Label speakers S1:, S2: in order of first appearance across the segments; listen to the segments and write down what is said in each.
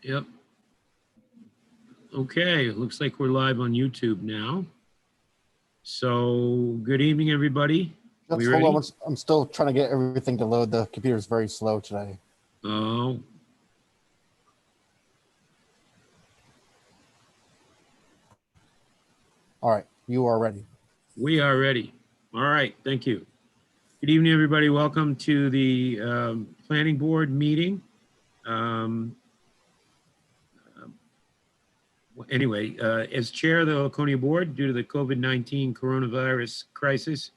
S1: Yep. Okay, it looks like we're live on YouTube now. So good evening, everybody.
S2: Just
S1: We
S2: hold
S1: ready?
S2: on. I'm still trying to get everything to load. The computer's very slow today.
S1: Oh,
S2: All right, you are ready.
S1: we are ready. All right, thank you. Good evening, everybody. Welcome to the Planning Board meeting. Anyway, as chair of the Laconia Board, due to the COVID-19 coronavirus crisis,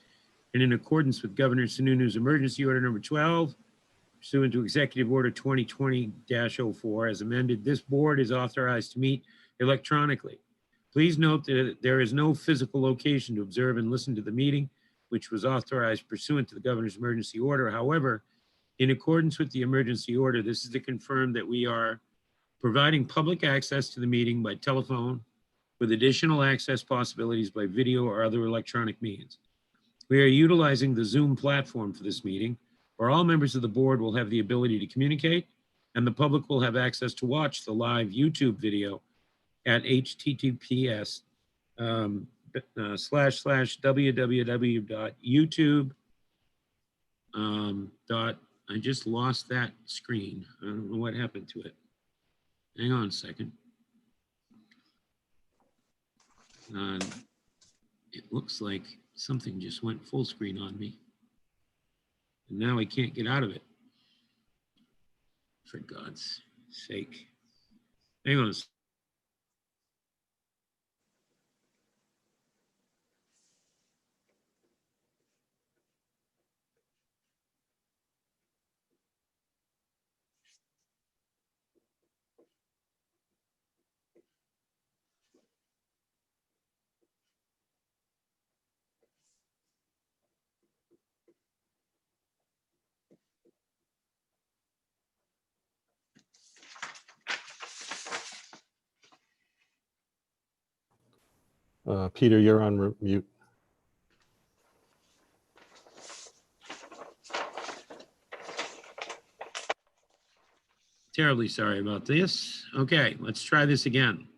S1: and in accordance with Governor Sununu's emergency order number 12, pursuant to Executive Order 2020-04, as amended, this board is authorized to meet electronically. Please note that there is no physical location to observe and listen to the meeting, which was authorized pursuant to the governor's emergency order. However, in accordance with the emergency order, this is to confirm that we are providing public access to the meeting by telephone with additional access possibilities by video or other electronic means. We are utilizing the Zoom platform for this meeting, where all members of the board will have the ability to communicate, and the public will have access to watch the live YouTube video at https //www.youtube I just lost that screen. I don't know what happened to it. Hang on a second. It looks like something just went full screen on me. And now I can't get out of it. For God's sake. Hang on a second.
S3: Peter, you're on mute.
S1: Terribly sorry about this. Okay, let's try this again.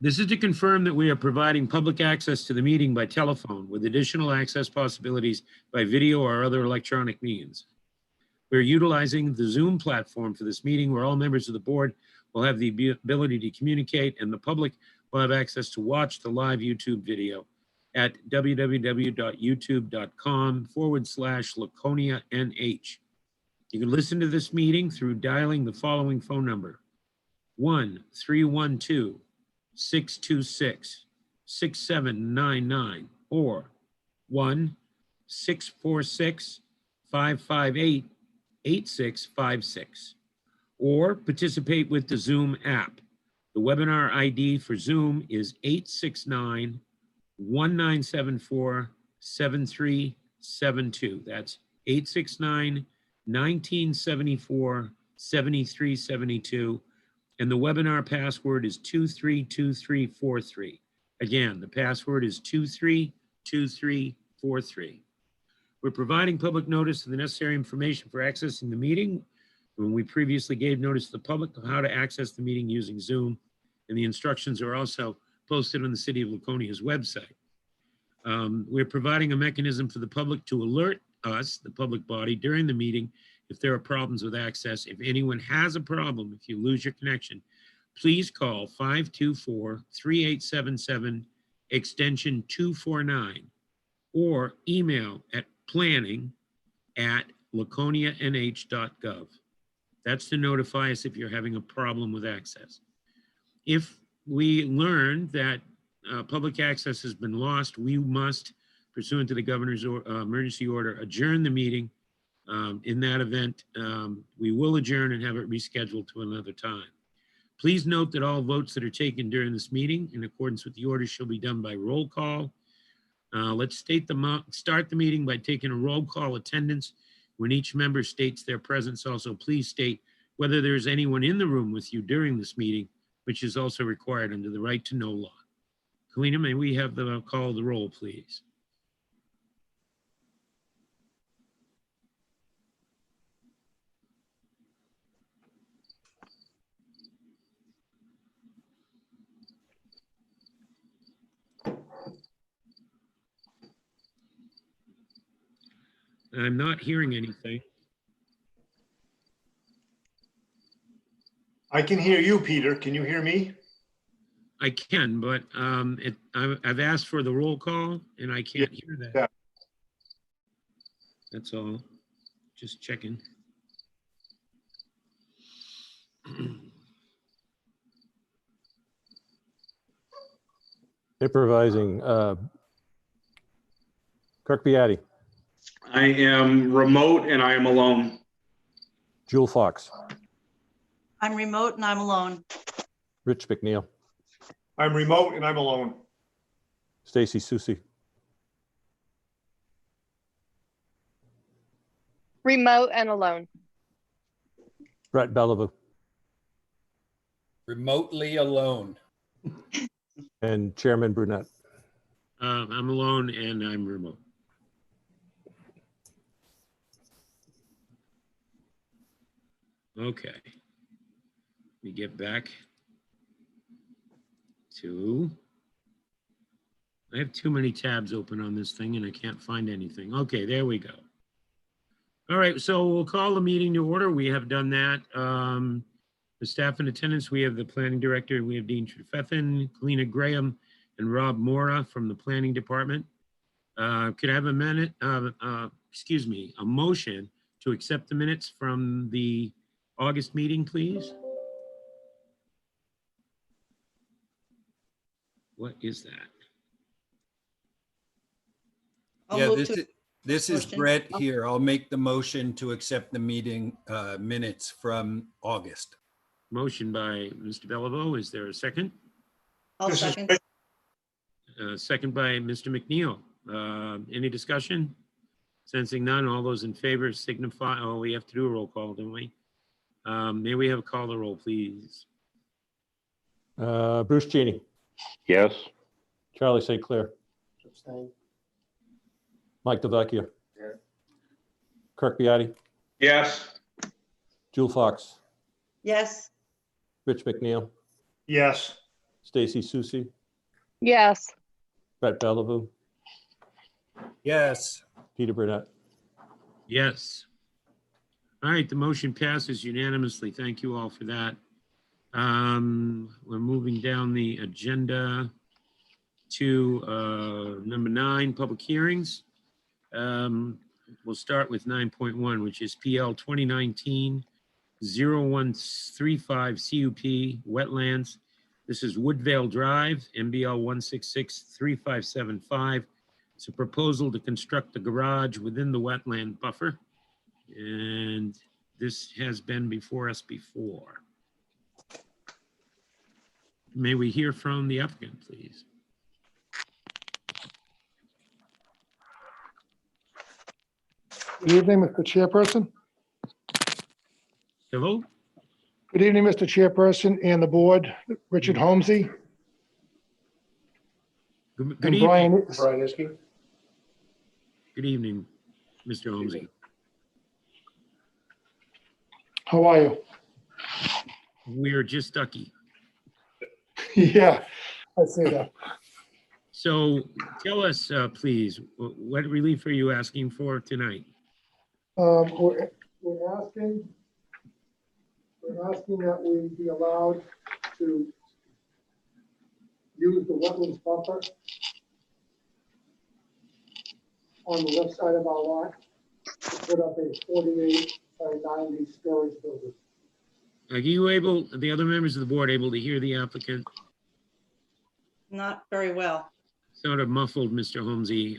S1: This is to confirm that we are providing public access to the meeting by telephone with additional access possibilities by video or other electronic means. We're utilizing the Zoom platform for this meeting, where all members of the board will have the ability to communicate, and the public will have access to watch the live YouTube video at www.youtube.com/LaconiaNH. You can listen to this meeting through dialing the following phone number: 1-312-626-6799 or 1-646-558-8656, or participate with the Zoom app. The webinar ID for Zoom is 869-1974-7372. That's 869-1974-7372. And the webinar password is 232343. Again, the password is 232343. We're providing public notice of the necessary information for accessing the meeting. When we previously gave notice to the public of how to access the meeting using Zoom, and the instructions are also posted on the City of Laconia's website. We're providing a mechanism for the public to alert us, the public body, during the meeting if there are problems with access. If anyone has a problem, if you lose your connection, please call 524-3877 extension 249 or email at planning@laconianh.gov. That's to notify us if you're having a problem with access. If we learn that public access has been lost, we must, pursuant to the governor's emergency order, adjourn the meeting. In that event, we will adjourn and have it rescheduled to another time. Please note that all votes that are taken during this meeting, in accordance with the order, shall be done by roll call. Let's start the meeting by taking a roll call attendance. When each member states their presence, also please state whether there's anyone in the room with you during this meeting, which is also required under the right to know law. Kalina, may we have the call of the roll, please? I'm not hearing anything.
S4: I can hear you, Peter. Can you hear me?
S1: I can, but I've asked for the roll call and I can't hear that.
S4: Yeah.
S1: That's all. Just checking.
S3: Improvising. Kirk Beatty,
S5: I am remote and I am alone.
S3: Jewel Fox,
S6: I'm remote and I'm alone.
S3: Rich McNeil,
S4: I'm remote and I'm alone.
S3: Stacy Susie,
S7: Remote and alone.
S3: Brett Bellevue,
S8: Remotely alone.
S3: and Chairman Brunette.
S1: I'm alone and I'm remote. Okay. We get back to, I have too many tabs open on this thing and I can't find anything. Okay, there we go. All right, so we'll call the meeting to order. We have done that. The staff in attendance, we have the planning director, we have Dean Trefethen, Kalina Graham, and Rob Mora from the planning department. Could I have a minute, excuse me, a motion to accept the minutes from the August meeting, please? What is that?
S6: I'll
S8: Yeah,
S6: move
S8: this is
S6: motion.
S8: Brett here. I'll make the motion to accept the meeting minutes from August.
S1: Motion by Mr. Bellevue. Is there a second?
S6: I'll
S4: This is
S6: second.
S4: Rich.
S1: Second by Mr. McNeil. Any discussion? Sensing none, all those in favor signify, oh, we have to do a roll call, don't we? May we have a call the roll, please?
S3: Bruce Cheney,
S9: Yes.
S3: Charlie St. Clair, Mike DeVecchia, Kirk Beatty,
S5: Yes.
S3: Jewel Fox,
S6: Yes,
S3: Rich McNeil,
S4: Yes.
S3: Stacy Susie,
S7: Yes.
S3: Brett Bellevue,
S8: Yes.
S3: Peter Burnett.
S1: Yes. All right, the motion passes unanimously. Thank you all for that. We're moving down the agenda to number 9, public hearings. We'll start with 9.1, which is PL 2019-0135 CUP Wetlands. This is Woodvale Drive, MBL 1663575. It's a proposal to construct a garage within the wetland buffer. And this has been before us before. May we hear from the applicant, please?
S10: Good evening, Mr. Chairperson.
S1: Hello?
S10: Good evening, Mr. Chairperson and the board, Richard Holmesy
S1: Good
S10: and
S1: evening.
S10: Brian.
S1: Good evening, Mr. Holmesy.
S10: How are you?
S1: We're just ducky.
S10: Yeah, I see that.
S1: So tell us, please, what relief are you asking for tonight?
S10: We're asking that we be allowed to use the wetlands buffer on the left side of our lot to put up a 48 by 90 storage building.
S1: Are you able, the other members of the board able to hear the applicant?
S6: not very well.
S1: Sort of muffled, Mr. Holmesy.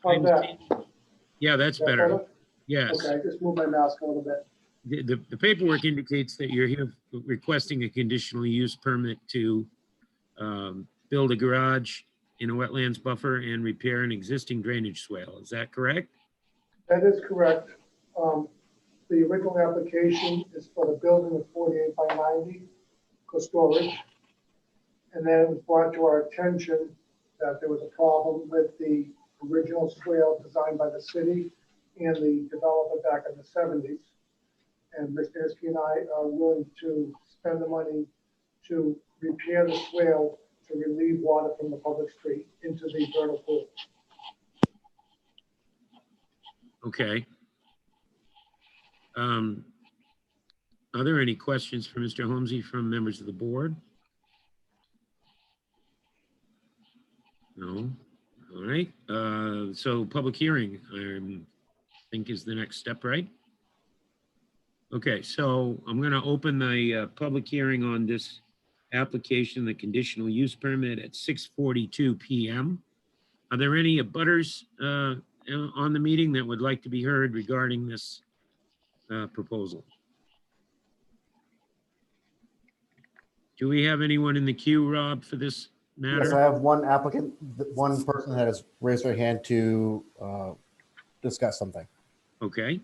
S10: How's that?
S1: Yeah, that's
S10: Is that
S1: better. Yes.
S10: Okay, I just moved my mask a little bit.
S1: The paperwork indicates that you're here requesting a conditional use permit to build a garage in a wetlands buffer and repair an existing drainage swale. Is that correct?
S10: That is correct. The original application is for the building of 48 by 90 for storage. And then it was brought to our attention that there was a problem with the original swale designed by the city and the developer back in the 70s. And Mr. Iske and I are willing to spend the money to repair the swale to relieve water from the public street into the vernal pool.
S1: Okay. Are there any questions for Mr. Holmesy from members of the board? No. All right. So public hearing, I think is the next step, right? Okay, so I'm going to open the public hearing on this application, the conditional use permit at 6:42 PM. Are there any abutters on the meeting that would like to be heard regarding this proposal? Do we have anyone in the queue, Rob, for this
S2: Yes, I
S1: matter?
S2: have one applicant, one person that has raised their hand to discuss something.
S1: Okay.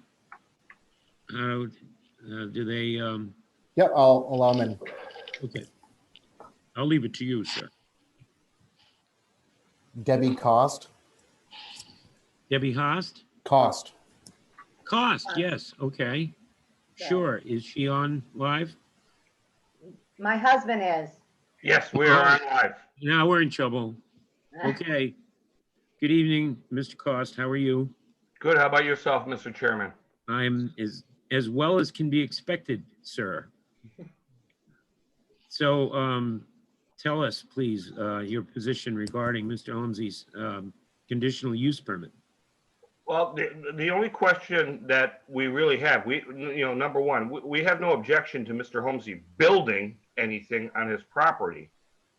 S1: Do they,
S2: Yep, I'll allow him in.
S1: okay. I'll leave it to you, sir.
S2: Debbie Cost.
S1: Debbie Haast?
S2: Cost.
S1: Cost, yes, okay. Sure. Is she on live?
S9: My husband is.
S4: Yes, we are on live.
S1: Now we're in trouble. Okay. Good evening, Mr. Cost. How are you?
S5: Good. How about yourself, Mr. Chairman?
S1: I'm as well as can be expected, sir. So tell us, please, your position regarding Mr. Holmesy's conditional use permit.
S5: Well, the only question that we really have, number one, we have no objection to Mr. Holmesy building anything on his property.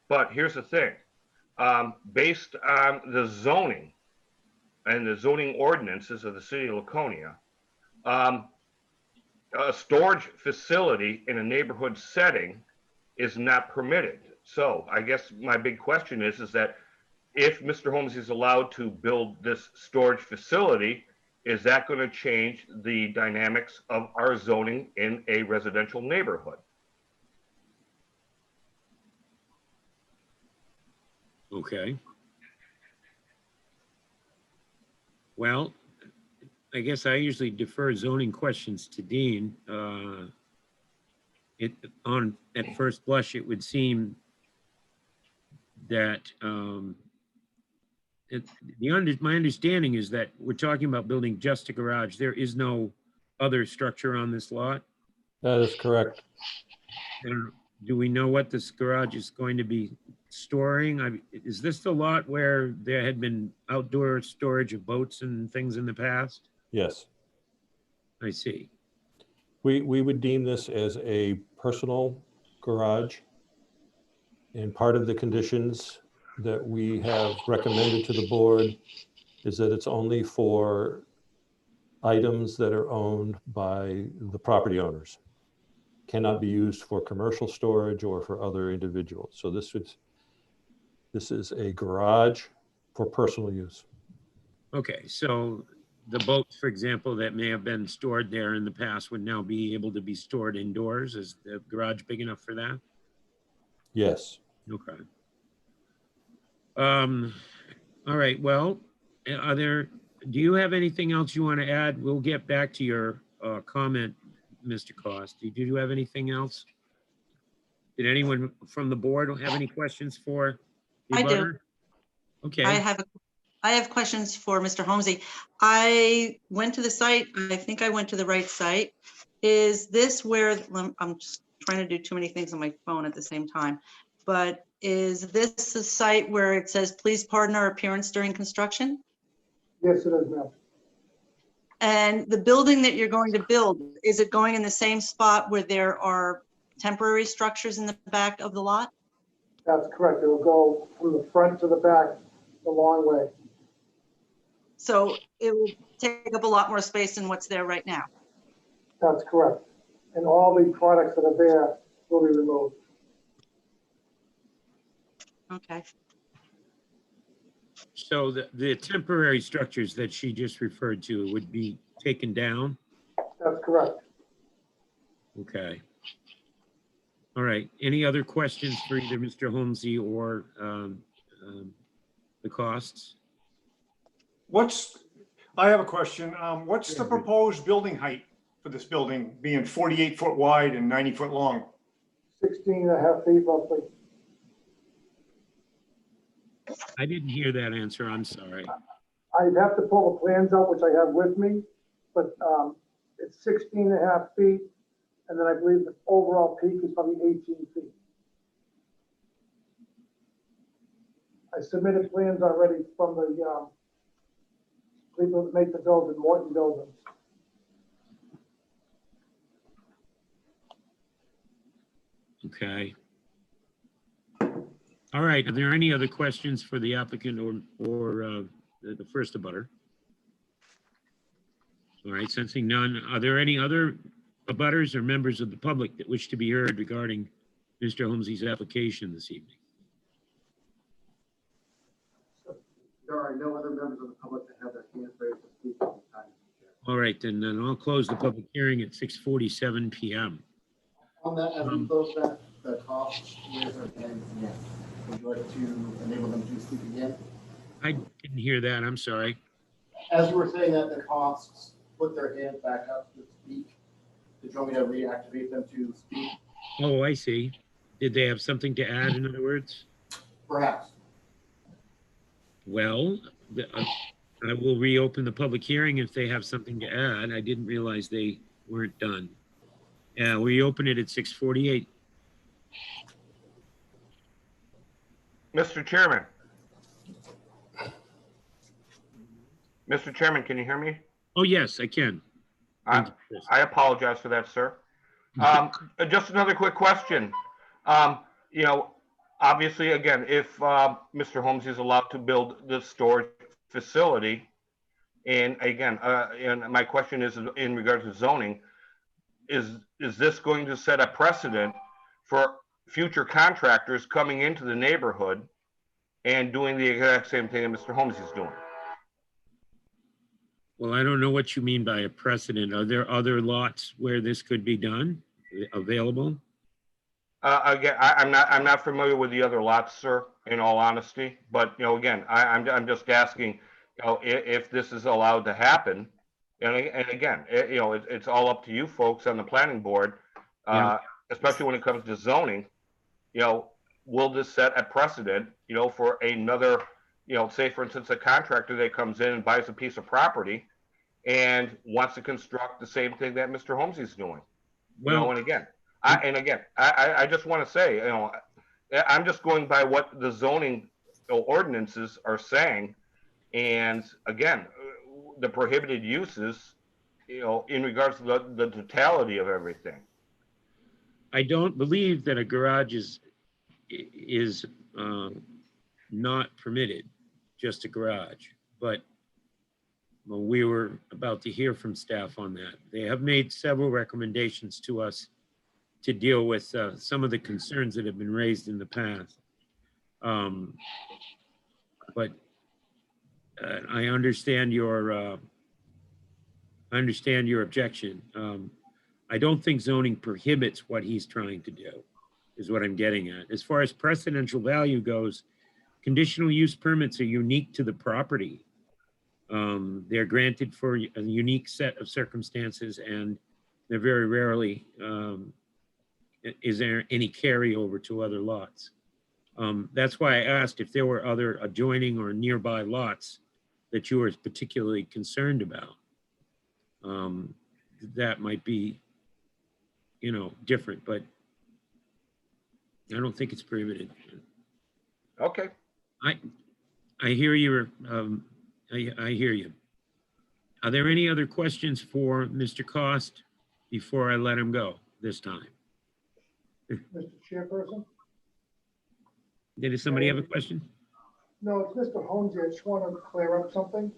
S5: But here's the thing, based on the zoning and the zoning ordinances of the city of Laconia, a storage facility in a neighborhood setting is not permitted. So I guess my big question is that if Mr. Holmesy is allowed to build this storage facility, is that going to change the dynamics of our zoning in a residential neighborhood?
S1: Okay. Well, I guess I usually defer zoning questions to Dean. At first blush, it would seem that my understanding is that we're talking about building just a garage. There is no other structure on this lot.
S3: That is correct.
S1: And do we know what this garage is going to be storing? Is this the lot where there had been outdoor storage of boats and things in the past?
S3: Yes.
S1: I see.
S3: We would deem this as a personal garage. And part of the conditions that we have recommended to the board is that it's only for items that are owned by the property owners. Cannot be used for commercial storage or for other individuals. So this is a garage for personal use.
S1: Okay, so the boats, for example, that may have been stored there in the past would now be able to be stored indoors? Is the garage big enough for that?
S3: Yes.
S1: Okay. All right, well, do you have anything else you want to add? We'll get back to your comment, Mr. Cost. Did you have anything else? Did anyone from the board have any questions for the
S6: I do.
S1: abutter? Okay.
S6: I have questions for Mr. Holmesy. I went to the site, and I think I went to the right site. Is this where, I'm just trying to do too many things on my phone at the same time, but is this the site where it says, please pardon our appearance during construction?
S10: Yes, it is, ma'am.
S6: And the building that you're going to build, is it going in the same spot where there are temporary structures in the back of the lot?
S10: That's correct. It'll go from the front to the back the long way.
S6: So it will take up a lot more space than what's there right now.
S10: That's correct. And all the products that are there will be removed.
S6: Okay.
S1: So the temporary structures that she just referred to would be taken down?
S10: That's correct.
S1: Okay. All right. Any other questions for either Mr. Holmesy or the Costs?
S4: I have a question. What's the proposed building height for this building, being 48 foot wide and 90 foot long?
S10: 16 and a half feet roughly.
S1: I didn't hear that answer. I'm sorry.
S10: I'd have to pull the plans out, which I have with me, but it's 16.5 feet. And then I believe the overall peak is probably 18 feet. I submitted plans already from the people that make the building, Morton Buildings.
S1: Okay. All right, are there any other questions for the applicant or the first abutter? All right, sensing none, are there any other abutters or members of the public that wish to be heard regarding Mr. Holmesy's application this evening?
S2: There are no other members of the public that have their hands raised to speak at this time.
S1: All right, then I'll close the public hearing at 6:47 PM.
S2: On that, as we close that, the costs, raise their hands again. Would you like to enable them to speak again?
S1: I didn't hear that, I'm sorry.
S2: As you were saying that the costs put their hands back up to speak, did you want me to reactivate them to speak?
S1: Oh, I see. Did they have something to add, in other words?
S2: Perhaps.
S1: Well, I will reopen the public hearing if they have something to add. I didn't realize they weren't done. Yeah, we open it at 6:48.
S5: Mr. Chairman. Mr. Chairman, can you hear me?
S1: Oh, yes, I can. Thank you, Chris.
S5: I apologize for that, sir. Just another quick question. You know, obviously, again, if Mr. Holmes is allowed to build the storage facility, and again, and my question is in regards to zoning, is this going to set a precedent for future contractors coming into the neighborhood and doing the exact same thing that Mr. Holmes is doing?
S1: Well, I don't know what you mean by a precedent. Are there other lots where this could be done, available?
S5: Again, I'm not familiar with the other lots, sir, in all honesty, but, you know, again, I'm just asking, you know, if this is allowed to happen. And again, you know, it's all up to you folks on the planning board,
S1: Yeah.
S5: especially when it comes to zoning. You know, will this set a precedent, you know, for another, you know, say for instance, a contractor that comes in and buys a piece of property and wants to construct the same thing that Mr. Holmes is doing. You know, and again, I just want to say, you know, I'm just going by what the zoning ordinances are saying. And again, the prohibited uses, you know, in regards to the totality of everything.
S1: I don't believe that a garage is not permitted, just a garage, but well, we were about to hear from staff on that. They have made several recommendations to us to deal with some of the concerns that have been raised in the past. But I understand your objection. I don't think zoning prohibits what he's trying to do, is what I'm getting at. As far as precedential value goes, conditional use permits are unique to the property. They're granted for a unique set of circumstances, and they're very rarely, is there any carryover to other lots. That's why I asked if there were other adjoining or nearby lots that you were particularly concerned about. That might be, you know, different, but I don't think it's prohibited.
S5: Okay.
S1: I hear you. I hear you. Are there any other questions for Mr. Cost before I let him go this time?
S10: Mr. Chairperson?
S1: Did somebody have a question?
S10: No, it's Mr. Holmes. I just want to clear up something.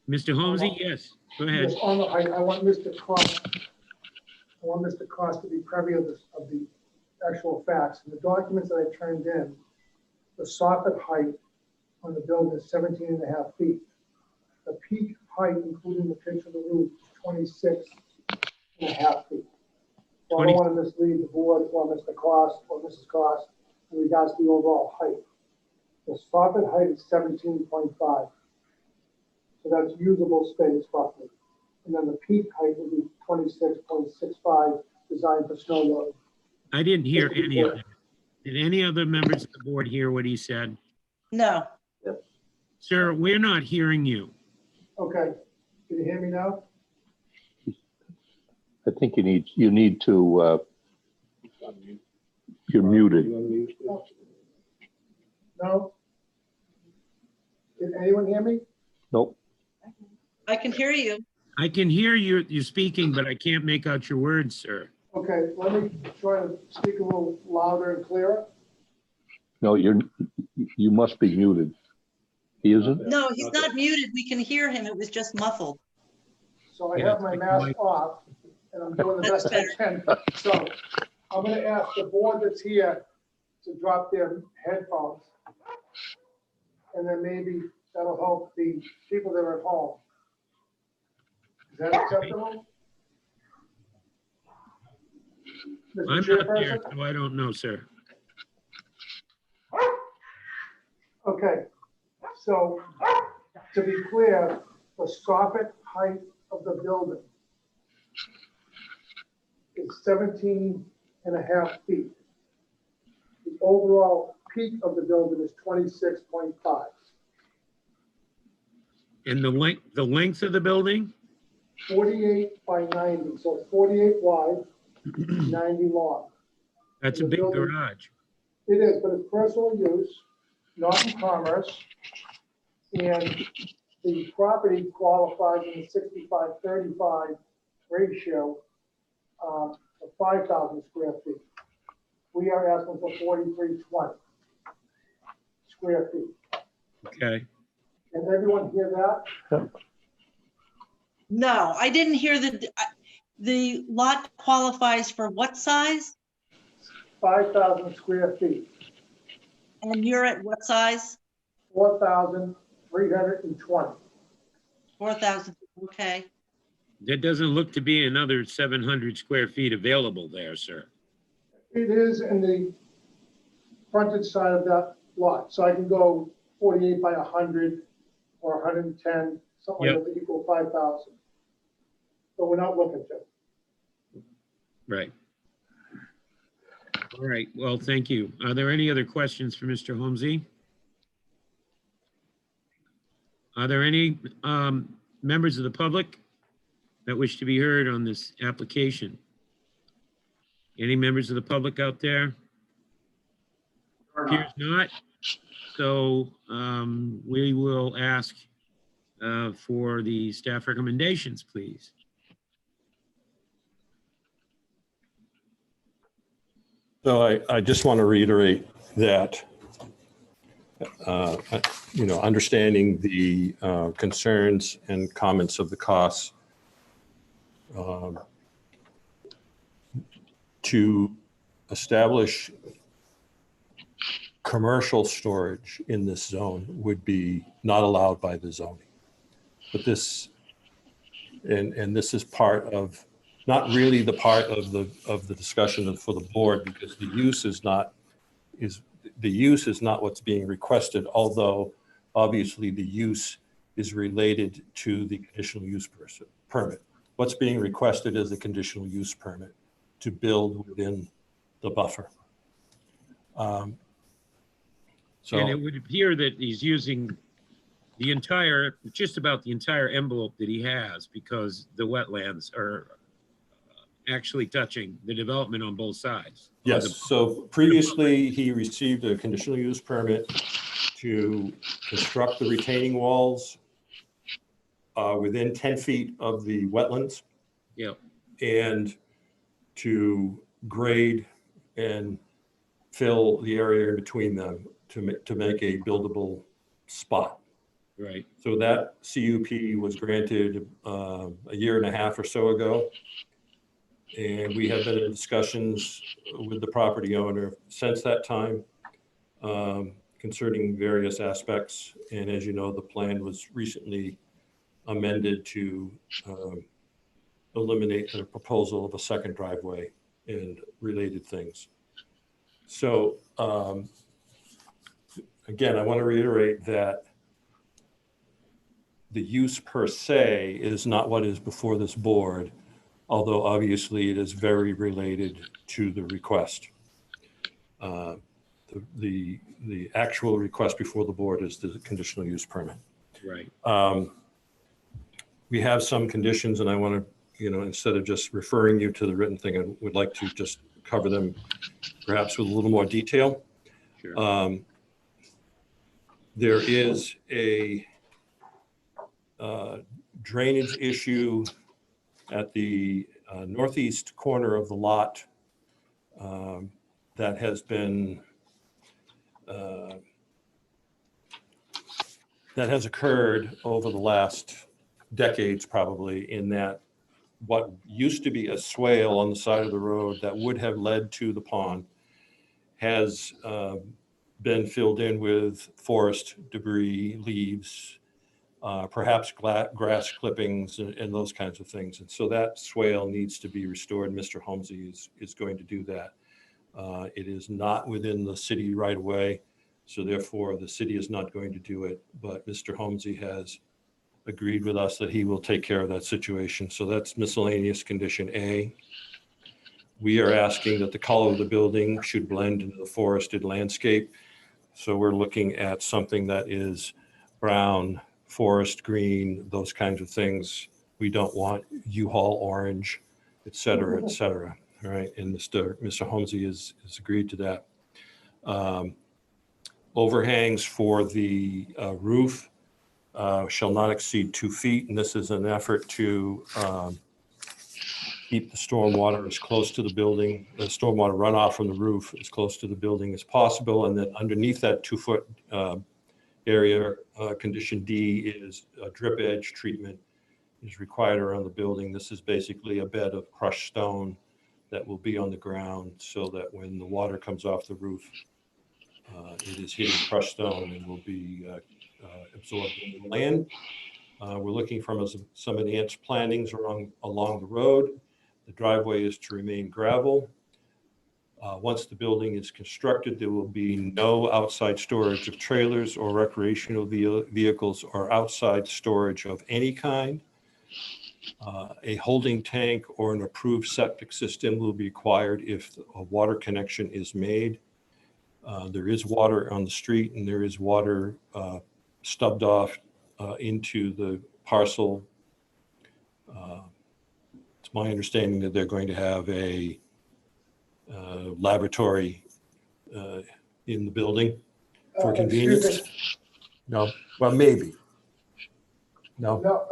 S1: Mr. Holmesy, yes, go ahead.
S10: Yes, on the height, I want Mr. Cost to be privy of the actual facts. In the documents that I turned in, the soffit height on the building is 17.5 feet. The peak height, including the pitch of the roof, is 26.5 feet. So I don't want to mislead the board or Mr. Cost or Mrs. Cost in regards to the overall height. The soffit height is 17.5. So that's usable space roughly. And then the peak height would be 26.65, designed for snow load.
S1: I didn't hear any of that. Did any other members of the board hear what he said?
S6: No.
S1: Sir, we're not hearing you.
S10: Okay, can you hear me now?
S11: I think you need to, you're muted.
S10: No? Can anyone hear me?
S11: Nope.
S6: I can hear you.
S1: I can hear you speaking, but I can't make out your words, sir.
S10: Okay, let me try to speak a little louder and clearer.
S11: No, you must be muted. He isn't?
S6: No, he's not muted. We can hear him. It was just muffled.
S10: So I
S1: Yeah,
S10: have my mask off and I'm doing the
S6: That's
S10: best I can. So I'm gonna ask the board that's here to drop their headphones. And then maybe that'll help the people that are at home. Is that acceptable? Mr.
S1: I'm not there,
S10: Chairperson?
S1: so I don't know, sir.
S10: Okay, so to be clear, the soffit height of the building is 17.5 feet. The overall peak of the building is 26.5.
S1: And the length of the building?
S10: 48 by 90, so 48 wide, 90 long.
S1: That's a
S10: The
S1: big
S10: building-
S1: garage.
S10: It is, but it's personal use, not in commerce. And the property qualifies in the 65-35 ratio of 5,000 square feet. We are asking for 4,320 square feet.
S1: Okay.
S10: Can everyone hear that?
S6: No, I didn't hear the lot qualifies for what size?
S10: 5,000 square feet,
S6: And you're at what size?
S10: 4,320.
S6: 4,000, okay.
S1: There doesn't look to be another 700 square feet available there, sir.
S10: It is in the frontage side of that lot, so I can go 48 by 100 or 110, something like that to equal 5,000. But we're not looking to.
S1: Right. All right, well, thank you. Are there any other questions for Mr. Holmesy? Are there any members of the public that wish to be heard on this application? Any members of the public out there? Appears not. So we will ask for the staff recommendations, please.
S3: So I just want to reiterate that, understanding the concerns and comments of the costs, to establish commercial storage in this zone would be not allowed by the zoning. But this, and this is part of, not really the part of the discussion for the board, because the use is not what's being requested, although obviously the use is related to the conditional use permit. What's being requested is a conditional use permit to build within the buffer.
S1: And it would appear that he's using the entire, just about the entire envelope that he has, because the wetlands are actually touching the development on both sides.
S3: Yes, so previously he received a conditional use permit to construct the retaining walls within 10 feet of the wetlands.
S1: Yep.
S3: And to grade and fill the area in between them to make a buildable spot.
S1: Right.
S3: So that CUP was granted a year and a half or so ago. And we have been in discussions with the property owner since that time concerning various aspects. And as you know, the plan was recently amended to eliminate the proposal of a second driveway and related things. So again, I want to reiterate that the use per se is not what is before this board, although obviously it is very related to the request. the actual request before the board is the conditional use permit.
S1: Right.
S3: We have some conditions, and I want to, instead of just referring you to the written thing, I would like to just cover them perhaps with a little more detail.
S1: Sure.
S3: There is a drainage issue at the northeast corner of the lot that has been that has occurred over the last decades, probably, in that what used to be a swale on the side of the road that would have led to the pond has been filled in with forest debris, leaves, perhaps grass clippings and those kinds of things. And so that swale needs to be restored. Mr. Holmesy is going to do that. It is not within the city right away, so therefore the city is not going to do it. But Mr. Holmesy has agreed with us that he will take care of that situation. So that's miscellaneous condition A. We are asking that the color of the building should blend into the forested landscape. So we're looking at something that is brown, forest green, those kinds of things. We don't want U-Haul orange, et cetera, et cetera. All right, and Mr. Holmesy has agreed to that. Overhangs for the roof shall not exceed 2 feet, and this is an effort to keep the stormwater as close to the building, the stormwater runoff from the roof as close to the building as possible. And then underneath that 2-foot area, condition D is a drip edge treatment is required around the building. This is basically a bed of crushed stone that will be on the ground so that when the water comes off the roof, it is hitting crushed stone and will be absorbed in the land. We're looking for some enhanced plantings along the road. The driveway is to remain gravel. Once the building is constructed, there will be no outside storage of trailers or recreational vehicles or outside storage of any kind. A holding tank or an approved septic system will be required if a water connection is made. There is water on the street, and there is water stubbed off into the parcel. It's my understanding that they're going to have a laboratory in the building for convenience.
S10: Excuse me.
S3: No, well, maybe. No.
S10: No,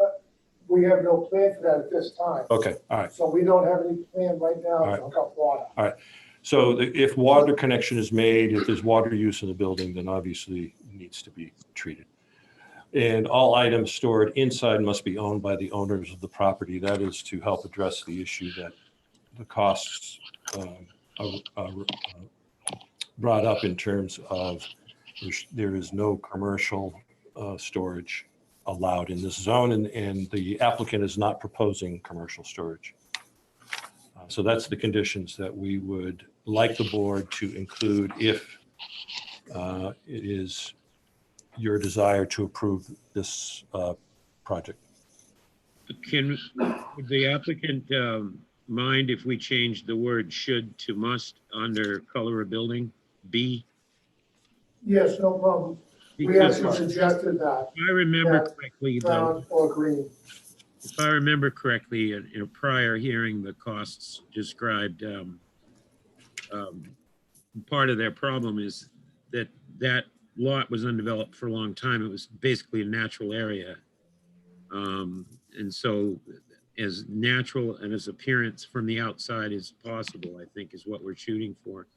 S10: we have no plan for that at this time.
S3: Okay, all right.
S10: So we don't have any plan right now
S3: All
S10: to
S3: right.
S10: hook up water.
S3: So if water connection is made, if there's water use in the building, then obviously it needs to be treated. And all items stored inside must be owned by the owners of the property. That is to help address the issue that the costs are brought up in terms of there is no commercial storage allowed in this zone, and the applicant is not proposing commercial storage. So that's the conditions that we would like the board to include if it is your desire to approve this project.
S1: Would the applicant mind if we change the word should to must under color of building, B?
S10: Yes, no problem. We
S1: Because
S10: actually suggested that,
S1: if I remember
S10: Yeah.
S1: correctly, though,
S10: brown or green.
S1: if I remember correctly, in a prior hearing, the costs described, part of their problem is that that lot was undeveloped for a long time. It was basically a natural area. And so as natural and as appearance from the outside as possible, I think is what we're shooting for.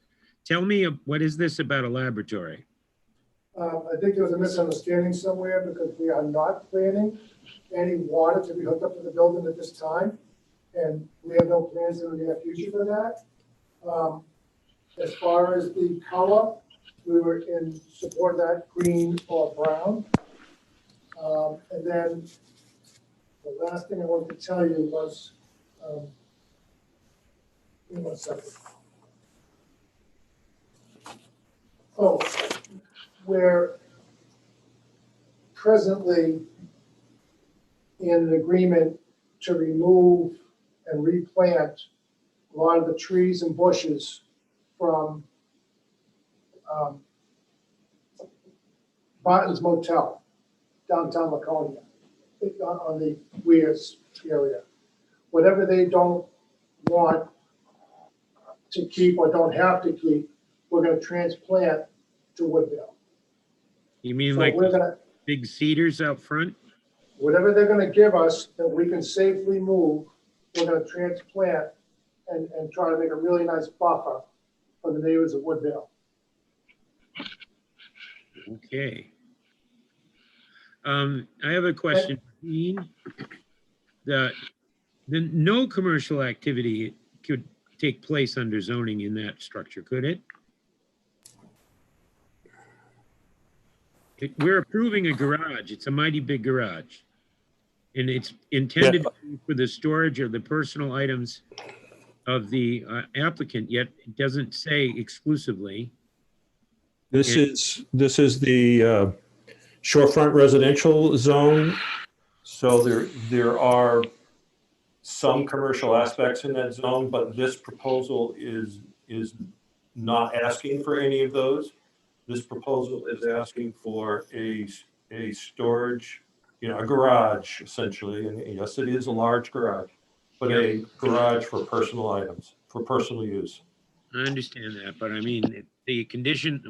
S1: Tell me, what is this about a laboratory?
S10: I think there was a misunderstanding somewhere because we are not planning any water to be hooked up to the building at this time. And we have no plans in the near future for that. As far as the color, we were in support of that green or brown. And then the last thing I wanted to tell you was, give me 1 second. Oh, we're presently in an agreement to remove and replant a lot of the trees and bushes from Martin's Motel, downtown Laconia, on the Weirs area. Whatever they don't want to keep or don't have to keep, we're gonna transplant to Woodville.
S1: You mean
S10: So
S1: like
S10: we're gonna,
S1: big cedars out front?
S10: whatever they're gonna give us that we can safely move, we're gonna transplant and try to make a really nice buffer for the neighbors of Woodville.
S1: Okay. I have a question. Dean. The no commercial activity could take place under zoning in that structure, could it? We're approving a garage. It's a mighty big garage. And it's intended for the storage of the personal items of the applicant, yet it doesn't say exclusively.
S3: This is the shorefront residential zone. So there are some commercial aspects in that zone, but this proposal is not asking for any of those. This proposal is asking for a storage, a garage essentially, and yes, it is a large garage, but a garage for personal items, for personal use.
S1: I understand that, but I mean, the condition,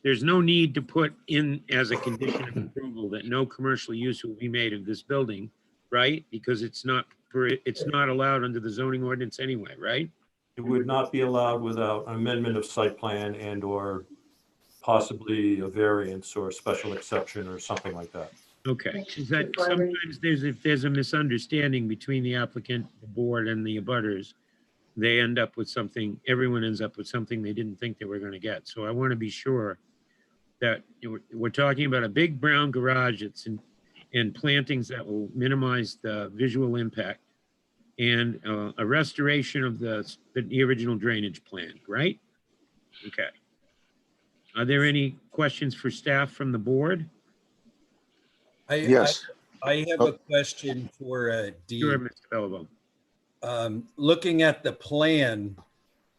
S1: there's no need to put in as a condition of approval that no commercial use will be made of this building, right? Because it's not allowed under the zoning ordinance anyway, right?
S3: It would not be allowed without amendment of site plan and or possibly a variance or a special exception or something like that.
S1: Okay, is that sometimes if there's a misunderstanding between the applicant, the board, and the abutters, they end up with something, everyone ends up with something they didn't think they were gonna get. So I wanna be sure that we're talking about a big brown garage that's in plantings that will minimize the visual impact and a restoration of the original drainage plan, right? Okay. Are there any questions for staff from the board?
S8: Yes. I have a question for Dean.
S1: Sure, Mr. Belleville.
S8: Looking at the plan,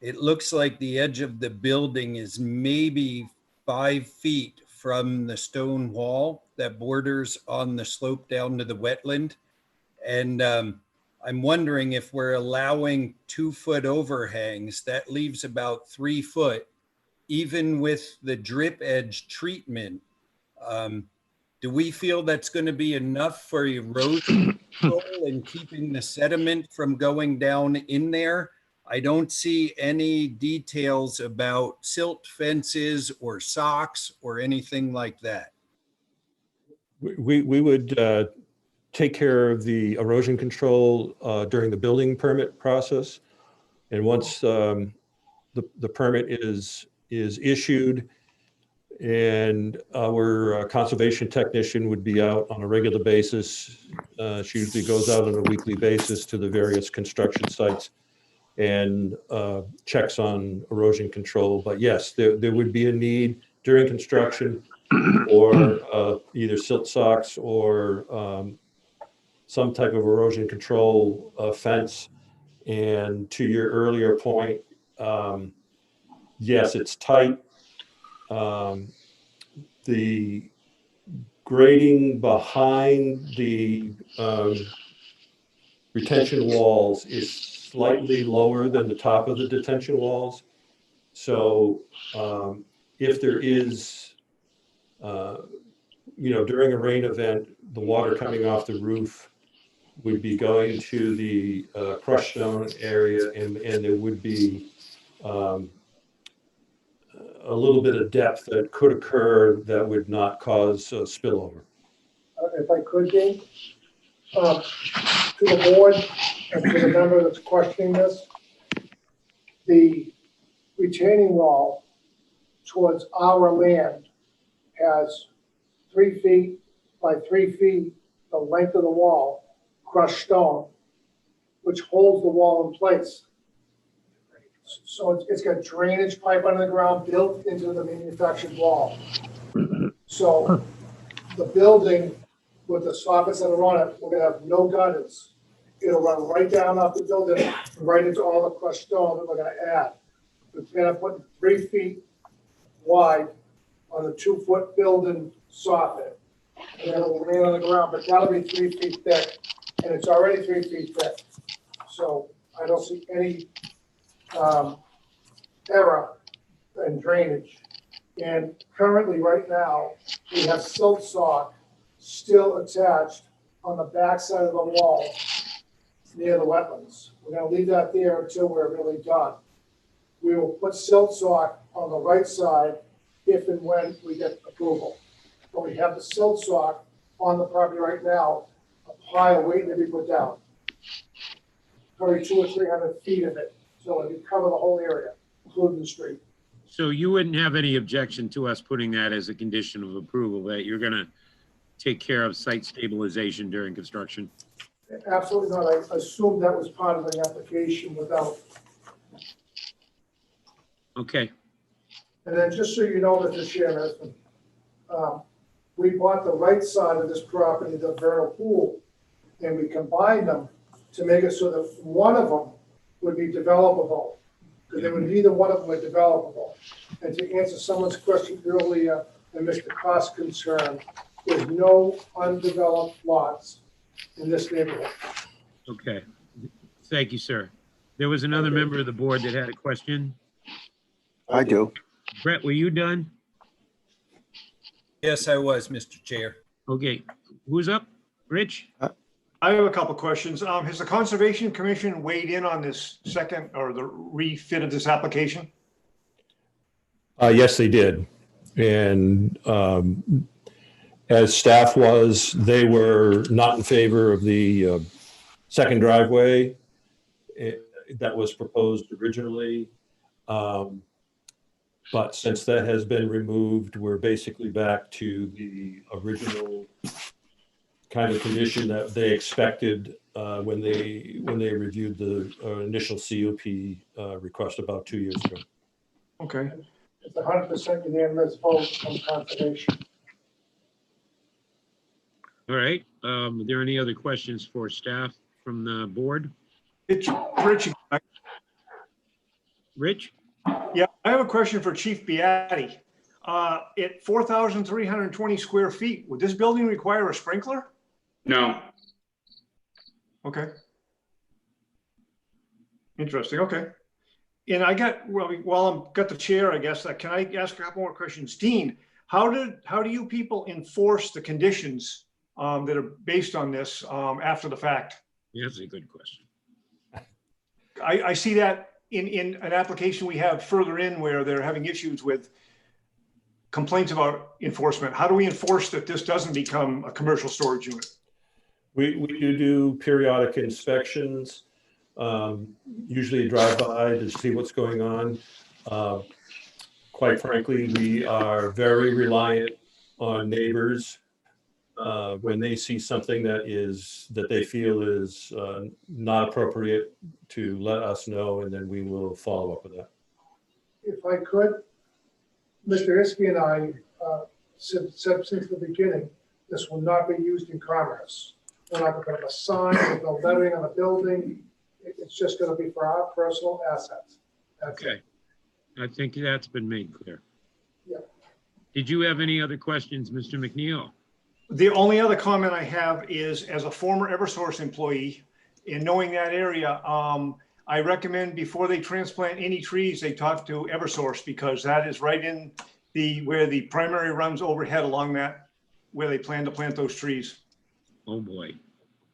S8: it looks like the edge of the building is maybe 5 feet from the stone wall that borders on the slope down to the wetland. And I'm wondering if we're allowing 2-foot overhangs, that leaves about 3 foot, even with the drip edge treatment. Do we feel that's going to be enough for erosion control and keeping the sediment from going down in there? I don't see any details about silt fences or socks or anything like that.
S3: We would take care of the erosion control during the building permit process. And once the permit is issued, and our conservation technician would be out on a regular basis. She usually goes out on a weekly basis to the various construction sites and checks on erosion control. But yes, there would be a need during construction or either silt socks or some type of erosion control fence. And to your earlier point, yes, it's tight. The grading behind the retention walls is slightly lower than the top of the detention walls. So if there is, during a rain event, the water coming off the roof would be going to the crushed stone area, and there would be a little bit of depth that could occur that would not cause spillover.
S10: If I could, Dean, to the board and to the member that's questioning this, the retaining wall towards our land has 3 feet by 3 feet, the length of the wall, crushed stone, which holds the wall in place. So it's got drainage pipe under the ground built into the manufactured wall. So the building with the soffits that are on it, we're gonna have no gutters. It'll run right down off the building, right into all the crushed stone that we're gonna add. We're gonna put 3 feet wide on a 2-foot building soffit. And it'll remain on the ground, but that'll be 3 feet thick, and it's already 3 feet thick. So I don't see any error in drainage. And currently, right now, we have silt sock still attached on the backside of the wall near the wetlands. We're gonna leave that there until we're really done. We will put silt sock on the right side if and when we get approval. But we have the silt sock on the property right now, a pile waiting to be put down. Probably 200 or 300 feet of it, so it would cover the whole area, including the street.
S1: So you wouldn't have any objection to us putting that as a condition of approval, that you're gonna take care of site stabilization during construction?
S10: Absolutely not. I assumed that was part of the application without.
S1: Okay,
S10: And then just so you know, Mr. Chairman, we bought the right side of this property, the vernal pool, and we combined them to make it so that one of them would be developable. Because they would, neither one of them were developable. And to answer someone's question earlier, and Mr. Cost's concern, there's no undeveloped lots in this neighborhood.
S1: okay. Thank you, sir. There was another member of the board that had a question.
S12: I do.
S1: Brett, were you done?
S8: Yes, I was, Mr. Chair.
S1: Okay, who's up? Rich?
S4: I have a couple questions. Has the Conservation Commission weighed in on this second or the refit of this application?
S3: Yes, they did. And as staff was, they were not in favor of the second driveway that was proposed originally. But since that has been removed, we're basically back to the original kind of condition that they expected when they reviewed the initial CUP request about 2 years ago.
S4: Okay.
S10: It's 100% unanimous vote from conservation.
S1: All right, are there any other questions for staff from the board?
S4: It's Rich.
S1: Rich?
S4: Yeah, I have a question for Chief Beatty. At 4,320 square feet, would this building require a sprinkler?
S13: No.
S4: Okay. Interesting, okay. And I got, well, while I'm got the chair, I guess, can I ask a couple more questions? Dean, how do you people enforce the conditions that are based on this after the fact?
S1: Yeah, that's a good question.
S4: I see that in an application we have further in where they're having issues with complaints about enforcement. How do we enforce that this doesn't become a commercial storage unit?
S3: We do periodic inspections, usually a drive-by to see what's going on. Quite frankly, we are very reliant on neighbors when they see something that they feel is not appropriate to let us know, and then we will follow up with that.
S10: If I could, Mr. Iskey and I said since the beginning, this will not be used in commerce. We're not going to put up a sign, there's no lettering on the building. It's just going to be for our personal assets. That's
S1: Okay, I think that's been made clear.
S10: Yeah.
S1: Did you have any other questions, Mr. McNeil?
S4: The only other comment I have is, as a former Eversource employee, in knowing that area, I recommend before they transplant any trees, they talk to Eversource, because that is right in where the primary runs overhead along that, where they plan to plant those trees.
S1: Oh, boy.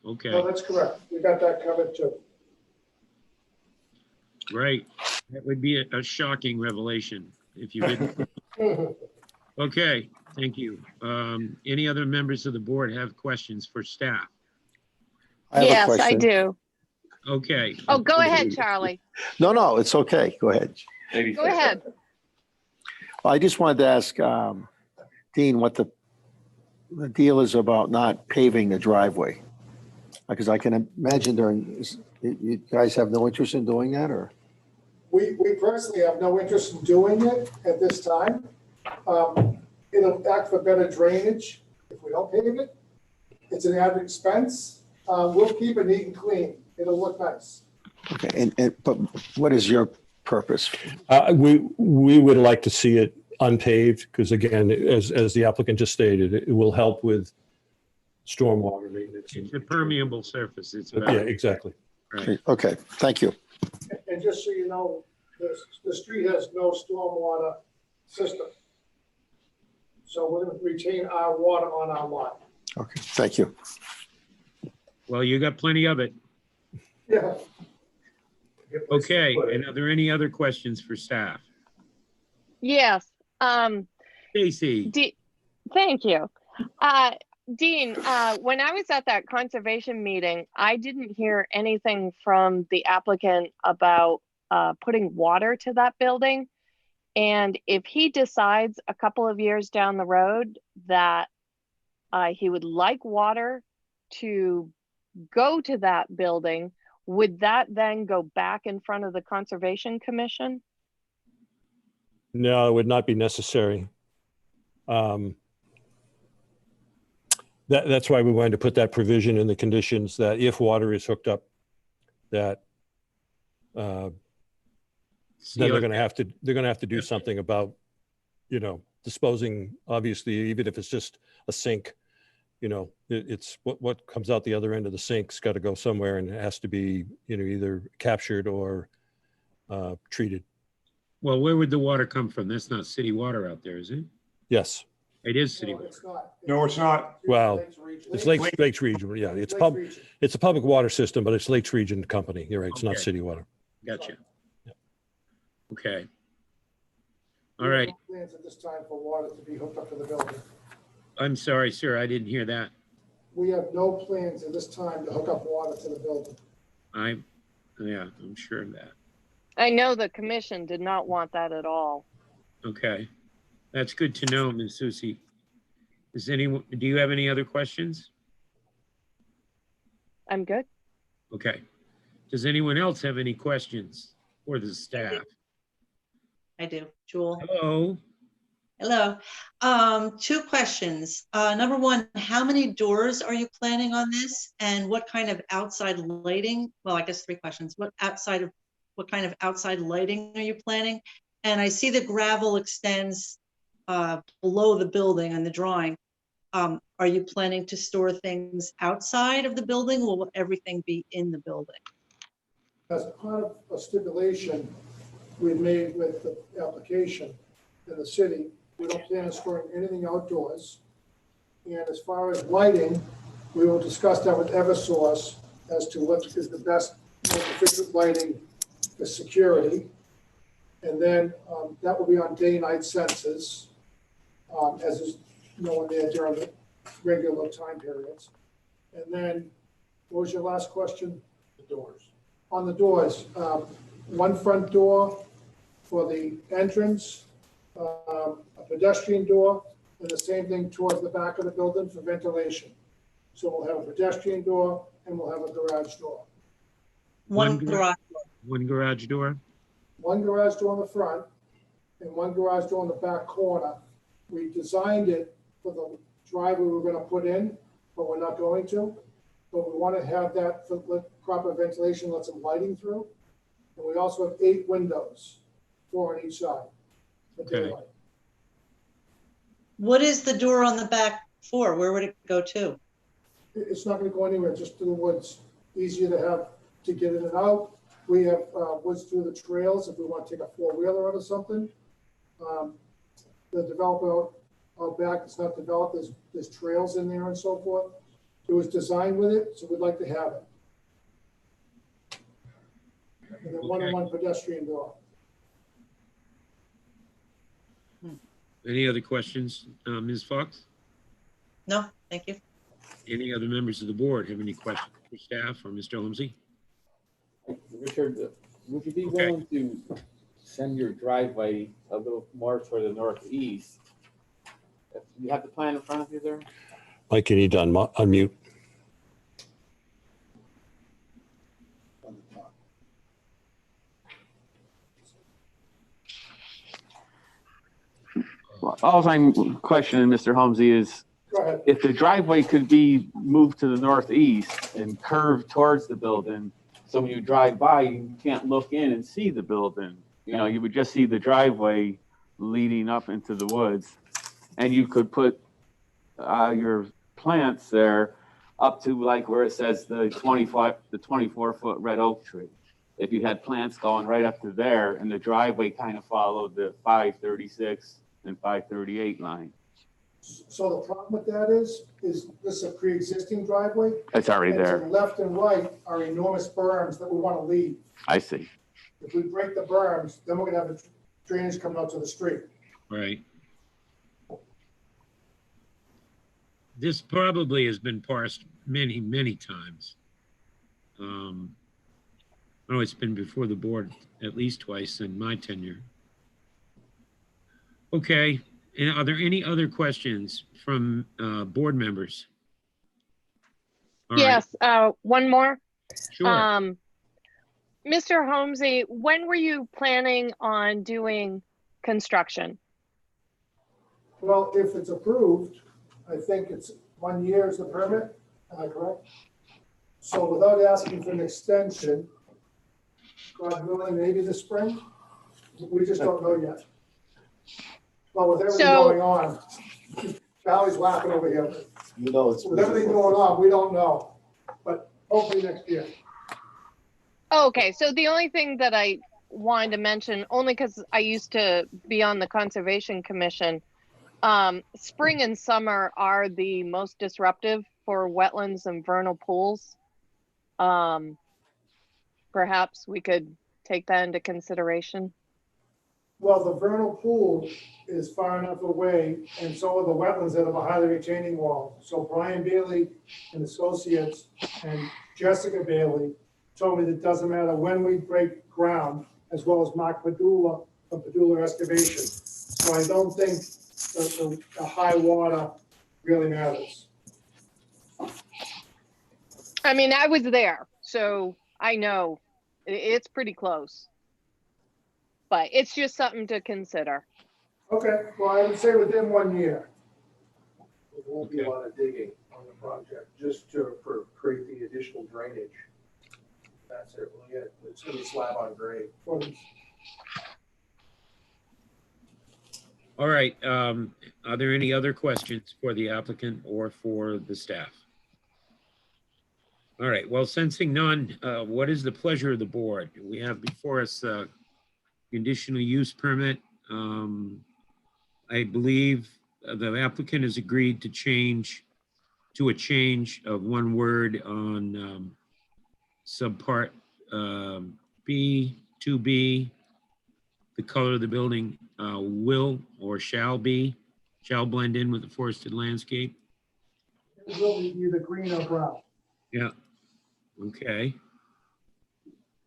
S1: Okay,
S10: No, that's correct. We got that covered too.
S1: right. That would be a shocking revelation if you didn't. Okay, thank you. Any other members of the board have questions for staff?
S12: I have a
S7: Yes, I
S12: question.
S7: do.
S1: Okay.
S7: Oh, go ahead, Charlie.
S12: No, it's okay. Go ahead.
S7: Go ahead.
S12: I just wanted to ask Dean what the deal is about not paving the driveway. Because I can imagine you guys have no interest in doing that, or?
S10: We personally have no interest in doing it at this time. It'll act for better drainage if we don't pave it. It's an added expense. We'll keep it neat and clean. It'll look nice.
S12: Okay, but what is your purpose?
S3: We would like to see it unpaved, because again, as the applicant just stated, it will help with stormwater maintenance.
S1: It's a permeable surface. It's
S3: Yeah,
S1: about,
S3: exactly.
S1: right.
S12: Okay, thank you.
S10: And just so you know, the street has no stormwater system. So we're going to retain our water on our lot.
S12: Okay, thank you.
S1: Well, you got plenty of it.
S10: Yeah.
S1: Okay, and are there any other questions for staff?
S7: Yes.
S1: Stacy?
S7: Thank you. Dean, when I was at that conservation meeting, I didn't hear anything from the applicant about putting water to that building. And if he decides a couple of years down the road that he would like water to go to that building, would that then go back in front of the Conservation Commission?
S3: No, it would not be necessary. That's why we wanted to put that provision in the conditions that if water is hooked up, that then they're going to have to do something about, disposing, obviously, even if it's just a sink, it's what comes out the other end of the sink's got to go somewhere, and it has to be, either captured or treated.
S1: Well, where would the water come from? That's not city water out there, is it?
S3: Yes.
S1: It is city
S10: No,
S1: water.
S10: it's not.
S4: No, it's not.
S3: Well, it's Lakes Region. Yeah, it's a public water system, but it's Lakes Region Company. You're right. It's not
S1: Okay.
S3: city water.
S1: Gotcha. Okay. All right.
S10: Plans at this time for water to be hooked up to the building.
S1: I'm sorry, sir. I didn't hear that.
S10: We have no plans at this time to hook up water to the building.
S1: I'm sure of that.
S7: I know the commission did not want that at all.
S1: Okay. That's good to know, Ms. Susi. Do you have any other questions?
S7: I'm good.
S1: Okay. Does anyone else have any questions for the staff?
S6: I do. Jewel?
S1: Hello?
S6: Hello. Two questions. Number one, how many doors are you planning on this? And what kind of outside lighting? Well, I guess three questions. What kind of outside lighting are you planning? And I see the gravel extends below the building on the drawing. Are you planning to store things outside of the building, or will everything be in the building?
S10: As part of a stipulation we made with the application in the city, we don't plan on storing anything outdoors. And as far as lighting, we will discuss that with Eversource as to what is the best, most efficient lighting for security. And then that will be on day-night senses, as there's no one there during the regular time periods. And then, what was your last question? The doors. On the doors, one front door for the entrance, a pedestrian door, and the same thing towards the back of the building for ventilation. So we'll have a pedestrian door and we'll have a garage door.
S6: One garage door.
S1: One garage door?
S10: One garage door in the front and one garage door in the back corner. We designed it for the driveway we're going to put in, but we're not going to. But we want to have that for proper ventilation, let some lighting through. And we also have 8 windows, 4 on each side. For
S1: Okay.
S10: daylight.
S6: What is the door on the back for? Where would it go to?
S10: It's not going to go anywhere, just to the woods. Easier to have to get in and out. We have woods through the trails if we want to take a 4-wheeler out or something. The developer out back is not developed. There's trails in there and so forth. It was designed with it, so we'd like to have it. And then one-on-one pedestrian door.
S1: Any other questions, Ms. Fox?
S6: No, thank you.
S1: Any other members of the board have any questions for staff or Mr. Holmesy?
S13: Richard, would you be
S1: Okay.
S13: willing to send your driveway a little more toward the northeast? You have the plan in front of you there?
S3: Mike, you need to unmute.
S13: All I'm questioning, Mr. Holmesy, is
S10: Go ahead.
S13: if the driveway could be moved to the northeast and curved towards the building, so when you drive by, you can't look in and see the building. You know, you would just see the driveway leading up into the woods. And you could put your plants there up to like where it says the 24-foot red oak tree. If you had plants going right up to there, and the driveway kind of followed the 536 and 538 line.
S10: So the problem with that is this is a pre-existing driveway?
S13: It's already
S10: And to
S13: there.
S10: the left and right are enormous berms that we want to leave.
S13: I see.
S10: If we break the berms, then we're gonna have a drainage coming out to the street.
S1: Right. This probably has been parsed many, many times. Oh, it's been before the board at least twice in my tenure. Okay, and are there any other questions from board members? All right,
S7: Yes, one more.
S1: sure.
S7: Mr. Holmesy, when were you planning on doing construction?
S10: Well, if it's approved, I think it's 1 year is the permit, am I correct? So without asking for an extension, God willing, maybe this spring, we just don't know yet. Well, with everything
S7: So-
S10: going on, Sally's laughing over here.
S2: You know, it's.
S10: With everything going on, we don't know, but hopefully next year.
S7: Okay, so the only thing that I wanted to mention, only because I used to be on the Conservation Commission, spring and summer are the most disruptive for wetlands and vernal pools. Perhaps we could take that into consideration.
S10: Well, the vernal pool is far enough away, and so are the wetlands that have a highly retaining wall. So Brian Bailey and Associates and Jessica Bailey told me that it doesn't matter when we break ground, as well as Mark Padula of Padula Excavation. So I don't think the high water really matters.
S7: I mean, I was there, so I know it's pretty close. But it's just something to consider.
S10: Okay, well, I would say within 1 year.
S14: There won't be a lot of digging on the project, just to create the additional drainage. That's it, it's gonna be slab on grade.
S1: All right, are there any other questions for the applicant or for the staff? All right, well, sensing none, what is the pleasure of the board? We have before us a conditional use permit. I believe the applicant has agreed to change to a change of one word on subpart B, 2B. The color of the building will or shall blend in with the forested landscape.
S10: It will be either green or brown.
S1: Yeah, okay.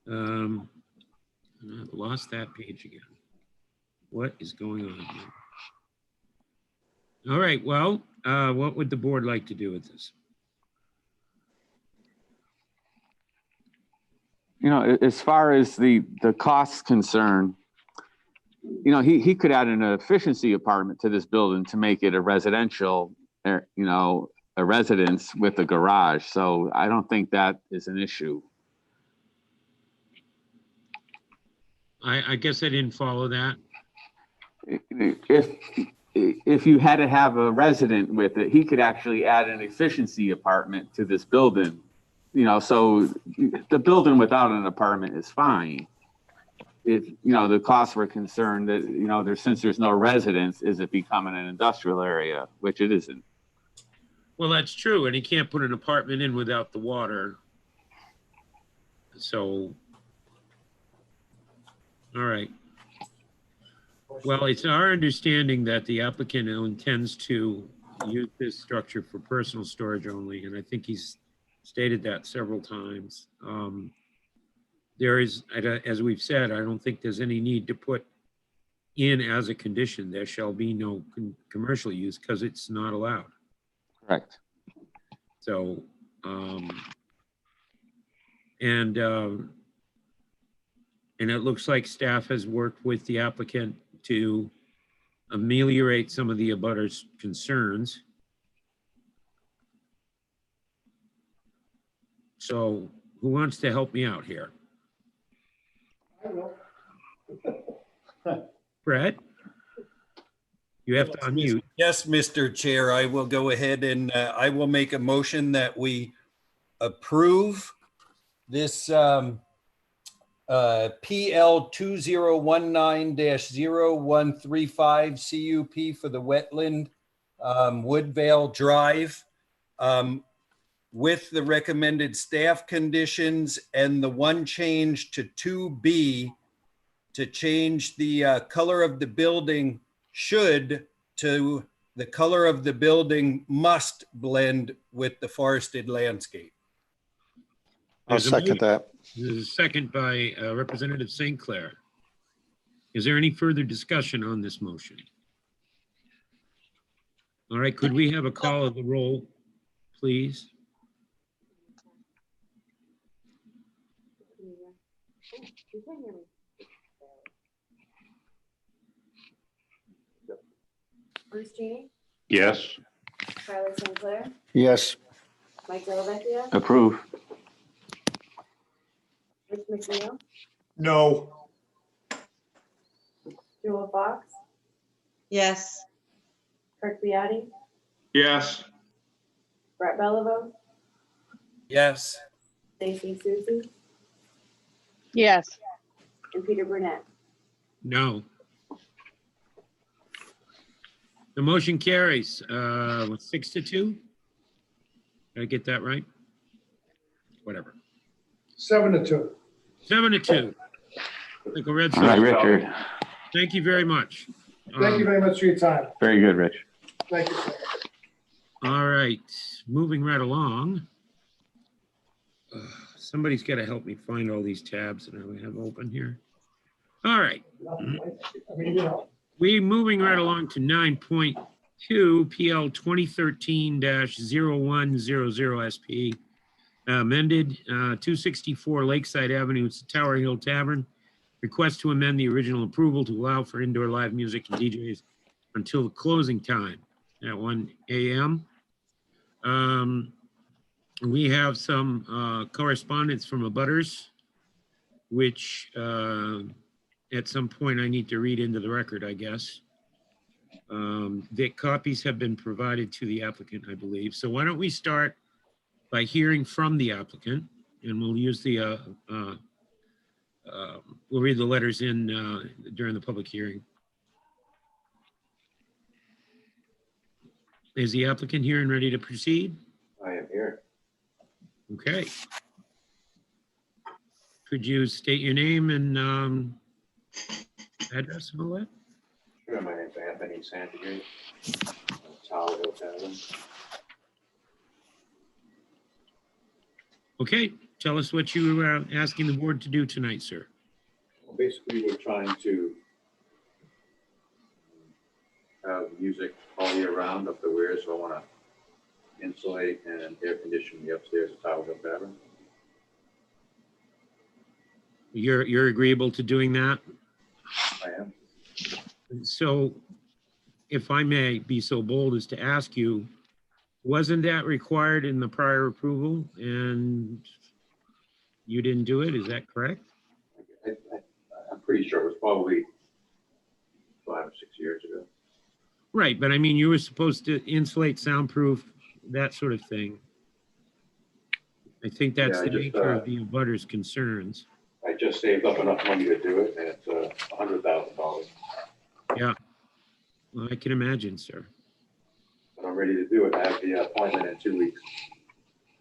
S1: I've lost that page again. What is going on here? All right, well, what would the board like to do with this?
S13: You know, as far as the costs concerned, you know, he could add an efficiency apartment to this building to make it a residential, you know, a residence with a garage. So I don't think that is an issue.
S1: I guess I didn't follow that.
S13: If you had to have a resident with it, he could actually add an efficiency apartment to this building. You know, so the building without an apartment is fine. If, you know, the costs were concerned that, you know, since there's no residents, is it becoming an industrial area, which it isn't.
S1: Well, that's true, and he can't put an apartment in without the water. So, all right. Well, it's our understanding that the applicant intends to use this structure for personal storage only, and I think he's stated that several times. There is, as we've said, I don't think there's any need to put in as a condition, there shall be no commercial use because it's not allowed.
S13: Correct.
S1: So, and it looks like staff has worked with the applicant to ameliorate some of the abutters' concerns. So who wants to help me out here?
S10: I will.
S1: Brett? You have to unmute.
S8: Yes, Mr. Chair, I will go ahead and I will make a motion that we approve this PL 2019-0135 CUP for the wetland Woodvale Drive with the recommended staff conditions and the one change to 2B to change the color of the building should to the color of the building must blend with the forested landscape.
S12: I'll
S1: There's a
S12: second
S1: motion.
S12: that.
S1: There's a second by Representative St. Clair. Is there any further discussion on this motion? All right, could we have a call of the roll, please?
S15: Bruce Cheney,
S11: Yes.
S15: Tyler St. Clair,
S12: Yes.
S15: Mike Delavecchia,
S13: Approve.
S15: Rich McNeil,
S4: No.
S15: Joel Fox,
S6: Yes.
S15: Kirk Biati,
S5: Yes.
S15: Brett Bellavo,
S8: Yes.
S15: Stacy Susie,
S7: Yes.
S15: and Peter Burnett.
S1: No. The motion carries, 6-2? Did I get that right? Whatever.
S10: 7-2.
S1: 7-2. Like a red
S13: All right,
S1: Sox.
S13: Richard.
S1: Thank you very much.
S10: Thank you very much for your time.
S13: Very good, Rich.
S10: Thank you, sir.
S1: All right, moving right along. Somebody's got to help me find all these tabs that I have open here. All right.
S10: I mean, you know.
S1: We're moving right along to 9.2 PL 2013-0100 SP. Amended 264 Lakeside Avenue, it's the Tower Hill Tavern. Request to amend the original approval to allow for indoor live music and DJs until the closing time at 1 a.m. We have some correspondence from abutters, which at some point I need to read into the record, I guess. The copies have been provided to the applicant, I believe. So why don't we start by hearing from the applicant, and we'll use the, we'll read the letters in during the public hearing. Is the applicant here and ready to proceed?
S16: I am here.
S1: Okay. Could you state your name and address and all that?
S16: Sure, my name's Anthony Santigre, Tower Hill Tavern.
S1: Okay, tell us what you were asking the board to do tonight, sir.
S16: Well, basically, we're trying to have music all year round up the rear, so I want to insulate and air condition the upstairs at Tower Hill Tavern.
S1: You're agreeable to doing that?
S16: I am.
S1: So if I may be so bold as to ask you, wasn't that required in the prior approval and you didn't do it? Is that correct?
S16: I'm pretty sure it was probably 5 or 6 years ago.
S1: Right, but I mean, you were supposed to insulate, soundproof, that sort of thing. I think that's
S16: Yeah,
S1: the nature of the abutters' concerns.
S16: I just saved up enough money to do it, and it's $100,000.
S1: Yeah, well, I can imagine, sir.
S16: But I'm ready to do it. I have the appointment in 2 weeks.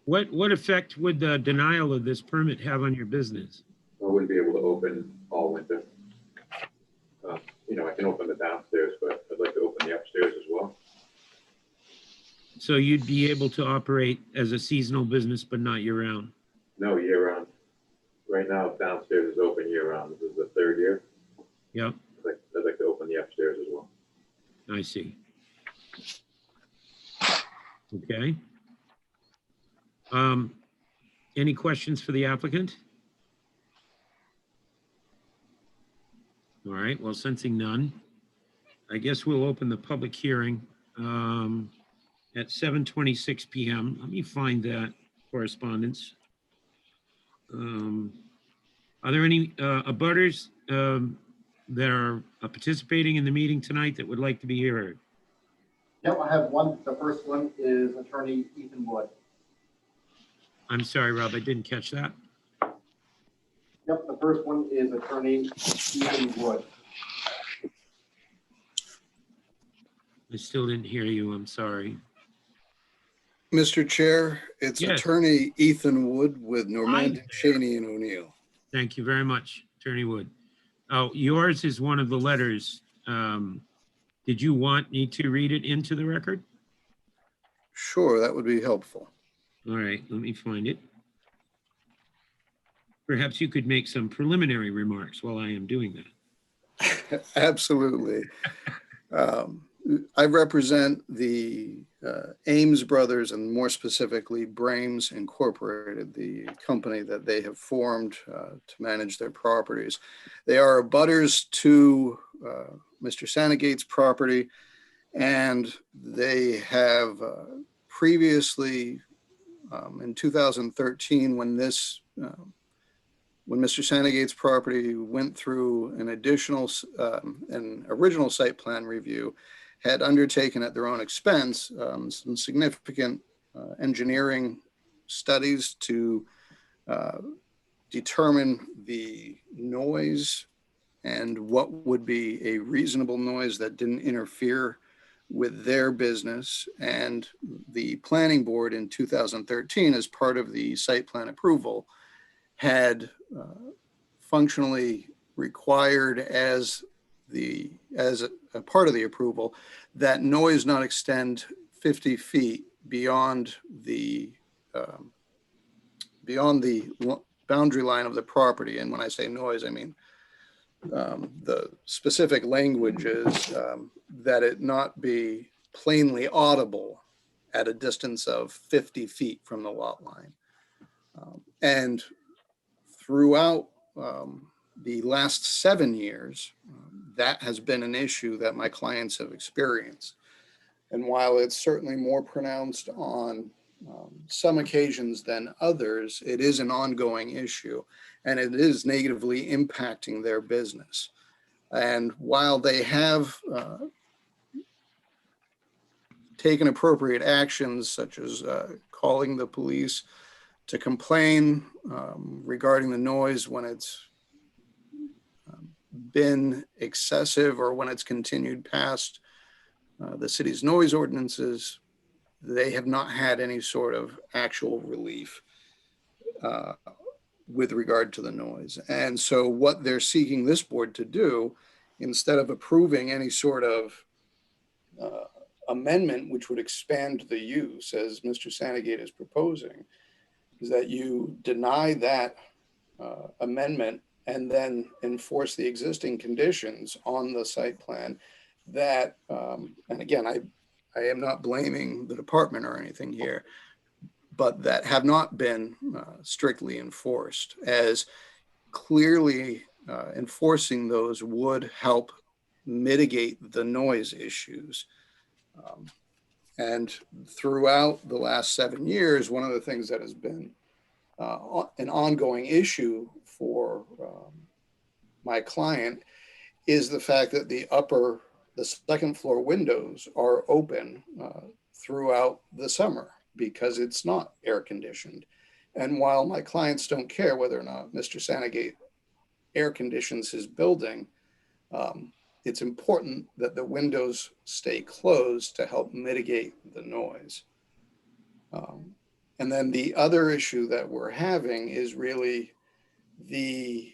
S1: What effect would the denial of this permit have on your business?
S16: I wouldn't be able to open all winter. I can open the downstairs, but I'd like to open the upstairs as well.
S1: So you'd be able to operate as a seasonal business, but not year round?
S16: No, year round. Right now, downstairs is open year round. This is the 3rd year.
S1: Yep,
S16: I'd like to open the upstairs as well.
S1: I see. Okay. Any questions for the applicant? All right, well, sensing none, I guess we'll open the public hearing at 7:26 p.m. Let me find that correspondence. Are there any abutters that are participating in the meeting tonight that would like to be heard?
S2: Yep, I have one. The first one is Attorney Ethan Wood.
S1: I'm sorry, Rob, I didn't catch that.
S2: Yep, the first one is Attorney Ethan Wood.
S1: I still didn't hear you. I'm sorry.
S17: Mr. Chair, it's
S1: Yes.
S17: Attorney Ethan Wood with
S1: Hi
S17: Normandin,
S1: there.
S17: Cheney and O'Neill.
S1: Thank you very much, Attorney Wood. Oh, yours is one of the letters. Did you want me to read it into the record?
S17: Sure, that would be helpful.
S1: All right, let me find it. Perhaps you could make some preliminary remarks while I am doing that.
S17: Absolutely. I represent the Ames Brothers, and more specifically Brames Incorporated, the company that they have formed to manage their properties. They are abutters to Mr. Sandagate's property, and they have previously, in 2013, when Mr. Sandagate's property went through an original site plan review, had undertaken at their own expense some significant engineering studies to determine the noise and what would be a reasonable noise that didn't interfere with their business. And the planning board in 2013, as part of the site plan approval, had functionally required as a part of the approval that noise not extend 50 feet beyond the boundary line of the property. And when I say noise, I mean the specific language is that it not be plainly audible at a distance of 50 feet from the lot line. And throughout the last 7 years, that has been an issue that my clients have experienced. And while it's certainly more pronounced on some occasions than others, it is an ongoing issue, and it is negatively impacting their business. And while they have taken appropriate actions, such as calling the police to complain regarding the noise when it's been excessive or when it's continued past the city's noise ordinances, they have not had any sort of actual relief with regard to the noise. And so what they're seeking this board to do, instead of approving any sort of amendment which would expand the use, as Mr. Sandagate is proposing, is that you deny that amendment and then enforce the existing conditions on the site plan that, and again, I am not blaming the department or anything here, but that have not been strictly enforced, as clearly enforcing those would help mitigate the noise issues. And throughout the last 7 years, one of the things that has been an ongoing issue for my client is the fact that the second floor windows are open throughout the summer because it's not air conditioned. And while my clients don't care whether or not Mr. Sandagate air conditions his building, it's important that the windows stay closed to help mitigate the noise. And then the other issue that we're having is really the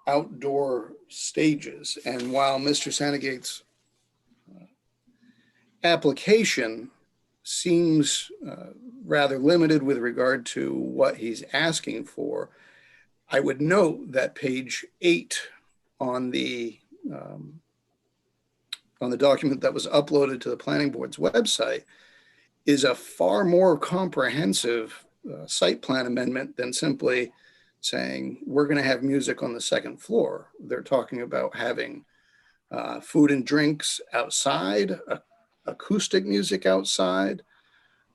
S17: outdoor stages. And while Mr. Sandagate's application seems rather limited with regard to what he's asking for, I would note that page 8 on the document that was uploaded to the planning board's website is a far more comprehensive site plan amendment than simply saying we're going to have music on the second floor. They're talking about having food and drinks outside, acoustic music outside,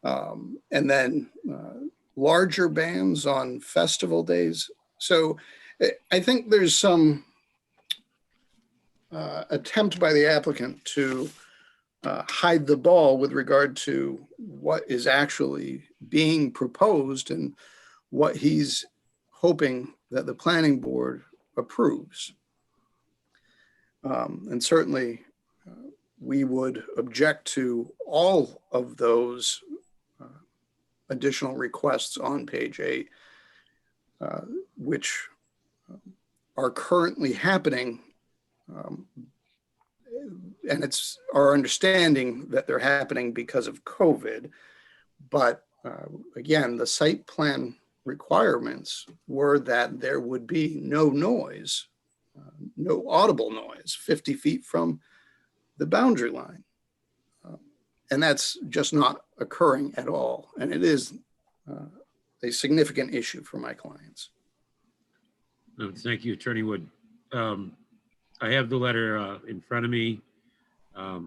S17: and then larger bands on festival days. So I think there's some attempt by the applicant to hide the ball with regard to what is actually being proposed and what he's hoping that the planning board approves. And certainly we would object to all of those additional requests on page 8, which are currently happening. And it's our understanding that they're happening because of COVID. But again, the site plan requirements were that there would be no noise, no audible noise 50 feet from the boundary line. And that's just not occurring at all. And it is a significant issue for my clients.
S1: Thank you, Attorney Wood. I have the letter in front of me. I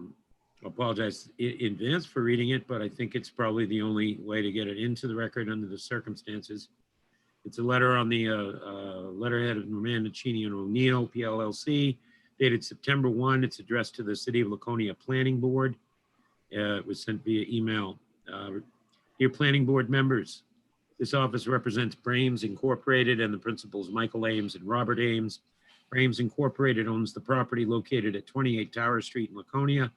S1: apologize in advance for reading it, but I think it's probably the only way to get it into the record under the circumstances. It's a letter on the letterhead of Miranda Cheney and O'Neill, PLLC, dated September 1. It's addressed to the City of Laconia Planning Board. It was sent via email. Dear Planning Board members, this office represents Brames Incorporated and the principals Michael Ames and Robert Ames. Brames Incorporated owns the property located at 28 Tower Street in Laconia,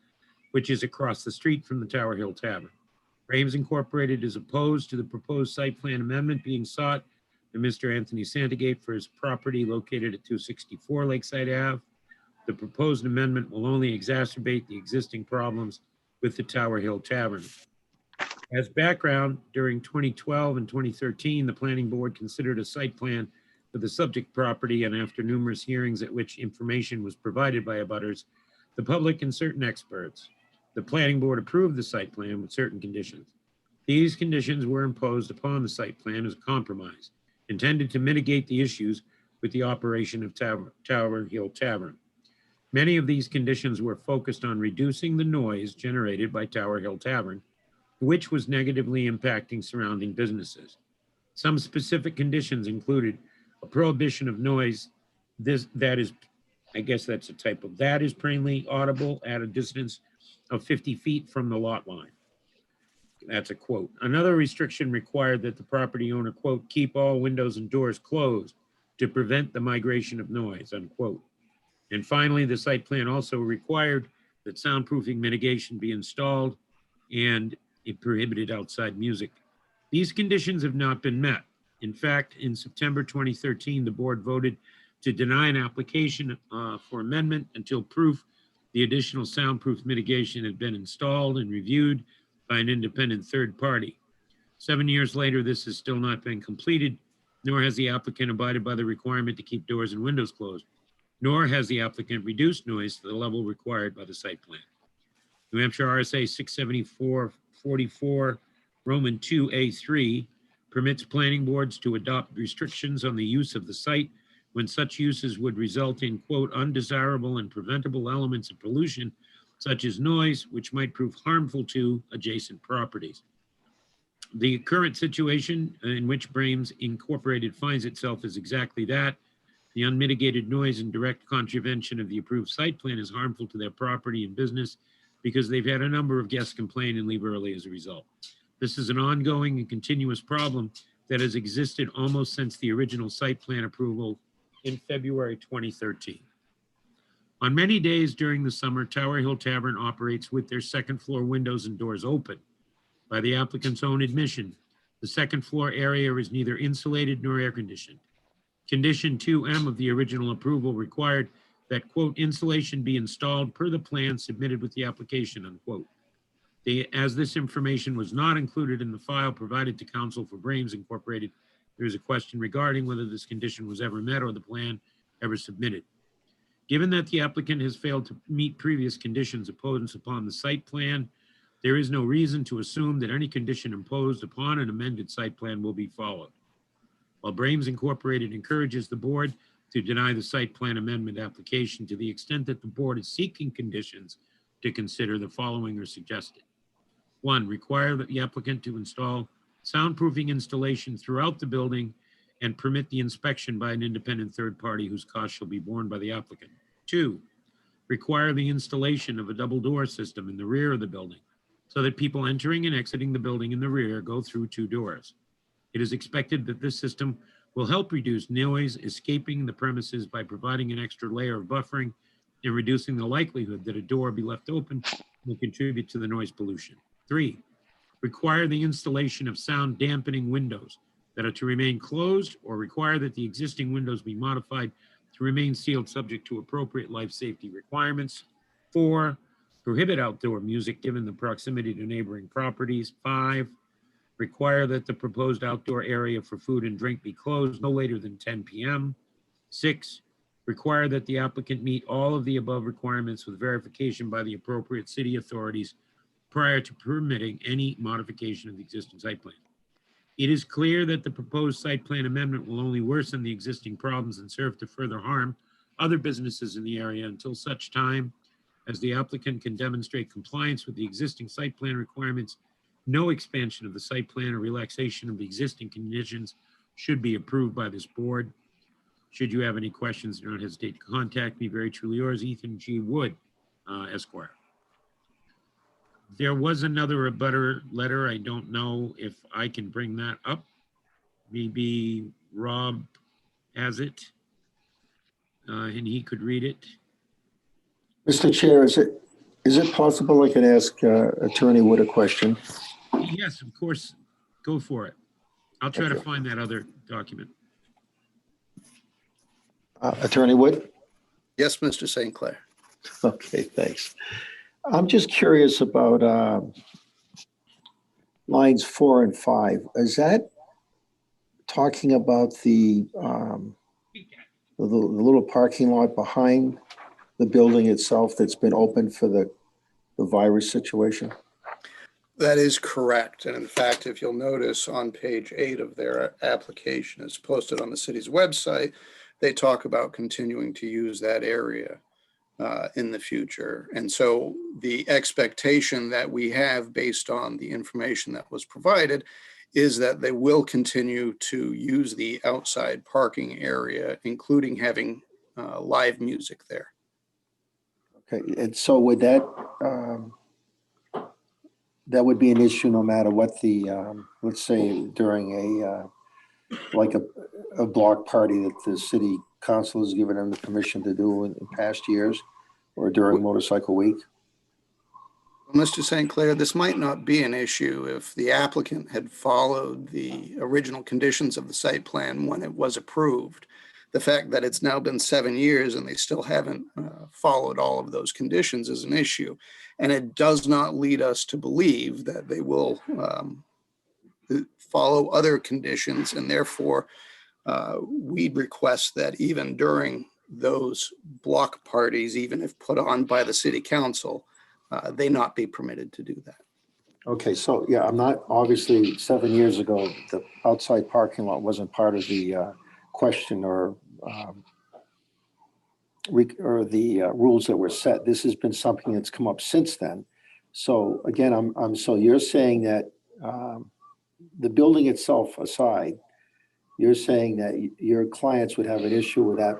S1: which is across the street from the Tower Hill Tavern. Brames Incorporated is opposed to the proposed site plan amendment being sought by Mr. Anthony Santagate for his property located at 264 Lakeside Ave. The proposed amendment will only exacerbate the existing problems with the Tower Hill Tavern. As background, during 2012 and 2013, the Planning Board considered a site plan for the subject property, and after numerous hearings at which information was provided by abutters, the public and certain experts, the Planning Board approved the site plan with certain conditions. These conditions were imposed upon the site plan as a compromise, intended to mitigate the issues with the operation of Tower Hill Tavern. Many of these conditions were focused on reducing the noise generated by Tower Hill Tavern, which was negatively impacting surrounding businesses. Some specific conditions included a prohibition of noise that is, I guess that's a typo, that is plainly audible at a distance of 50 feet from the lot line. That's a quote. Another restriction required that the property owner, quote, keep all windows and doors closed to prevent the migration of noise, unquote. And finally, the site plan also required that soundproofing mitigation be installed, and it prohibited outside music. These conditions have not been met. In fact, in September 2013, the board voted to deny an application for amendment until proof the additional soundproof mitigation had been installed and reviewed by an independent third party. 7 years later, this has still not been completed, nor has the applicant abided by the requirement to keep doors and windows closed, nor has the applicant reduced noise to the level required by the site plan. New Hampshire RSA 674-44, Roman 2A3, permits planning boards to adopt restrictions on the use of the site when such uses would result in, quote, undesirable and preventable elements of pollution, such as noise, which might prove harmful to adjacent properties. The current situation in which Brames Incorporated finds itself is exactly that. The unmitigated noise and direct contravention of the approved site plan is harmful to their property and business because they've had a number of guests complain and leave early as a result. This is an ongoing and continuous problem that has existed almost since the original site plan approval in February 2013. On many days during the summer, Tower Hill Tavern operates with their second floor windows and doors open. By the applicant's own admission, the second floor area is neither insulated nor air conditioned. Condition 2M of the original approval required that, quote, insulation be installed per the plan submitted with the application, unquote. As this information was not included in the file provided to counsel for Brames Incorporated, there is a question regarding whether this condition was ever met or the plan ever submitted. Given that the applicant has failed to meet previous conditions imposed upon the site plan, there is no reason to assume that any condition imposed upon an amended site plan will be followed. While Brames Incorporated encourages the board to deny the site plan amendment application to the extent that the board is seeking conditions to consider, the following are suggested. 1, require that the applicant to install soundproofing installation throughout the building and permit the inspection by an independent third party whose cost shall be borne by the applicant. 2, require the installation of a double door system in the rear of the building so that people entering and exiting the building in the rear go through 2 doors. It is expected that this system will help reduce noise escaping the premises by providing an extra layer of buffering and reducing the likelihood that a door be left open will contribute to the noise pollution. 3, require the installation of sound dampening windows that are to remain closed, or require that the existing windows be modified to remain sealed subject to appropriate life safety requirements. 4, prohibit outdoor music given the proximity to neighboring properties. 5, require that the proposed outdoor area for food and drink be closed no later than 10 p.m. 6, require that the applicant meet all of the above requirements with verification by the appropriate city authorities prior to permitting any modification of the existing site plan. It is clear that the proposed site plan amendment will only worsen the existing problems and serve to further harm other businesses in the area until such time as the applicant can demonstrate compliance with the existing site plan requirements. No expansion of the site plan or relaxation of the existing conditions should be approved by this board. Should you have any questions, do not hesitate to contact me. Very truly yours, Ethan G. Wood, Esquire. There was another abutter letter. I don't know if I can bring that up. Maybe Rob has it, and he could read it.
S12: Mr. Chair, is it possible I could ask Attorney Wood a question?
S1: Yes, of course. Go for it. I'll try to find that other document.
S12: Attorney Wood?
S17: Yes, Mr. St. Clair.
S12: Okay, thanks. I'm just curious about lines 4 and 5. Is that talking about the little parking lot behind the building itself that's been open for the virus situation?
S17: That is correct. And in fact, if you'll notice on page 8 of their application, it's posted on the city's website, they talk about continuing to use that area in the future. And so the expectation that we have based on the information that was provided is that they will continue to use the outside parking area, including having live music there.
S12: Okay, and so would that would be an issue no matter what the, let's say during a block party that the city council has given them the permission to do in past years, or during Motorcycle Week?
S17: Well, Mr. St. Clair, this might not be an issue if the applicant had followed the original conditions of the site plan when it was approved. The fact that it's now been 7 years and they still haven't followed all of those conditions is an issue. And it does not lead us to believe that they will follow other conditions, and therefore we'd request that even during those block parties, even if put on by the city council, they not be permitted to do that.
S12: Okay, so yeah, I'm not, obviously 7 years ago, the outside parking lot wasn't part of the question or the rules that were set. This has been something that's come up since then. So again, so you're saying that the building itself aside, you're saying that your clients would have an issue with that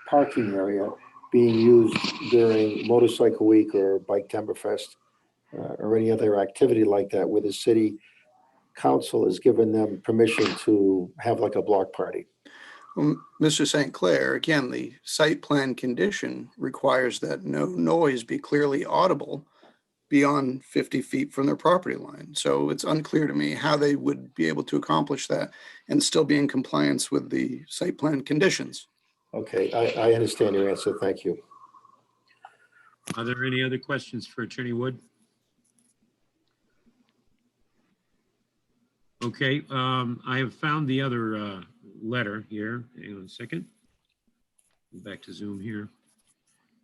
S12: parking area being used during Motorcycle Week or Bike Timberfest or any other activity like that, where the city council has given them permission to have like a block party?
S17: Well, Mr. St. Clair, again, the site plan condition requires that no noise be clearly audible beyond 50 feet from their property line. So it's unclear to me how they would be able to accomplish that and still be in compliance with the site plan conditions.
S12: Okay, I understand your answer. Thank you.
S1: Are there any other questions for Attorney Wood? Okay, I have found the other letter here. Hang on a second. Back to Zoom here.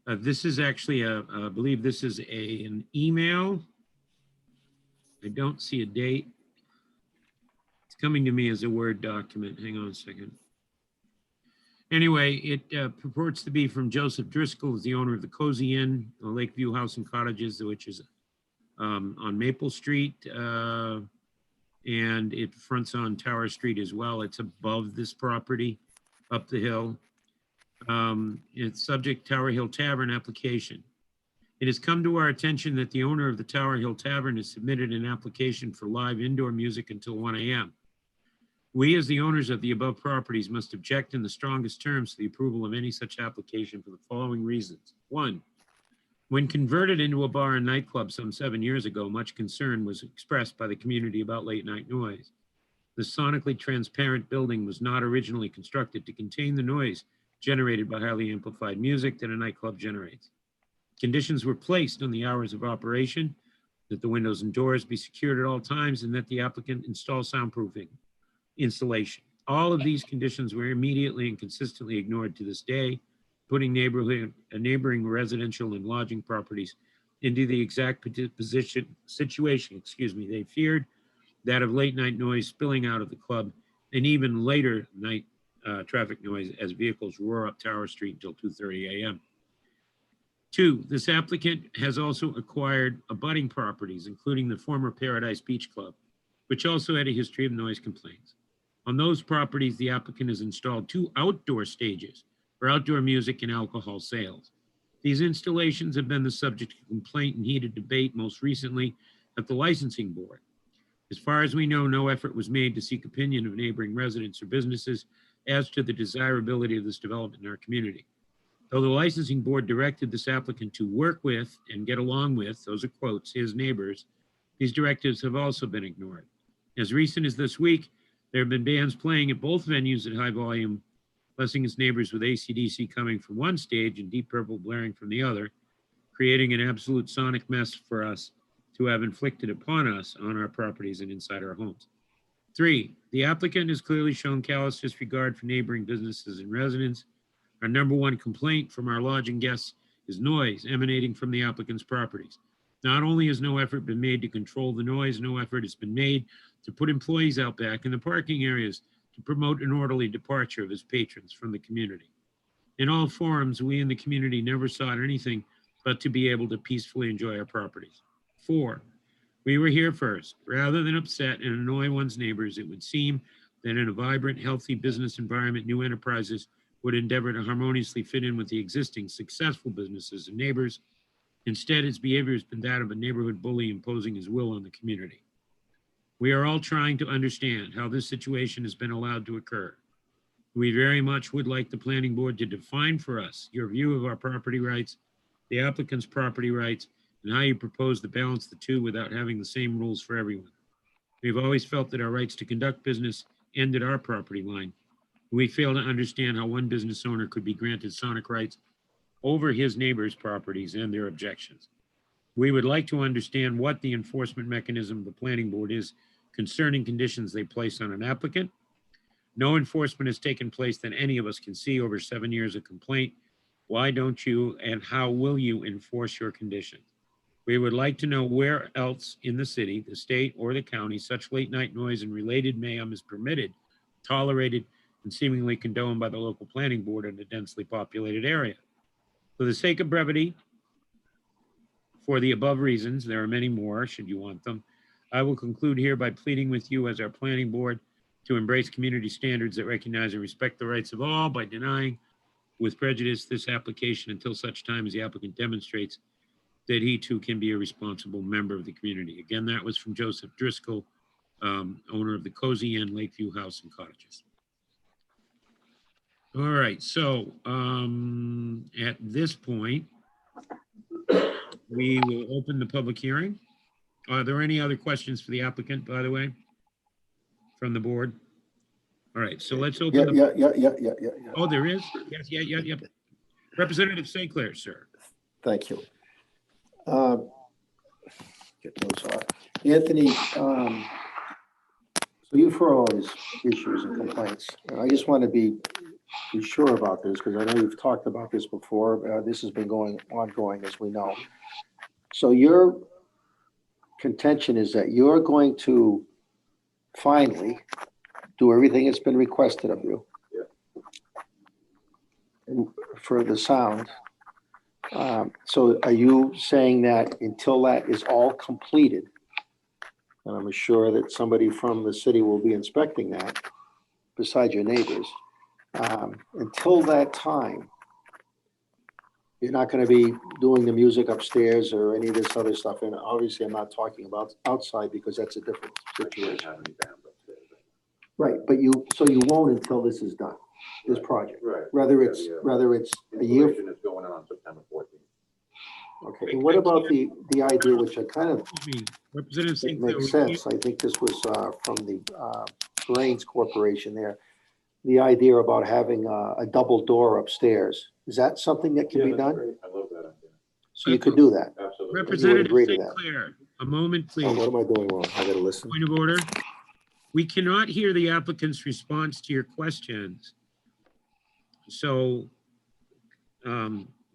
S1: This is actually I believe this is an email. I don't see a date. It's coming to me as a Word document. Hang on a second. Anyway, it purports to be from Joseph Driscoll, who's the owner of the Cozy Inn, Lakeview House and Cottages, which is on Maple Street. And it fronts on Tower Street as well. It's above this property, up the hill. It's subject Tower Hill Tavern application. It has come to our attention that the owner of the Tower Hill Tavern has submitted an application for live indoor music until 1 a.m. We, as the owners of the above properties, must object in the strongest terms to the approval of any such application for the following reasons. One, when converted into a bar and nightclub some 7 years ago, much concern was expressed by the community about late night noise. The sonically transparent building was not originally constructed to contain the noise generated by highly amplified music that a nightclub generates. Conditions were placed on the hours of operation, that the windows and doors be secured at all times, and that the applicant install soundproofing installation. All of these conditions were immediately and consistently ignored to this day, putting neighboring residential and lodging properties into the exact situation they feared, that of late night noise spilling out of the club, and even later night traffic noise as vehicles roar up Tower Street until 2:30 a.m. Two, this applicant has also acquired abutting properties, including the former Paradise Beach Club, which also had a history of noise complaints. On those properties, the applicant has installed 2 outdoor stages for outdoor music and alcohol sales. These installations have been the subject of complaint and heated debate, most recently at the licensing board. As far as we know, no effort was made to seek opinion of neighboring residents or businesses as to the desirability of this development in our community. Though the licensing board directed this applicant to work with and get along with, those are quotes, his neighbors, these directives have also been ignored. As recent as this week, there have been bands playing at both venues at high volume, blessing its neighbors with AC/DC coming from one stage and Deep Purple blaring from the other, creating an absolute sonic mess for us to have inflicted upon us on our properties and inside our homes. 3, the applicant has clearly shown callous disregard for neighboring businesses and residents. Our number one complaint from our lodging guests is noise emanating from the applicant's properties. Not only has no effort been made to control the noise, no effort has been made to put employees out back in the parking areas to promote an orderly departure of his patrons from the community. In all forums, we in the community never sought anything but to be able to peacefully enjoy our properties. 4, we were here first. Rather than upset and annoy one's neighbors, it would seem that in a vibrant, healthy business environment, new enterprises would endeavor to harmoniously fit in with the existing successful businesses and neighbors. Instead, its behavior has been that of a neighborhood bully imposing his will on the community. We are all trying to understand how this situation has been allowed to occur. We very much would like the planning board to define for us your view of our property rights, the applicant's property rights, and how you propose to balance the two without having the same rules for everyone. We've always felt that our rights to conduct business end at our property line. We fail to understand how one business owner could be granted sonic rights over his neighbors' properties and their objections. We would like to understand what the enforcement mechanism of the planning board is concerning conditions they place on an applicant. No enforcement has taken place that any of us can see over 7 years of complaint. Why don't you and how will you enforce your conditions? We would like to know where else in the city, the state, or the county such late night noise and related mayhem is permitted, tolerated, and seemingly condoned by the local planning board in a densely populated area. For the sake of brevity, for the above reasons, there are many more should you want them, I will conclude here by pleading with you as our planning board to embrace community standards that recognize and respect the rights of all by denying with prejudice this application until such time as the applicant demonstrates that he too can be a responsible member of the community. Again, that was from Joseph Driscoll, owner of the Cozy Inn Lakeview House and Cottages. All right, so at this point, we will open the public hearing. Are there any other questions for the applicant, by the way, from the board? All right, so let's open.
S12: Yeah.
S1: Oh, there is? Yes, yeah. Representative St. Clair, sir.
S12: Thank you. Get those off. Anthony, so you've heard all these issues and complaints. I just want to be sure about this because I know you've talked about this before. This has been ongoing, as we know. So your contention is that you're going to finally do everything that's been requested of you.
S16: Yeah.
S12: And for the sound. So are you saying that until that is all completed, and I'm sure that somebody from the city will be inspecting that, besides your neighbors, Until that time, you're not gonna be doing the music upstairs or any of this other stuff. And obviously, I'm not talking about outside because that's a different situation. Right, but so you won't until this is done, this project,
S16: Right.
S12: whether it's a year.
S16: Installation is going on September 14th.
S12: Okay, and what about the idea, which I kind of
S1: Representative
S12: it
S1: Sinclair,
S12: makes sense. I think this was from the Brains Corporation there. The idea about having a double door upstairs. Is that something that can be done?
S16: I love that idea.
S12: So you could do that.
S16: Absolutely.
S1: Representative
S12: agree to that.
S1: Sinclair, a moment,
S12: Oh,
S1: please.
S12: what am I doing wrong? I gotta listen.
S1: Point of order. We cannot hear the applicant's response to your questions. So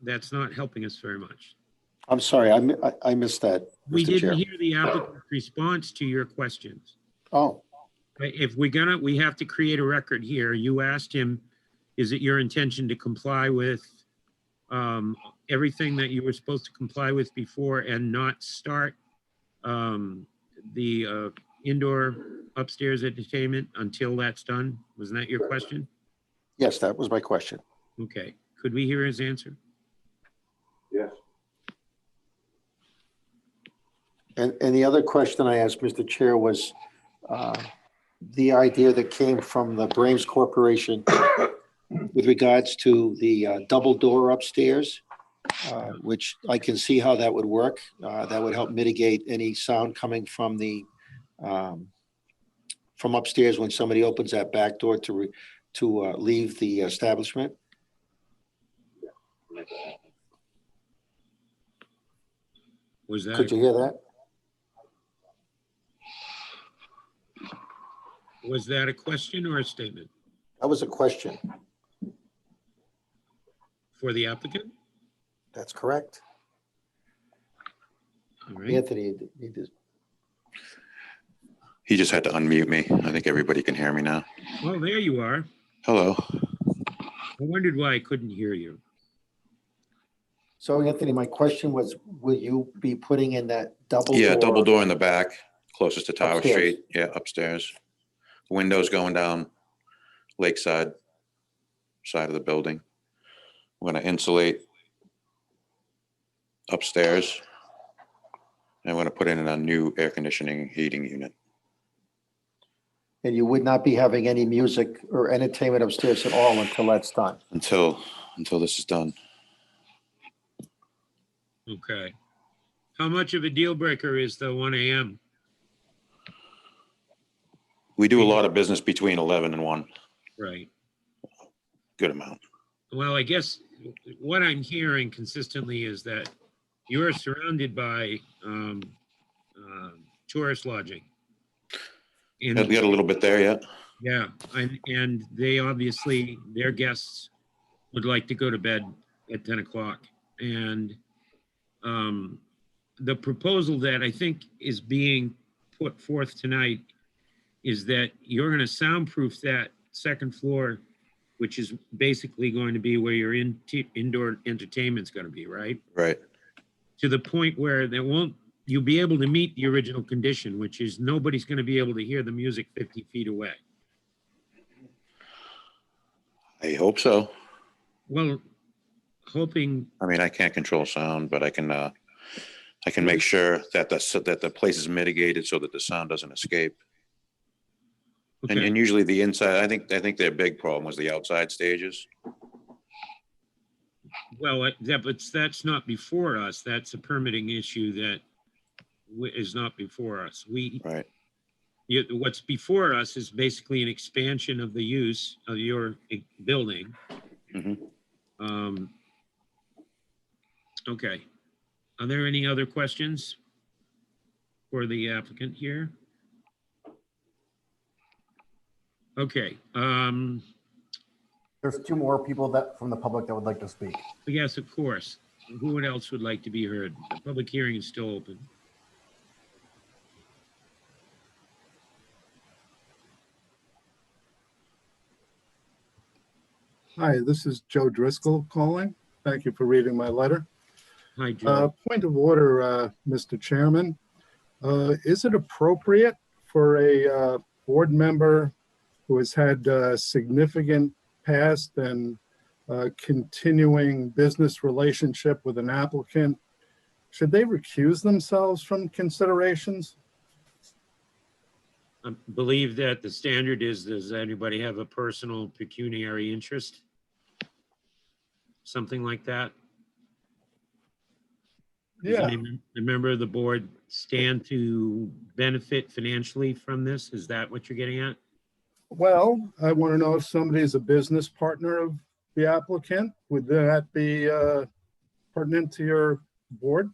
S1: that's not helping us very much.
S12: I'm sorry, I missed that,
S1: We
S12: Mr. Chair.
S1: didn't hear the applicant's response to your questions.
S12: Oh,
S1: If we have to create a record here. You asked him, is it your intention to comply with everything that you were supposed to comply with before and not start the indoor upstairs entertainment until that's done? Wasn't that your question?
S12: yes, that was my question.
S1: Okay, could we hear his answer?
S16: Yes.
S12: And the other question I asked, Mr. Chair, was the idea that came from the Brains Corporation with regards to the double door upstairs, which I can see how that would work. That would help mitigate any sound coming from from upstairs when somebody opens that back door to leave the establishment.
S1: Was that?
S12: Could you hear that?
S1: Was that a question or a statement
S12: That was a question.
S1: for the applicant?
S12: That's correct.
S1: All right.
S12: Anthony, you just,
S18: He just had to unmute me. I think everybody can hear me now.
S1: Well, there you are.
S18: Hello.
S1: I wondered why I couldn't hear you.
S12: so Anthony, my question was, will you be putting in that double door?
S18: Yeah, double door in the back, closest to Tower
S12: Upstairs.
S18: Street. Yeah, upstairs. Windows going down lakeside side of the building. We're gonna insulate upstairs. And we're gonna put in a new air conditioning heating unit.
S12: And you would not be having any music or entertainment upstairs at all until that's done?
S18: Until this is done.
S1: Okay. How much of a deal breaker is the 1 a.m.?
S18: We do a lot of business between 11 and 1,
S1: Right.
S18: good amount.
S1: Well, I guess what I'm hearing consistently is that you're surrounded by tourist lodging. And
S18: We got a little bit there yet.
S1: yeah, and they obviously, their guests would like to go to bed at 10 o'clock. And the proposal that I think is being put forth tonight is that you're going to soundproof that second floor, which is basically going to be where your indoor entertainment's going to be, right?
S18: Right.
S1: To the point where you'll be able to meet the original condition, which is nobody's going to be able to hear the music 50 feet away.
S18: I hope so.
S1: Well, hoping,
S18: I mean, I can't control sound, but I can make sure that the place is mitigated so that the sound doesn't escape.
S1: okay,
S18: And usually the inside, I think their big problem was the outside stages.
S1: well, but that's not before us. That's a permitting issue that is not before us.
S18: Right.
S1: What's before us is basically an expansion of the use of your building.
S18: Mhm.
S1: Okay. Are there any other questions for the applicant here? Okay.
S19: There's two more people from the public that would like to speak.
S1: Yes, of course. Who else would like to be heard? The public hearing is still open.
S20: Hi, this is Joe Driscoll calling. Thank you for reading my letter.
S1: Hi, Joe.
S20: Point of order, Mr. Chairman. Is it appropriate for a board member who has had significant past and continuing business relationship with an applicant, should they recuse themselves from considerations?
S1: I believe that the standard is, does anybody have a personal pecuniary interest? Something like that? Does
S20: Yeah.
S1: a member of the board stand to benefit financially from this? Is that what you're getting at?
S20: Well, I want to know if somebody is a business partner of the applicant. Would that be pertinent to your board?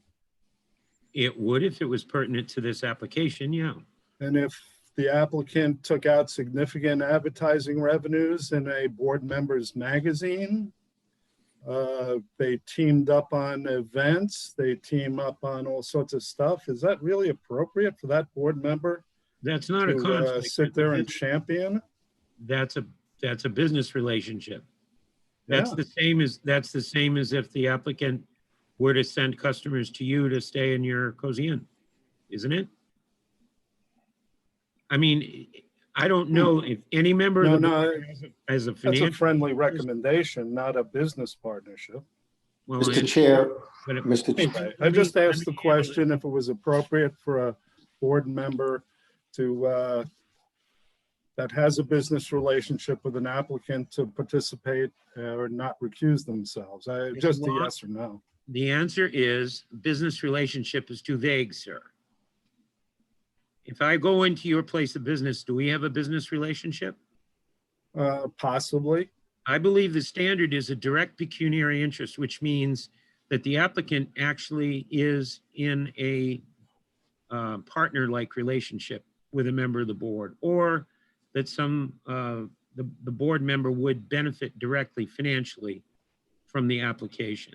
S1: It would if it was pertinent to this application, yeah.
S20: And if the applicant took out significant advertising revenues in a board member's magazine, they teamed up on events, they team up on all sorts of stuff, is that really appropriate for that board member?
S1: That's not a
S20: to
S1: conflict.
S20: sit there and champion?
S1: That's a business relationship. That's
S20: Yeah.
S1: the same as if the applicant were to send customers to you to stay in your cozy inn, isn't it? I mean, I don't know if any member of the board has a
S20: That's
S1: financial.
S20: a friendly recommendation, not a business partnership.
S1: Well,
S12: Mr. Chair,
S1: but it-
S12: Mr. Ch-
S20: Anyway, I just asked the question if it was appropriate for a board member to, that has a business relationship with an applicant to participate or not recuse themselves. Just a yes or no.
S1: The answer is business relationship is too vague, sir. If I go into your place of business, do we have a business relationship?
S20: Possibly.
S1: I believe the standard is a direct pecuniary interest, which means that the applicant actually is in a partner-like relationship with a member of the board, or that the board member would benefit directly financially from the application.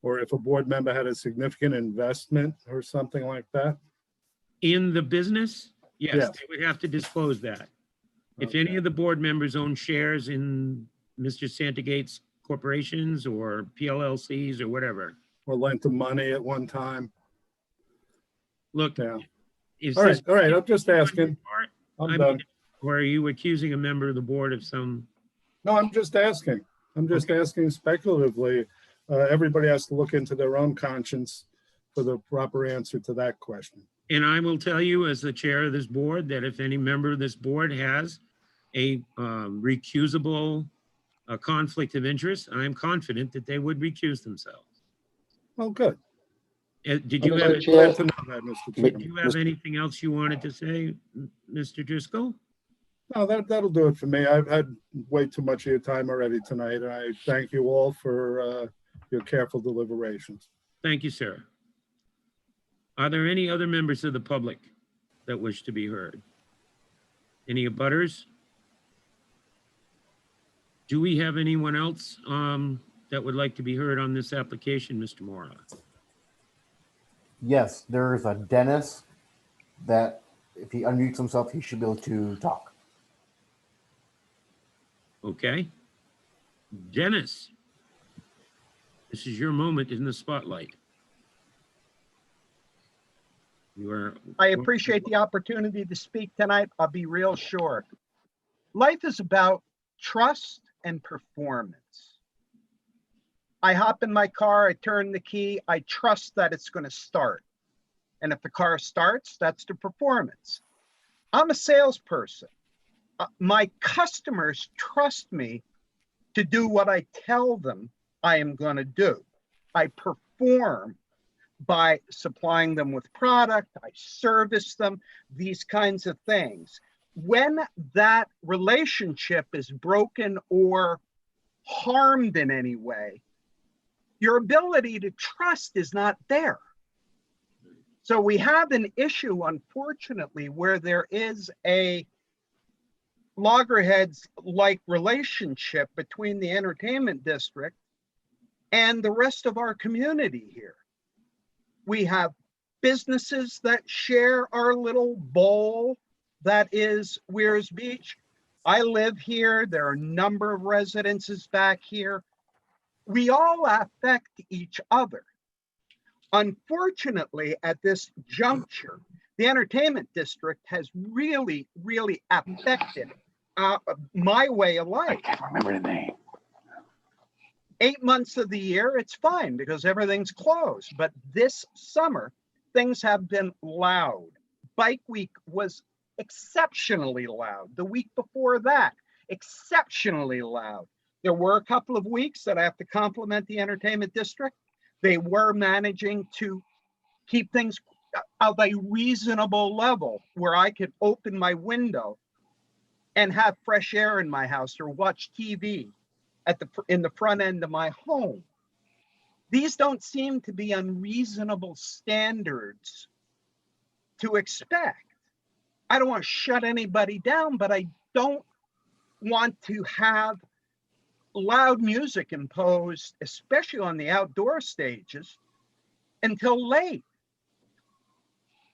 S20: Or if a board member had a significant investment or something like that.
S1: In the business, yes,
S20: Yes.
S1: they would have to disclose that. If any of the board members own shares in Mr. Santagate's corporations or PLLCs or whatever.
S20: Or lent them money at one time.
S1: Look,
S20: Yeah.
S1: is
S20: All
S1: this-
S20: right, I'm just asking.
S1: I
S20: I'm
S1: mean,
S20: done.
S1: or are you accusing a member of the board of some?
S20: No, I'm just asking. I'm just asking speculatively. Everybody has to look into their own conscience for the proper answer to that question.
S1: And I will tell you as the chair of this board, that if any member of this board has a recusable conflict of interest, I'm confident that they would recuse themselves.
S20: Well, good.
S1: Did you
S12: Mr.
S1: have,
S12: Chair.
S20: Glad to know that, Mr.
S1: did
S20: Chairman.
S1: you have anything else you wanted to say, Mr. Driscoll?
S20: No, that'll do it for me. I've had way too much of your time already tonight, and I thank you all for your careful deliberations.
S1: Thank you, sir. Are there any other members of the public that wish to be heard? Any abutters? Do we have anyone else that would like to be heard on this application, Mr. Mora?
S19: Yes, there's a Dennis that if he unmutes himself, he should be able to talk.
S1: Okay. Dennis, this is your moment in the spotlight. You are.
S21: I appreciate the opportunity to speak tonight. I'll be real short. Life is about trust and performance. I hop in my car, I turn the key, I trust that it's going to start. And if the car starts, that's the performance. I'm a salesperson. My customers trust me to do what I tell them I am going to do. I perform by supplying them with product, I service them, these kinds of things. When that relationship is broken or harmed in any way, your ability to trust is not there. So we have an issue, unfortunately, where there is a loggerheads-like relationship between the entertainment district and the rest of our community here. We have businesses that share our little bowl that is Weirs Beach. I live here. There are a number of residences back here. We all affect each other. Unfortunately, at this juncture, the entertainment district has really, really affected my way of life.
S13: I can't remember the name.
S21: 8 months of the year, it's fine because everything's closed. But this summer, things have been loud. Bike Week was exceptionally loud. The week before that, exceptionally loud. There were a couple of weeks that I have to compliment the entertainment district. They were managing to keep things of a reasonable level where I could open my window and have fresh air in my house or watch TV in the front end of my home. These don't seem to be unreasonable standards to expect. I don't want to shut anybody down, but I don't want to have loud music imposed, especially on the outdoor stages, until late.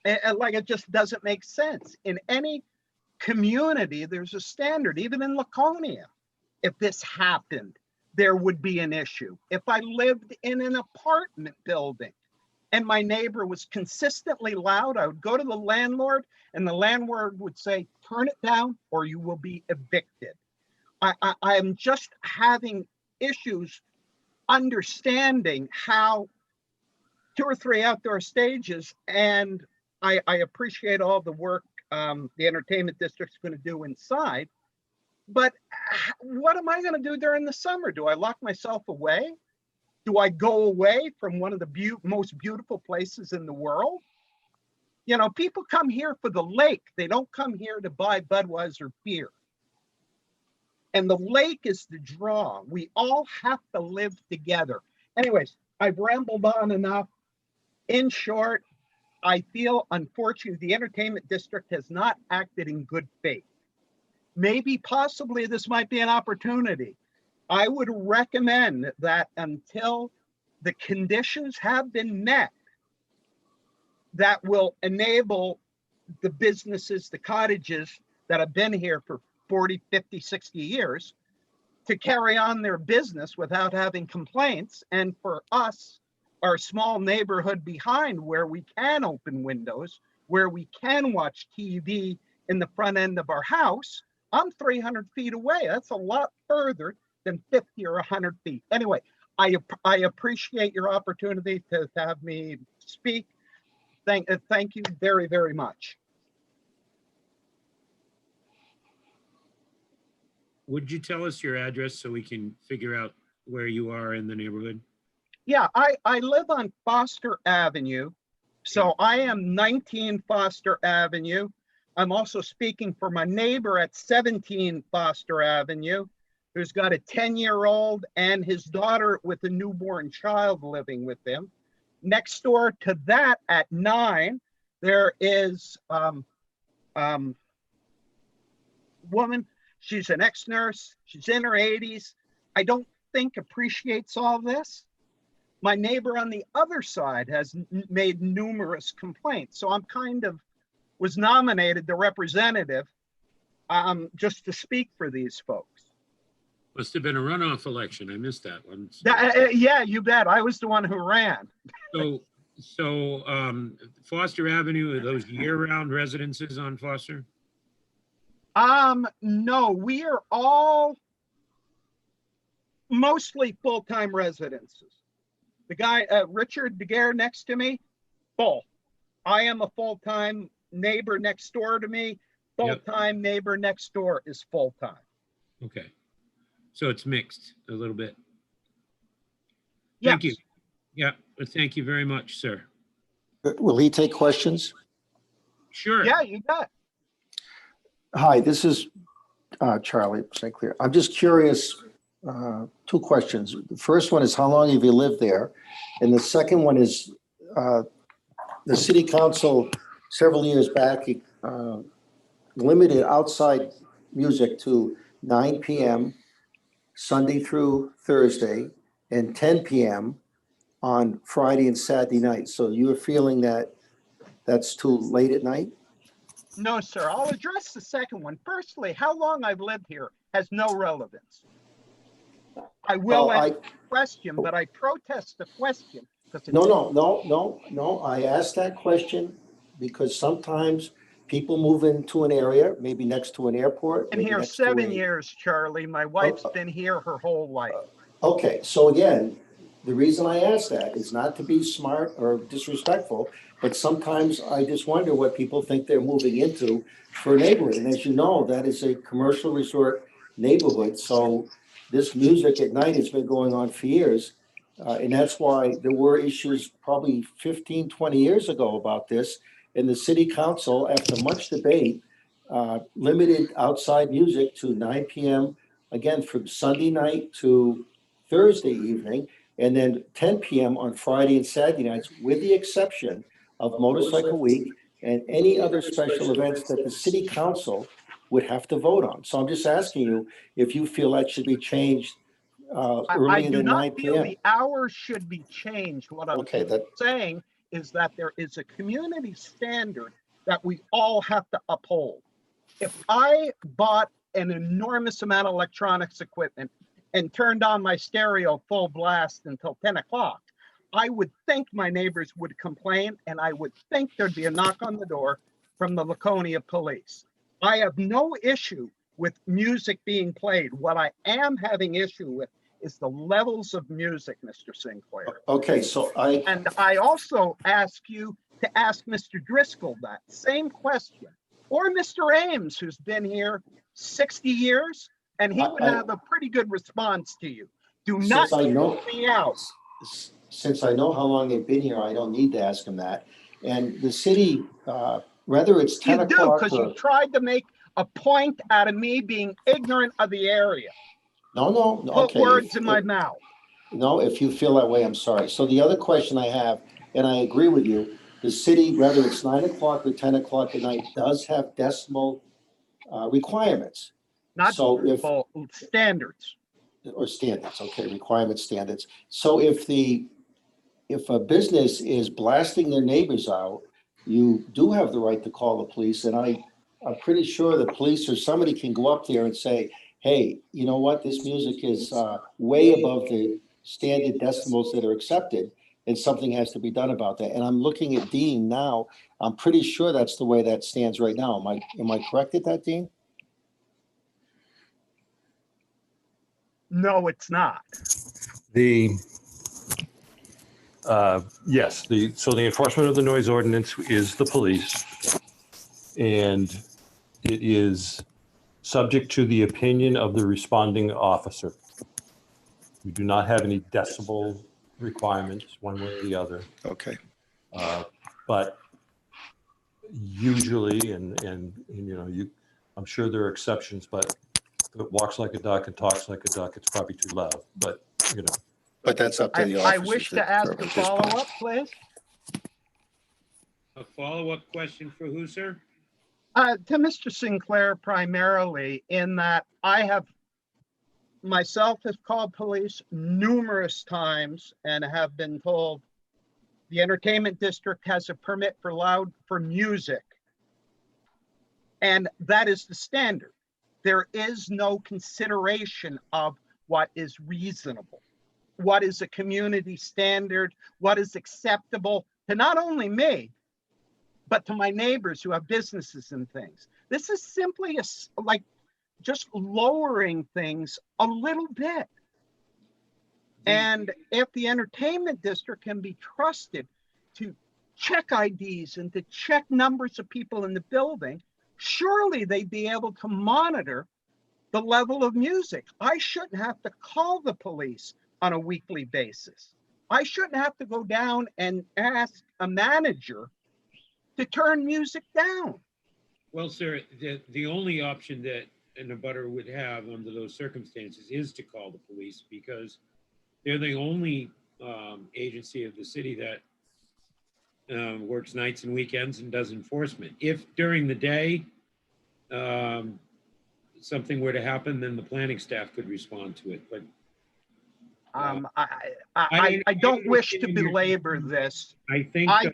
S21: Like, it just doesn't make sense. In any community, there's a standard. Even in Laconia, if this happened, there would be an issue. If I lived in an apartment building and my neighbor was consistently loud, I would go to the landlord and the landlord would say, turn it down or you will be evicted. I am just having issues understanding how 2 or 3 outdoor stages, and I appreciate all the work the entertainment district's going to do inside, but what am I going to do during the summer? Do I lock myself away? Do I go away from one of the most beautiful places in the world? You know, people come here for the lake. They don't come here to buy Budweiser beer. And the lake is the draw. We all have to live together. Anyways, I've rambled on enough. In short, I feel, unfortunately, the entertainment district has not acted in good faith. Maybe, possibly, this might be an opportunity. I would recommend that until the conditions have been met that will enable the businesses, the cottages that have been here for 40, 50, 60 years to carry on their business without having complaints. And for us, our small neighborhood behind, where we can open windows, where we can watch TV in the front end of our house, I'm 300 feet away. That's a lot further than 50 or 100 feet. Anyway, I appreciate your opportunity to have me speak. Thank you very, very much.
S1: Would you tell us your address so we can figure out where you are in the neighborhood?
S21: Yeah, I live on Foster Avenue. So I am 19 Foster Avenue. I'm also speaking for my neighbor at 17 Foster Avenue, who's got a 10-year-old and his daughter with a newborn child living with him. Next door to that at 9, there is woman. She's an ex-nurse. She's in her 80s. I don't think appreciates all this. My neighbor on the other side has made numerous complaints. So I'm kind of was nominated the representative just to speak for these folks.
S1: Must have been a runoff election. I missed that one.
S21: Yeah, you bet. I was the one who ran.
S1: So Foster Avenue, are those year-round residences on Foster?
S21: No, we are all mostly full-time residences. The guy, Richard Daguerre next to me, full. I am a full-time neighbor next door to me. Full-time neighbor next door is full-time.
S1: Okay. So it's mixed a little bit.
S21: Yes.
S1: Thank you. Yeah, thank you very much, sir.
S12: Will he take questions?
S1: Sure.
S21: Yeah, you bet.
S12: Hi, this is Charlie St. Clair. I'm just curious, 2 questions. The first one is, how long have you lived there? And the second one is, the city council several years back limited outside music to 9 p.m. Sunday through Thursday and 10 p.m. on Friday and Saturday night. So you're feeling that that's too late at night?
S21: No, sir. I'll address the second one. Firstly, how long I've lived here has no relevance. I will ask the question, but I protest the question.
S12: No. I asked that question because sometimes people move into an area, maybe next to an airport.
S21: Been
S12: maybe
S21: here
S12: next to
S21: 7
S12: a-
S21: years, Charlie. My wife's been here her whole life.
S12: Okay, so again, the reason I ask that is not to be smart or disrespectful, but sometimes I just wonder what people think they're moving into for a neighborhood. And as you know, that is a commercial resort neighborhood, so this music at night has been going on for years. And that's why there were issues probably 15, 20 years ago about this. And the city council, after much debate, limited outside music to 9 p.m., again, from Sunday night to Thursday evening, and then 10 p.m. on Friday and Saturday nights, with the exception of Motorcycle Week and any other special events that the city council would have to vote on. So I'm just asking you if you feel that should be changed
S21: I
S12: earlier
S21: do
S12: than
S21: not
S12: 9
S21: feel
S12: p.m.
S21: the hours should be changed. What I'm
S12: Okay, that,
S21: saying is that there is a community standard that we all have to uphold. If I bought an enormous amount of electronics equipment and turned on my stereo full blast until 10 o'clock, I would think my neighbors would complain, and I would think there'd be a knock on the door from the Laconia police. I have no issue with music being played. What I am having issue with is the levels of music, Mr. Sinclair.
S12: okay, so
S21: And I also ask you to ask Mr. Driscoll that same question, or Mr. Ames, who's been here 60 years, and he would have a pretty good response to you. Do not
S12: Since I know-
S21: throw me out.
S12: since I know how long they've been here, I don't need to ask them that. And the city, whether it's 10
S21: You do,
S12: o'clock
S21: because
S12: or,
S21: you tried to make a point out of me being ignorant of the area.
S12: no,
S21: Put
S12: okay.
S21: words in my mouth.
S12: No, if you feel that way, I'm sorry. So the other question I have, and I agree with you, the city, whether it's 9 o'clock or 10 o'clock at night, does have decimal requirements.
S21: Not
S12: So if,
S21: standards.
S12: or standards, okay, requirement standards. So if a business is blasting their neighbors out, you do have the right to call the police. And I'm pretty sure the police or somebody can go up there and say, hey, you know what, this music is way above the standard decibels that are accepted, and something has to be done about that. And I'm looking at Dean now. I'm pretty sure that's the way that stands right now. Am I correct at that, Dean?
S21: No, it's not.
S3: Yes, so the enforcement of the noise ordinance is the police. And it is subject to the opinion of the responding officer. We do not have any decibel requirements one way or the other.
S12: Okay.
S3: But usually, and you know, I'm sure there are exceptions, but if it walks like a duck and talks like a duck, it's probably too loud, but you know.
S12: But that's up to the
S21: I
S12: officers.
S21: wish to ask a follow-up, please.
S1: A follow-up question for who, sir?
S21: To Mr. Sinclair primarily, in that I have myself have called police numerous times and have been told the entertainment district has a permit for music. And that is the standard. There is no consideration of what is reasonable, what is a community standard, what is acceptable to not only me, but to my neighbors who have businesses and things. This is simply like just lowering things a little bit. And if the entertainment district can be trusted to check IDs and to check numbers of people in the building, surely they'd be able to monitor the level of music. I shouldn't have to call the police on a weekly basis. I shouldn't have to go down and ask a manager to turn music down.
S1: Well, sir, the only option that an abutter would have under those circumstances is to call the police, because they're the only agency of the city that works nights and weekends and does enforcement. If during the day something were to happen, then the planning staff could respond to it. But
S21: I don't wish to belabor this.
S1: I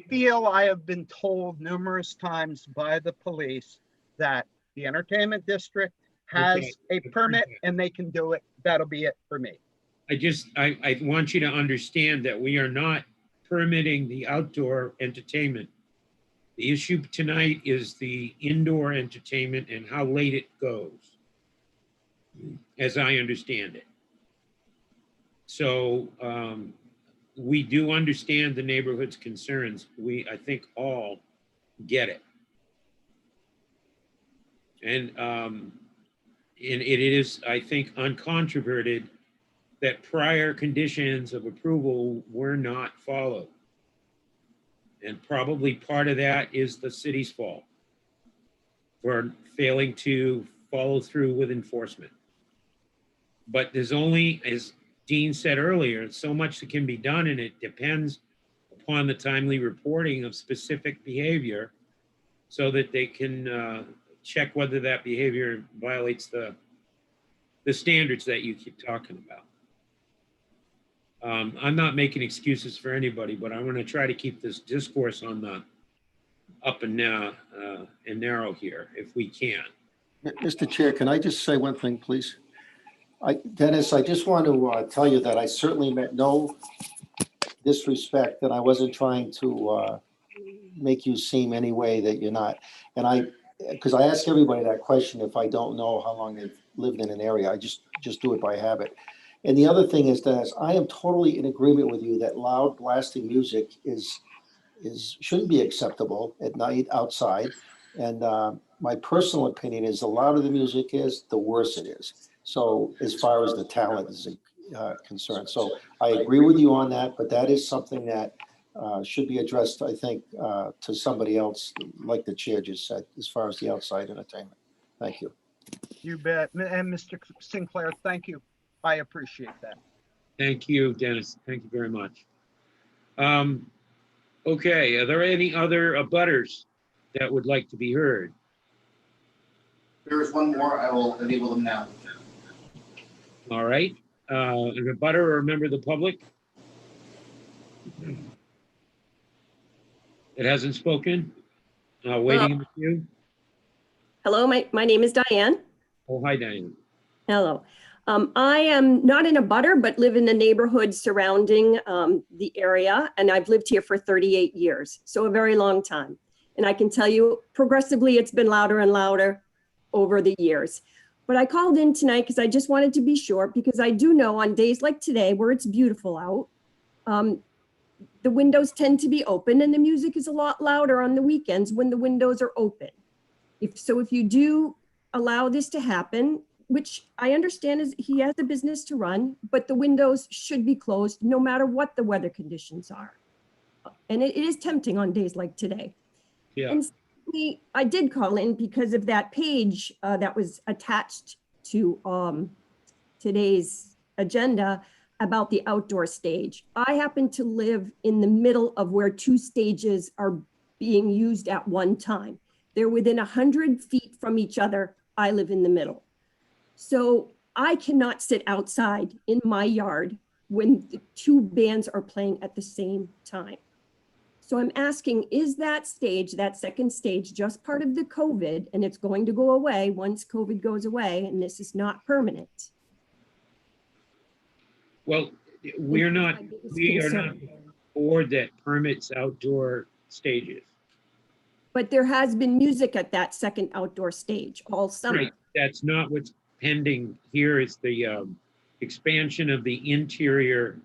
S21: feel I have been told numerous times by the police that the entertainment district has a permit and they can do it. That'll be it for me.
S1: I want you to understand that we are not permitting the outdoor entertainment. The issue tonight is the indoor entertainment and how late it goes, as I understand it. So we do understand the neighborhood's concerns. I think all get it. And it is, I think, uncontroverted that prior conditions of approval were not followed. And probably part of that is the city's fault for failing to follow through with enforcement. But there's only, as Dean said earlier, so much that can be done, and it depends upon the timely reporting of specific behavior so that they can check whether that behavior violates the standards that you keep talking about. I'm not making excuses for anybody, but I want to try to keep this discourse on the up and narrow here if we can.
S12: Mr. Chair, can I just say one thing, please? Dennis, I just want to tell you that I certainly meant no disrespect, and I wasn't trying to make you seem any way that you're not. And because I ask everybody that question, if I don't know how long they've lived in an area, I just do it by habit. And the other thing is, Dennis, I am totally in agreement with you that loud blasting music shouldn't be acceptable at night outside. And my personal opinion is the louder the music is, the worse it is. So as far as the talent is concerned. So I agree with you on that, but that is something that should be addressed, I think, to somebody else, like the chair just said, as far as the outside entertainment. Thank you.
S21: You bet. And Mr. Sinclair, thank you. I appreciate that.
S1: Thank you, Dennis. Thank you very much. Okay, are there any other abutters that would like to be heard?
S2: There is one more. I will enable them now.
S1: All right, an abutter or a member of the public that hasn't spoken, waiting in the queue.
S9: Hello, my name is Diane.
S1: Oh, hi, Diane.
S9: Hello. I am not in a butter, but live in the neighborhood surrounding the area, and I've lived here for 38 years, so a very long time. And I can tell you, progressively, it's been louder and louder over the years. But I called in tonight because I just wanted to be sure, because I do know on days like today, where it's beautiful out, the windows tend to be open, and the music is a lot louder on the weekends when the windows are open. If you do allow this to happen, which I understand is he has a business to run, but the windows should be closed no matter what the weather conditions are. And it is tempting on days like today.
S1: Yeah.
S9: And secondly, I did call in because of that page that was attached to today's agenda about the outdoor stage. I happen to live in the middle of where two stages are being used at one time. They're within 100 feet from each other. I live in the middle. So I cannot sit outside in my yard when the two bands are playing at the same time. So I'm asking, is that stage, that second stage, just part of the COVID, and it's going to go away once COVID goes away, and this is not permanent?
S1: Well, we are not a board that permits outdoor stages.
S9: But there has been music at that second outdoor stage all summer.
S1: Right. That's not what's pending here. Is the expansion of the interior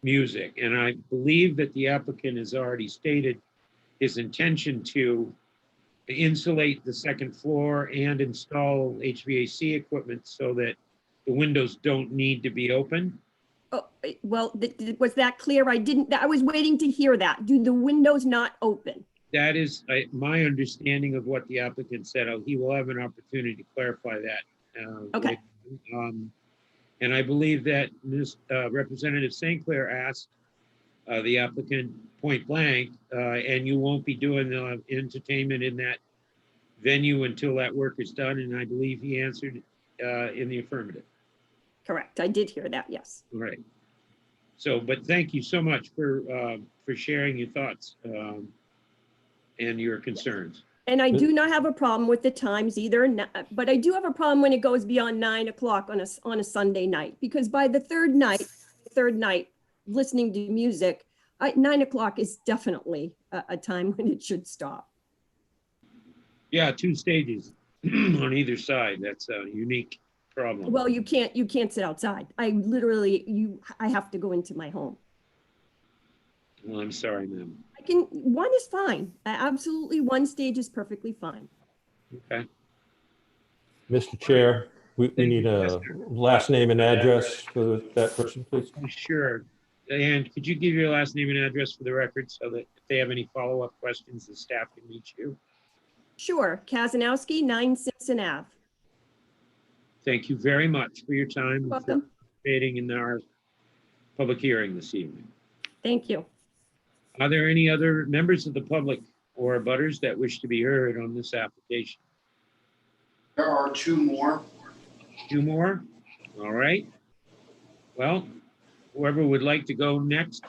S1: music. And I believe that the applicant has already stated his intention to insulate the second floor and install HVAC equipment so that the windows don't need to be open.
S9: Oh, well, was that clear? I was waiting to hear that. Do the windows not open?
S1: That is my understanding of what the applicant said. He will have an opportunity to clarify that.
S9: Okay.
S1: And I believe that Representative St. Clair asked the applicant point blank, and you won't be doing entertainment in that venue until that work is done. And I believe he answered in the affirmative.
S9: Correct. I did hear that. Yes.
S1: Right. So, but thank you so much for sharing your thoughts and your concerns.
S9: And I do not have a problem with the times either, but I do have a problem when it goes beyond 9 o'clock on a Sunday night, because by the third night listening to music, 9 o'clock is definitely a time when it should stop.
S1: Yeah, 2 stages on either side. That's a unique problem.
S9: Well, you can't sit outside. I have to go into my home.
S1: Well, I'm sorry, ma'am.
S9: One is fine. Absolutely, one stage is perfectly fine.
S1: Okay.
S3: Mr. Chair, we need a last name and address for that person, please.
S1: Sure. And could you give your last name and address for the record so that if they have any follow-up questions, the staff can reach you?
S9: Sure. Kazanowski, 9 Simpson Ave.
S1: Thank you very much for your time and for
S9: Welcome.
S1: participating in our public hearing this evening.
S9: Thank you.
S1: Are there any other members of the public or butters that wish to be heard on this application?
S2: There are 2 more.
S1: 2 more? All right. Well, whoever would like to go next,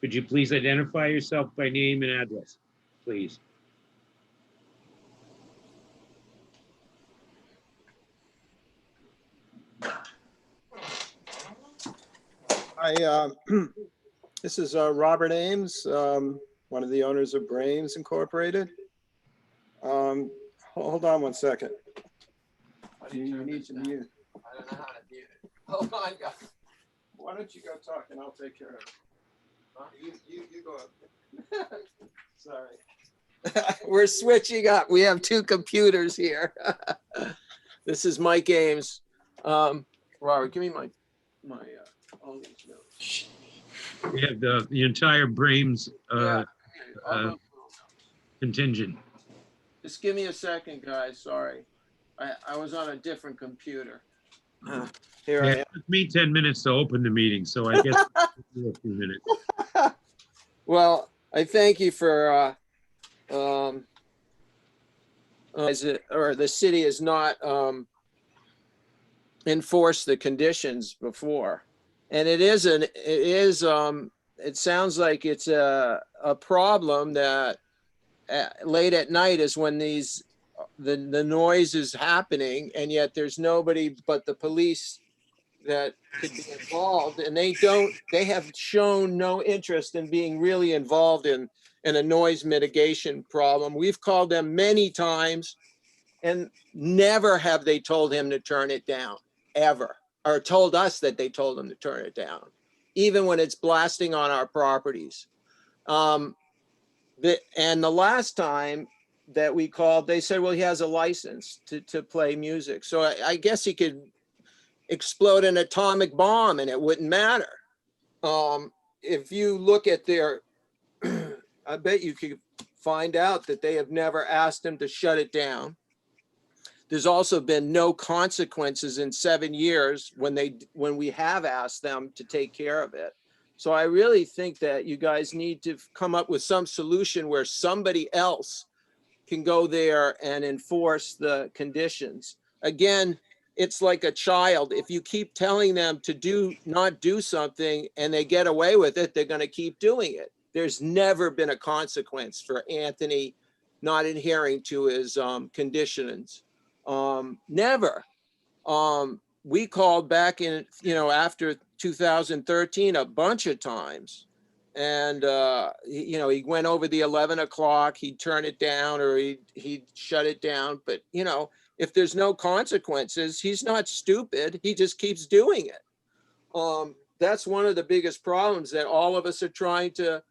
S1: could you please identify yourself by name and address, please?
S14: This is Robert Ames, one of the owners of Brains Incorporated. Hold on one second. You need to mute. I don't know how to mute it. Hold on, guys. Why don't you go talk and I'll take care of it. You go up. Sorry. We're switching up. We have 2 computers here. This is Mike Ames. Robert, give me my all these notes.
S1: We have the entire Brames contingent.
S14: Just give me a second, guys. Sorry. I was on a different computer. Here I am.
S1: It took me 10 minutes to open the meeting, so I guess a few minutes.
S14: Well, I thank you for the city has not enforced the conditions before. And it sounds like it's a problem that late at night is when the noise is happening, and yet there's nobody but the police that could be involved, and they have shown no interest in being really involved in a noise mitigation problem. We've called them many times, and never have they told him to turn it down, ever, or told us that they told him to turn it down, even when it's blasting on our properties. And the last time that we called, they said, well, he has a license to play music. So I guess he could explode an atomic bomb and it wouldn't matter. If you look at their, I bet you could find out that they have never asked him to shut it down. There's also been no consequences in 7 years when we have asked them to take care of it. So I really think that you guys need to come up with some solution where somebody else can go there and enforce the conditions. Again, it's like a child. If you keep telling them to not do something and they get away with it, they're going to keep doing it. There's never been a consequence for Anthony not adhering to his conditions. Never. We called back in, after 2013 a bunch of times, and he went over the 11 o'clock, he'd turn it down or he'd shut it down. But if there's no consequences, he's not stupid, he just keeps doing it. That's one of the biggest problems that all of us are trying to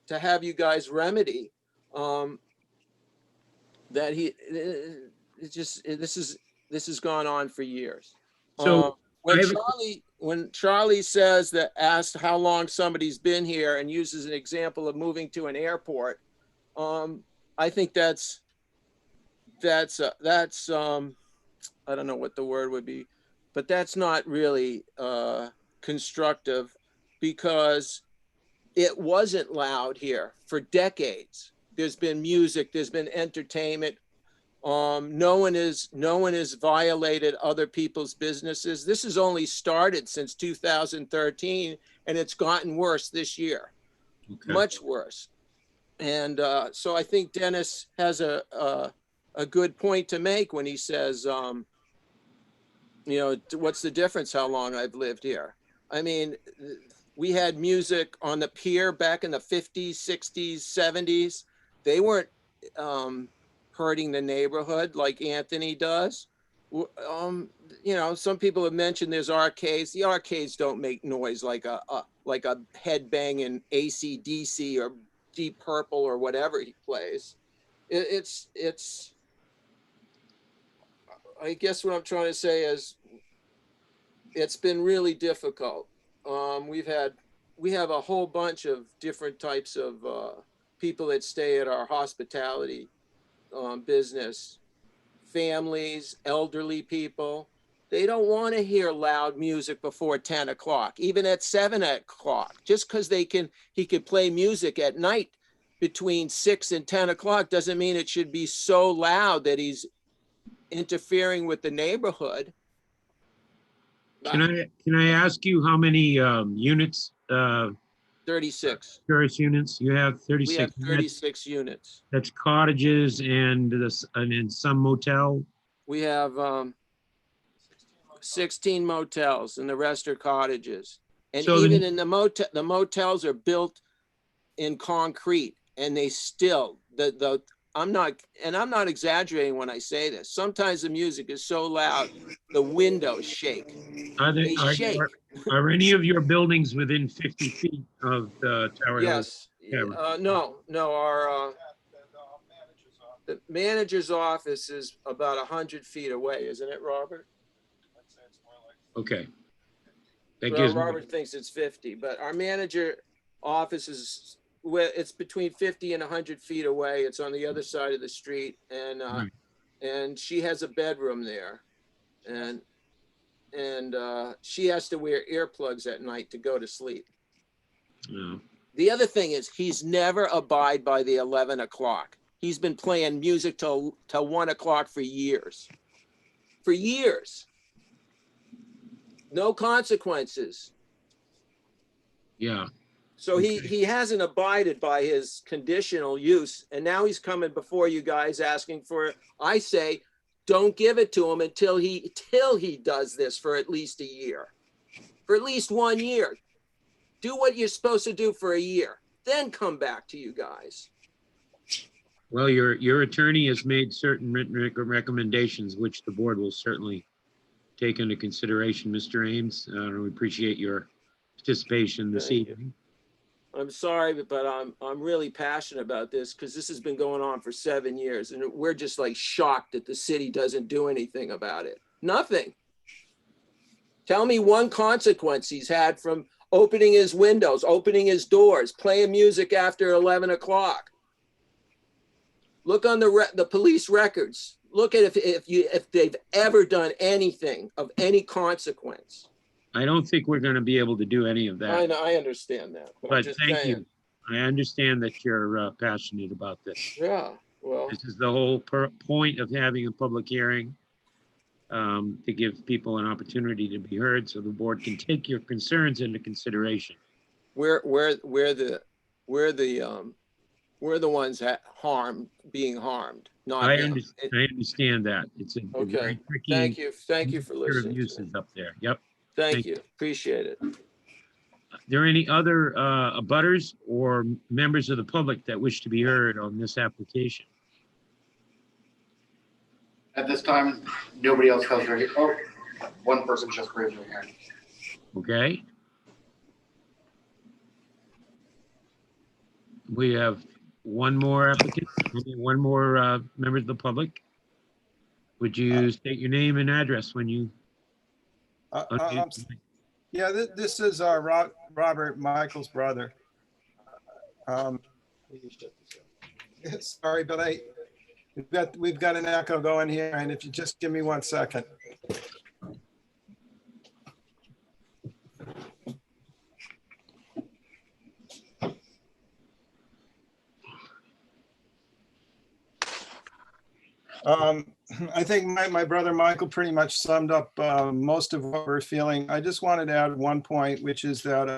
S14: have you guys remedy. That this has gone on for years.
S1: So
S14: when Charlie says that, asked how long somebody's been here and uses an example of moving to an airport, I think that's I don't know what the word would be, but that's not really constructive, because it wasn't loud here for decades. There's been music, there's been entertainment. No one has violated other people's businesses. This has only started since 2013, and it's gotten worse this year, much worse. And so I think Dennis has a good point to make when he says, what's the difference how long I've lived here? I mean, we had music on the pier back in the 50s, 60s, 70s. They weren't hurting the neighborhood like Anthony does. You know, some people have mentioned there's arcades. The arcades don't make noise like a headbanging AC/DC or Deep Purple or whatever he plays. It's I guess what I'm trying to say is it's been really difficult. We have a whole bunch of different types of people that stay at our hospitality business, families, elderly people. They don't want to hear loud music before 10 o'clock, even at 7 o'clock. Just because he could play music at night between 6 and 10 o'clock doesn't mean it should be so loud that he's interfering with the neighborhood.
S1: Can I ask you how many units,
S14: 36.
S1: tourist units you have? 36.
S14: We have 36 units.
S1: That's cottages and some motel.
S14: We have 16 motels and the rest are cottages. And
S1: So
S14: even
S1: the-
S14: in the motels are built in concrete and they still, I'm not exaggerating when I say this. Sometimes the music is so loud, the windows shake. They shake.
S1: Are any of your buildings within 50 feet of the Tower Hill?
S14: Yes. No, our the manager's office is about 100 feet away, isn't it, Robert?
S1: Okay. That
S14: Well,
S1: gives me,
S14: Robert thinks it's 50, but our manager office is it's between 50 and 100 feet away. It's on the other side of the street, and and she has a bedroom there, and she has to wear earplugs at night to go to sleep.
S1: no.
S14: The other thing is he's never abide by the 11 o'clock. He's been playing music till 1 o'clock for years. For years. No consequences.
S1: Yeah.
S14: So he hasn't abided by his conditional use, and now he's coming before you guys asking for, I say, don't give it to him until he does this for at least a year. For at least 1 year. Do what you're supposed to do for a year, then come back to you guys.
S1: Well, your attorney has made certain written recommendations, which the board will certainly take into consideration, Mr. Ames. We appreciate your participation this
S14: Thank you.
S1: evening.
S14: I'm sorry, but I'm really passionate about this because this has been going on for 7 years, and we're just like shocked that the city doesn't do anything about it. Nothing. Tell me one consequence he's had from opening his windows, opening his doors, playing music after 11 o'clock. Look on the police records. Look at if they've ever done anything of any consequence.
S1: I don't think we're going to be able to do any of that.
S14: I know, I understand that. I'm
S1: But
S14: just
S1: thank
S14: saying.
S1: you. I understand that you're passionate about this.
S14: Yeah, well,
S1: This is the whole point of having a public hearing, to give people an opportunity to be heard so the board can take your concerns into consideration.
S14: we're the ones being harmed, not
S1: I
S14: him.
S1: understand that. It's a
S14: Okay,
S1: very tricky.
S14: thank you for
S1: mixture of
S14: listening. to me.
S1: uses up there. Yep.
S14: Thank you, appreciate it.
S1: There any other abutters or members of the public that wish to be heard on this application?
S2: At this time, nobody else has their, oh, one person just raised their hand.
S1: Okay. We have one more applicant, one more member of the public. Would you state your name and address when you?
S11: Yeah, this is Robert Michael's brother. Sorry, but we've got an echo going here, and if you just give me 1 second. I think my brother Michael pretty much summed up most of what we're feeling. I just wanted to add one point, which is that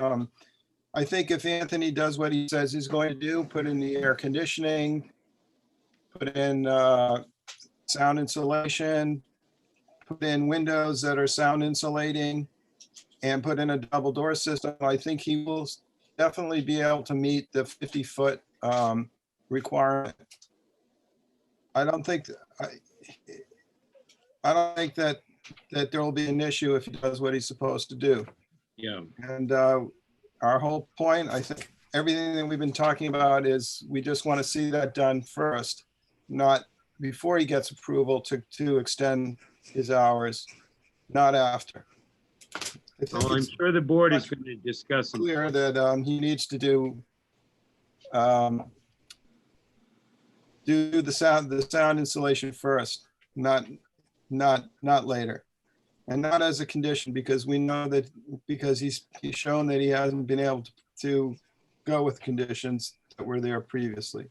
S11: I think if Anthony does what he says he's going to do, put in the air conditioning, put in sound insulation, put in windows that are sound insulating, and put in a double door system, I think he will definitely be able to meet the 50-foot requirement. I don't think, I don't think that there will be an issue if he does what he's supposed to do.
S1: Yeah.
S11: And our whole point, I think, everything that we've been talking about is we just want to see that done first, not before he gets approval to extend his hours, not after. I think
S1: Well, I'm
S11: it's
S1: sure the board is going to discuss it.
S11: clear that he needs to do the sound installation first, not later. And not as a condition, because we know that, because he's shown that he hasn't been able to go with conditions that were there previously.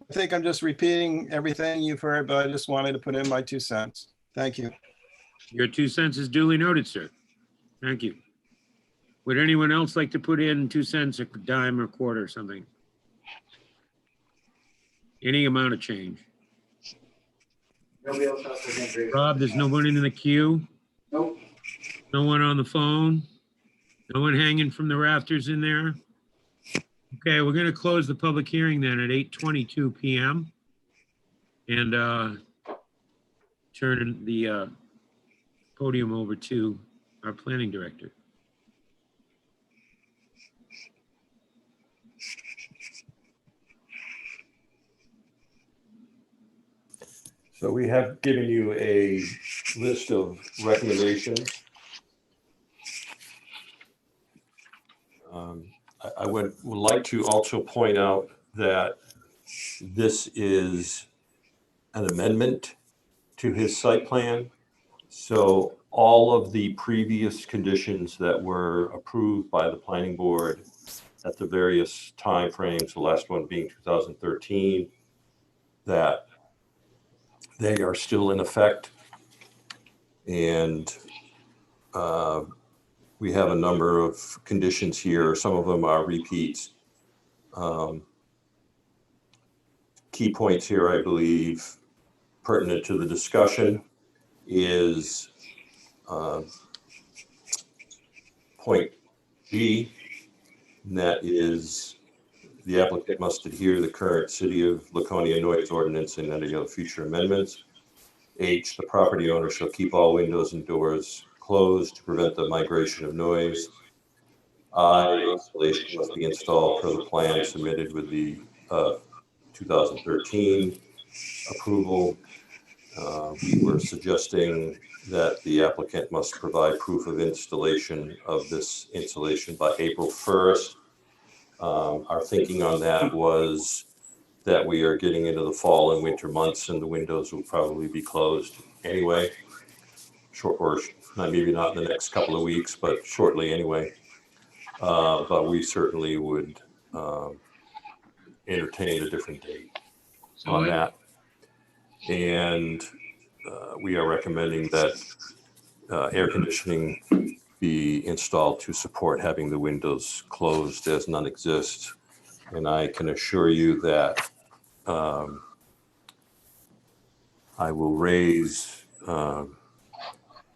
S11: I think I'm just repeating everything you've heard, but I just wanted to put in my 2 cents. Thank you.
S1: Your 2 cents is duly noted, sir. Thank you. Would anyone else like to put in 2 cents, a dime, or quarter, or something? Any amount of change.
S2: Nobody else has to agree.
S1: Rob, there's no one in the queue?
S2: Nope.
S1: No one on the phone? No one hanging from the rafters in there? Okay, we're gonna close the public hearing then at 8:22 PM. And turn the podium over to our planning director.
S3: So we have given you a list of recommendations. I would like to also point out that this is an amendment to his site plan. So all of the previous conditions that were approved by the planning board at the various timeframes, the last one being 2013, that they are still in effect. And we have a number of conditions here. Some of them are repeats. Key points here, I believe, pertinent to the discussion is point G, and that is the applicant must adhere to the current City of Laconia noise ordinance and any other future amendments. H, the property owner shall keep all windows and doors closed to prevent the migration of noise. I, installation must be installed per the plan submitted with the 2013 approval. We were suggesting that the applicant must provide proof of installation of this installation by April 1st. Our thinking on that was that we are getting into the fall and winter months and the windows will probably be closed anyway. Short, or maybe not in the next couple of weeks, but shortly anyway. But we certainly would entertain a different date on that. And we are recommending that air conditioning be installed to support having the windows closed as none exist. And I can assure you that I will raise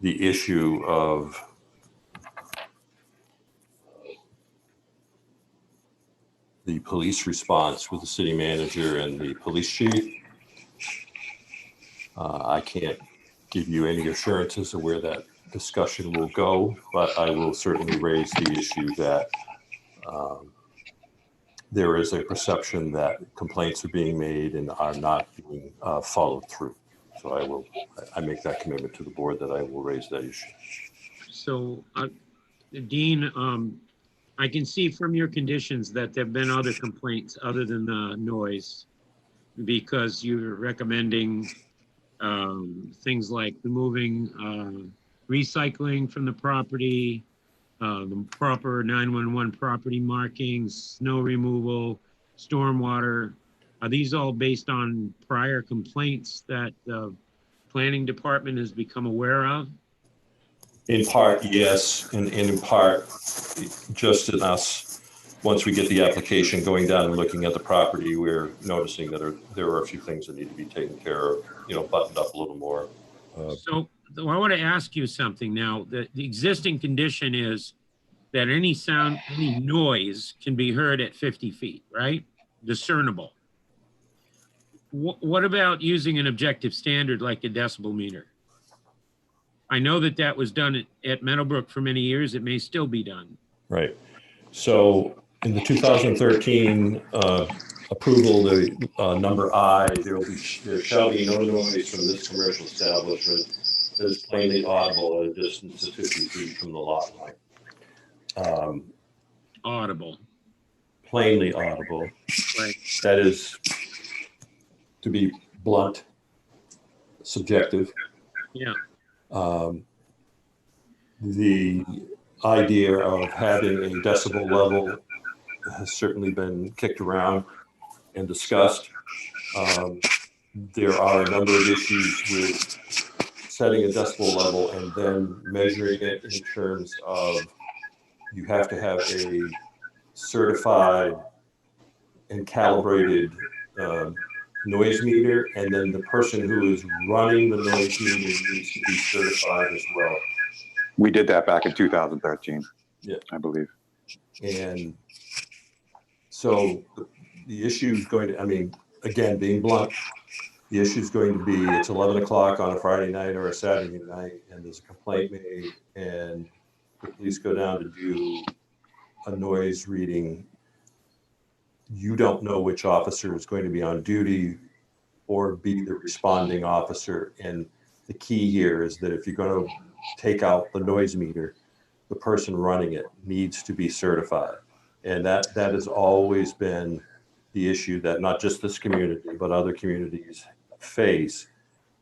S3: the issue of the police response with the city manager and the police chief. I can't give you any assurances of where that discussion will go, but I will certainly raise the issue that there is a perception that complaints are being made and are not being followed through. So I make that commitment to the board that I will raise that issue.
S1: So, Dean, I can see from your conditions that there've been other complaints other than the noise, because you're recommending things like removing recycling from the property, the proper 911 property markings, snow removal, stormwater. Are these all based on prior complaints that the planning department has become aware of?
S3: In part, yes, and in part, just in us, once we get the application going down and looking at the property, we're noticing that there are a few things that need to be taken care of, buttoned up a little more.
S1: So I want to ask you something now. The existing condition is that any sound, any noise can be heard at 50 feet, right? Discernible. What about using an objective standard like a decibel meter? I know that that was done at Meadowbrook for many years. It may still be done.
S3: Right. So in the 2013 approval, the number I, there shall be no noise from this commercial establishment that is plainly audible at a distance of 50 feet from the lot line.
S1: Audible.
S3: Plainly audible.
S1: Right.
S3: That is, to be blunt, subjective.
S1: Yeah.
S3: The idea of having a decibel level has certainly been kicked around and discussed. There are a number of issues with setting a decibel level and then measuring it in terms of you have to have a certified and calibrated noise meter, and then the person who is running the noise meter needs to be certified as well.
S4: We did that back in 2013,
S3: Yeah.
S4: I believe.
S3: And so the issue is going to, I mean, again, being blunt, the issue is going to be, it's 11 o'clock on a Friday night or a Saturday night, and there's a complaint made, and the police go down to do a noise reading. You don't know which officer is going to be on duty or be the responding officer. And the key here is that if you're going to take out the noise meter, the person running it needs to be certified. And that has always been the issue that not just this community, but other communities face.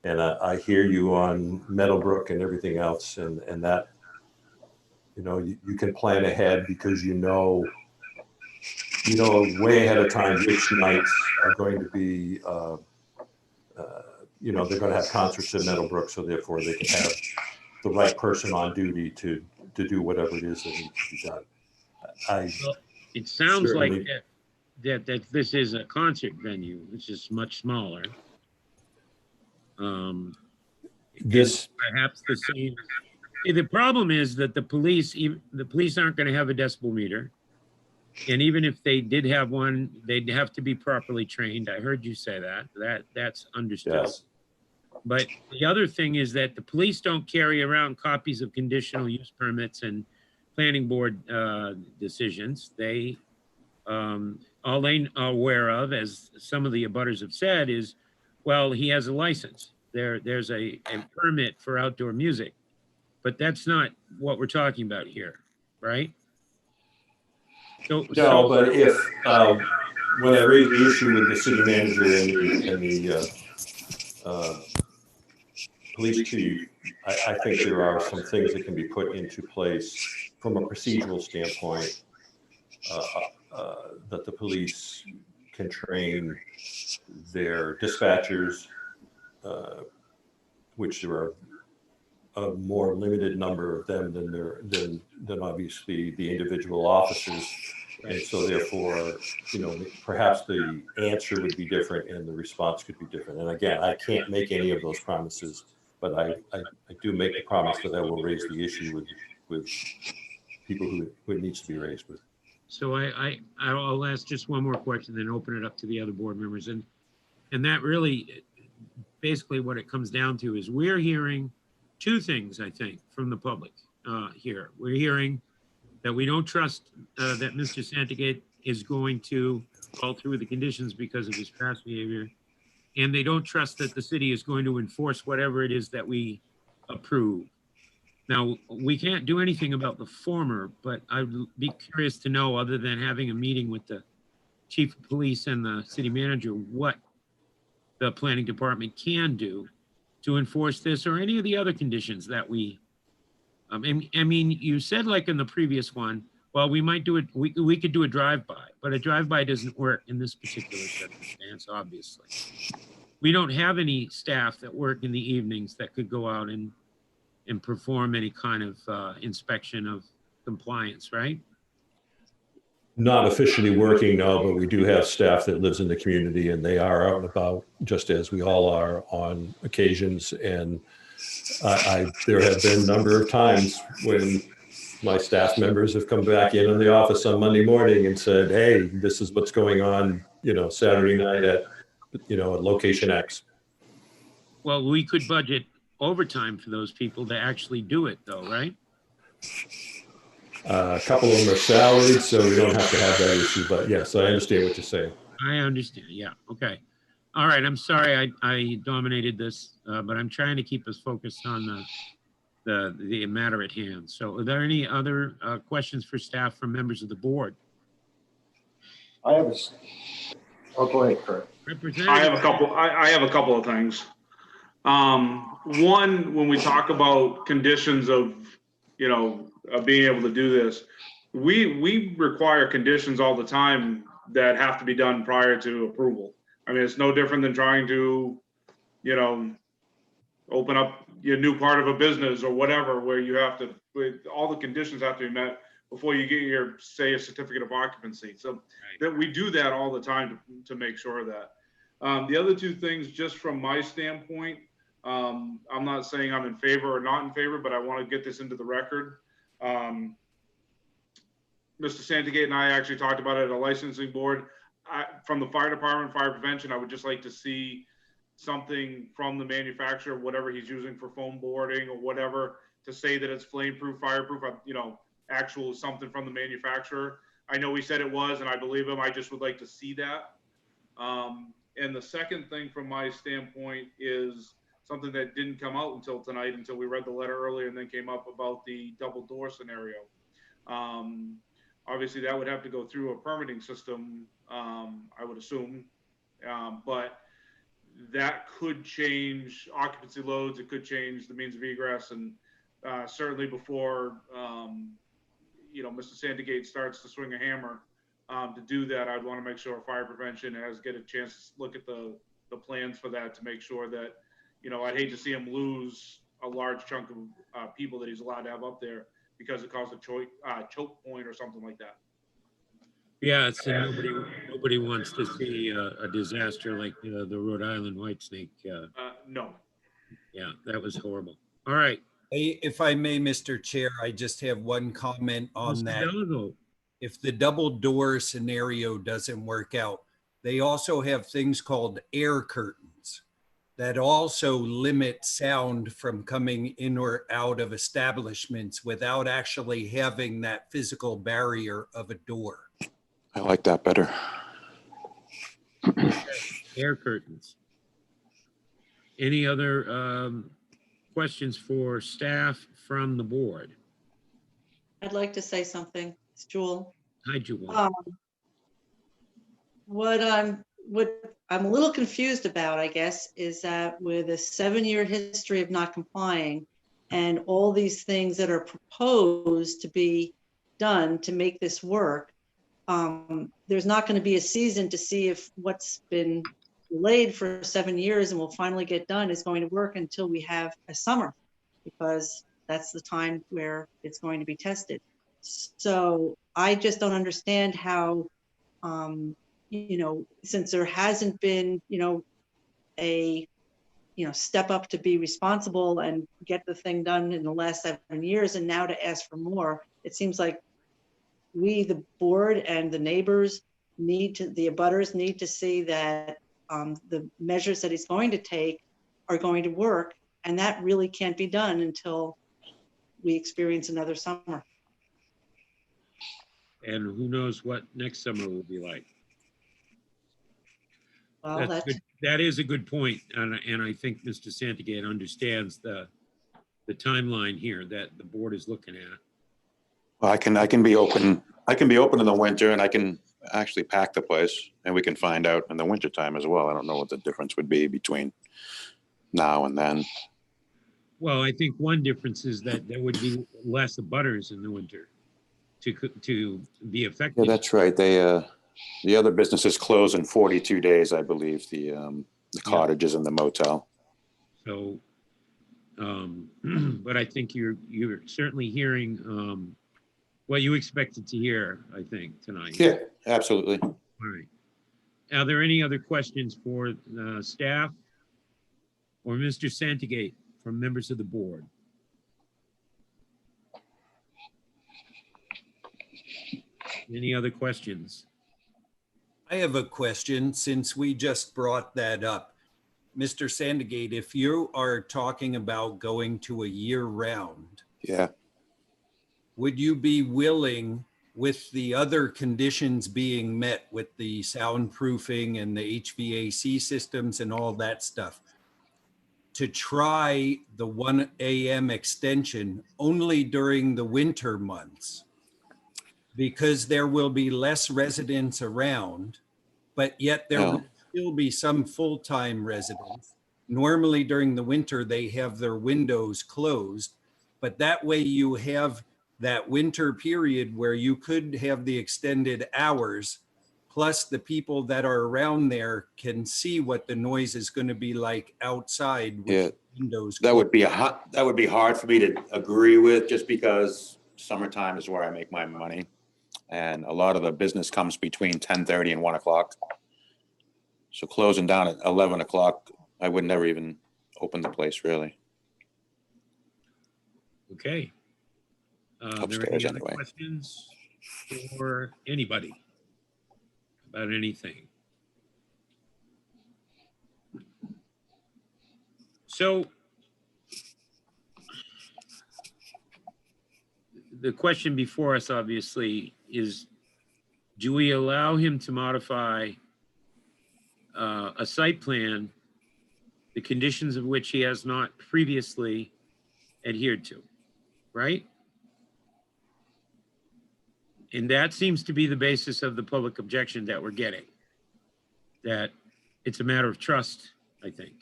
S3: And I hear you on Meadowbrook and everything else, and that, you know, you can plan ahead because you know way ahead of time which nights are going to be, you know, they're going to have concerts in Meadowbrook, so therefore they can have the right person on duty to do whatever it is that needs to be done.
S1: Well, it sounds like
S3: certainly-
S1: that this is a concert venue, which is much smaller.
S3: This
S1: Perhaps the same. The problem is that the police aren't going to have a decibel meter. And even if they did have one, they'd have to be properly trained. I heard you say that. That's understood.
S3: Yes.
S1: But the other thing is that the police don't carry around copies of conditional use permits and planning board decisions. They, all they are aware of, as some of the abutters have said, is, well, he has a license. There's a permit for outdoor music. But that's not what we're talking about here, right?
S3: No, but if, when I raised the issue with the city manager and the police chief, I think there are some things that can be put into place from a procedural standpoint, that the police can train their dispatchers, which there are a more limited number of them than obviously the individual officers. And so therefore, you know, perhaps the answer would be different and the response could be different. And again, I can't make any of those promises, but I do make the promise that I will raise the issue with people who it needs to be raised with.
S1: So I'll ask just one more question, then open it up to the other board members. And that really, basically what it comes down to is we're hearing two things, I think, from the public here. We're hearing that we don't trust that Mr. Santagate is going to fall through the conditions because of his past behavior. And they don't trust that the city is going to enforce whatever it is that we approve. Now, we can't do anything about the former, but I'd be curious to know, other than having a meeting with the chief of police and the city manager, what the planning department can do to enforce this or any of the other conditions that we, I mean, you said like in the previous one, well, we might do it, we could do a drive-by, but a drive-by doesn't work in this particular circumstance, obviously. We don't have any staff that work in the evenings that could go out and perform any kind of inspection of compliance, right?
S3: Not officially working, no, but we do have staff that lives in the community and they are out and about, just as we all are on occasions. And there have been a number of times when my staff members have come back in the office on Monday morning and said, hey, this is what's going on, you know, Saturday night at you know, at location X.
S1: Well, we could budget overtime for those people to actually do it though, right?
S3: A couple of them are salaried, so we don't have to have that issue, but yes, I understand what you're saying.
S1: I understand. Yeah. Okay. All right. I'm sorry I dominated this, but I'm trying to keep us focused on the matter at hand. So are there any other questions for staff from members of the board?
S12: I have oh, go ahead, Kurt.
S1: Representative.
S6: I have a couple of things. One, when we talk about conditions of, you know, of being able to do this, we require conditions all the time that have to be done prior to approval. I mean, it's no different than trying to, you know, open up your new part of a business or whatever, where you have to, all the conditions have to be met before you get your, say, a certificate of occupancy. So that we do that all the time to make sure of that. The other two things, just from my standpoint, I'm not saying I'm in favor or not in favor, but I want to get this into the record. Mr. Santagate and I actually talked about it at a licensing board. From the fire department, fire prevention, I would just like to see something from the manufacturer, whatever he's using for foam boarding or whatever, to say that it's flame proof, fireproof, you know, actual something from the manufacturer. I know he said it was, and I believe him. I just would like to see that. And the second thing from my standpoint is something that didn't come out until tonight, until we read the letter earlier and then came up about the double door scenario. Obviously that would have to go through a permitting system, I would assume, but that could change occupancy loads. It could change the means of egress, and certainly before, you know, Mr. Santagate starts to swing a hammer to do that, I'd want to make sure fire prevention get a chance to look at the plans for that, to make sure that, you know, I'd hate to see him lose a large chunk of people that he's allowed to have up there because it caused a choke point or something like that.
S1: Yeah, so nobody wants to see a disaster like the Rhode Island Whitesnake.
S6: No.
S1: Yeah, that was horrible. All right.
S8: If I may, Mr. Chair, I just have one comment on
S1: Mr.
S8: that.
S1: Delago.
S8: If the double door scenario doesn't work out, they also have things called air curtains that also limit sound from coming in or out of establishments without actually having that physical barrier of a door.
S18: I like that better.
S1: Air curtains. Any other questions for staff from the board?
S22: I'd like to say something. It's Jewel.
S1: Hi, Jewel.
S22: What I'm a little confused about, I guess, is that with a 7-year history of not complying and all these things that are proposed to be done to make this work, there's not going to be a season to see if what's been delayed for 7 years and will finally get done is going to work until we have a summer, because that's the time where it's going to be tested. So I just don't understand how, you know, since there hasn't been, you know, a, you know, step up to be responsible and get the thing done in the last 7 years, and now to ask for more, it seems like we, the board and the neighbors the abutters need to see that the measures that he's going to take are going to work. And that really can't be done until we experience another summer.
S1: And who knows what next summer will be like.
S22: Well,
S1: that is a good point. And I think Mr. Santagate understands the timeline here that the board is looking at.
S18: Well, I can be open. I can be open in the winter, and I can actually pack the place, and we can find out in the winter time as well. I don't know what the difference would be between now and then.
S1: Well, I think one difference is that there would be less abutters in the winter to be effective.
S18: Yeah, that's right. They the other businesses close in 42 days, I believe. The cottages and the motel.
S1: So, but I think you're certainly hearing what you expected to hear, I think, tonight.
S18: Yeah, absolutely.
S1: All right. Are there any other questions for staff or Mr. Santagate from members of the board? Any other questions?
S8: I have a question since we just brought that up. Mr. Sandegate, if you are talking about going to a year round,
S18: Yeah.
S8: would you be willing, with the other conditions being met with the soundproofing and the HVAC systems and all that stuff, to try the 1 a.m. extension only during the winter months? Because there will be less residents around, but yet there will still be some full-time residents. Normally during the winter, they have their windows closed, but that way you have that winter period where you could have the extended hours, plus the people that are around there can see what the noise is going to be like outside with
S18: Yeah.
S8: windows
S18: That would
S8: closed.
S18: be that would be hard for me to agree with, just because summertime is where I make my money. And a lot of the business comes between 10:30 and 1 o'clock. So closing down at 11 o'clock, I would never even open the place, really.
S1: Okay. Are there
S18: Upstairs,
S1: any other
S18: anyway.
S1: questions for anybody about anything? So the question before us, obviously, is do we allow him to modify a site plan, the conditions of which he has not previously adhered to, right? And that seems to be the basis of the public objection that we're getting, that it's a matter of trust, I think.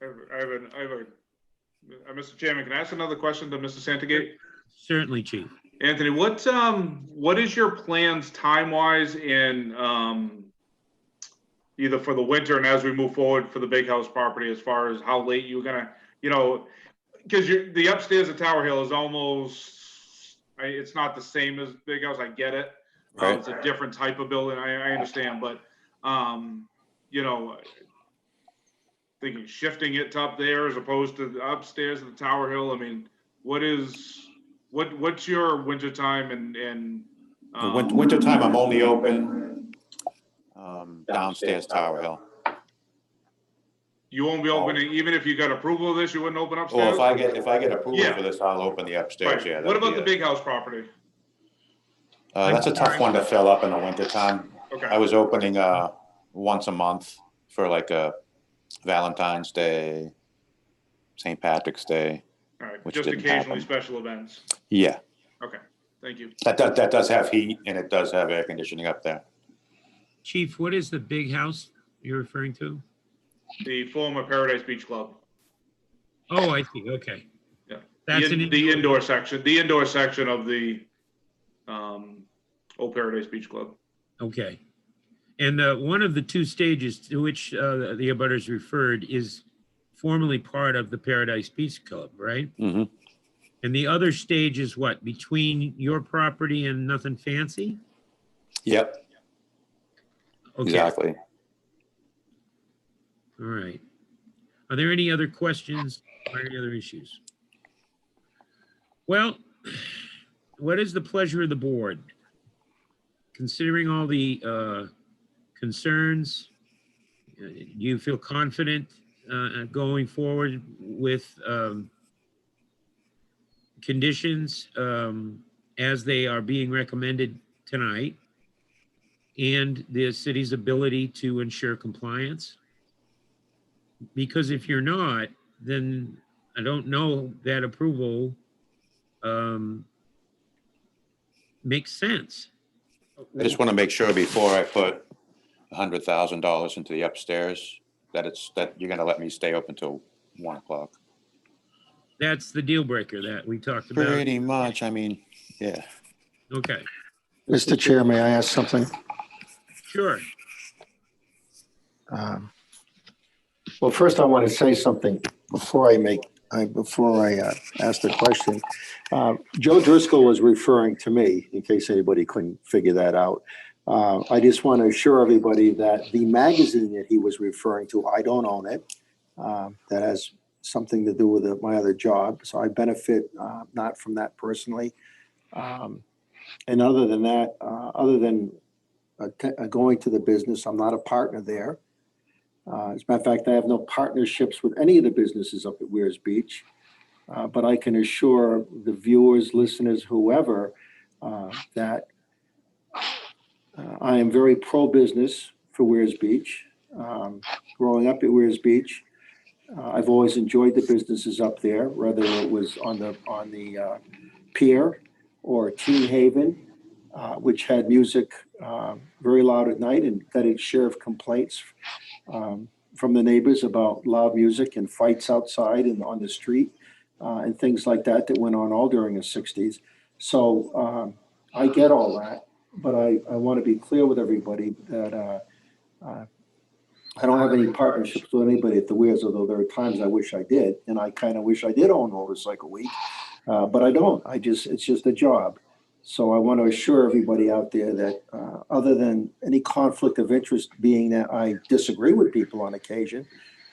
S6: Mr. Chairman, can I ask another question to Mr. Santagate?
S1: Certainly, Chief.
S6: Anthony, what is your plans time-wise in either for the winter and as we move forward for the Big House property, as far as how late you're gonna, because the upstairs at Tower Hill is almost, it's not the same as Big House, I get it.
S18: Right.
S6: It's a different type of building, I understand, but, thinking shifting it to up there as opposed to the upstairs at the Tower Hill, I mean, what's your winter time and
S18: Wintertime, I'm only open downstairs Tower Hill.
S6: you won't be opening, even if you got approval of this, you wouldn't open
S18: Well,
S6: upstairs?
S18: if I get approval
S6: Yeah.
S18: for this, I'll open the upstairs,
S6: Right.
S18: yeah.
S6: What
S18: that'd
S6: about
S18: be
S6: the
S18: it.
S6: Big House property?
S18: That's a tough one to fill up in the wintertime.
S6: Okay.
S18: I was opening once a month for like a Valentine's Day, St. Patrick's Day.
S6: All right,
S18: which
S6: just
S18: didn't
S6: occasionally
S18: happen.
S6: special events.
S18: Yeah,
S6: Okay, thank you.
S18: that does have heat and it does have air conditioning up there.
S1: Chief, what is the big house you're referring to?
S6: The former Paradise Beach Club.
S1: Oh, I see, okay.
S6: Yeah.
S1: That's
S6: The indoor section of the Old Paradise Beach Club.
S1: Okay. And one of the two stages to which the abutters referred is formerly part of the Paradise Beach Club, right?
S18: Mm-hmm.
S1: And the other stage is what, between your property and Nothing Fancy?
S18: Yep,
S1: Okay.
S18: exactly.
S1: All right. Are there any other questions or any other issues? Well, what is the pleasure of the board? Considering all the concerns, do you feel confident going forward with conditions as they are being recommended tonight and the city's ability to ensure compliance? Because if you're not, then I don't know that approval makes sense.
S18: I just want to make sure before I put $100,000 into the upstairs, that you're gonna let me stay open till 1 o'clock.
S1: That's the deal breaker that we talked about.
S18: Pretty much, I mean, yeah.
S1: Okay,
S12: Mr. Chair, may I ask something?
S1: sure.
S12: Well, first I want to say something before I ask the question. Joe Driscoll was referring to me, in case anybody couldn't figure that out. I just want to assure everybody that the magazine that he was referring to, I don't own it. That has something to do with my other job, so I benefit not from that personally. And other than that, other than going to the business. I'm not a partner there. As a matter of fact, I have no partnerships with any of the businesses up at Weirs Beach. But I can assure the viewers, listeners, whoever, that I am very pro-business for Weirs Beach. Growing up at Weirs Beach, I've always enjoyed the businesses up there, whether it was on the pier or Teen Haven, which had music very loud at night and got its share of complaints from the neighbors about loud music and fights outside and on the street and things like that that went on all during the 60s. So I get all that, but I want to be clear with everybody that I don't have any partnerships with anybody at the Weirs, although there are times I wish I did, and I kind of wish I did own Motorcycle Week, but I don't. It's just a job. So I want to assure everybody out there that other than any conflict of interest being that I disagree with people on occasion,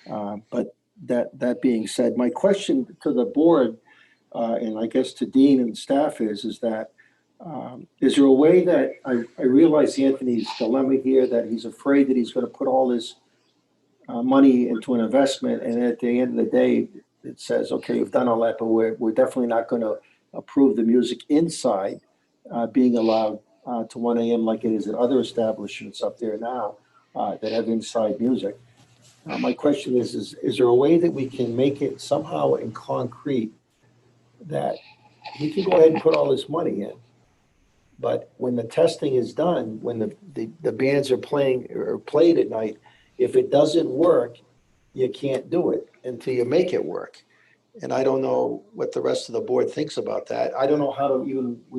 S12: but that being said, my question to the board, and I guess to Dean and staff is that, is there a way that I realize Anthony's dilemma here, that he's afraid that he's going to put all this money into an investment, and at the end of the day, it says, okay, you've done all that, but we're definitely not going to approve the music inside being allowed to 1 a.m. like it is at other establishments up there now that have inside music. My question is there a way that we can make it somehow in concrete that he can go ahead and put all this money in, but when the testing is done, when the bands are playing or played at night, if it doesn't work, you can't do it until you make it work. And I don't know what the rest of the board thinks about that. I don't know how we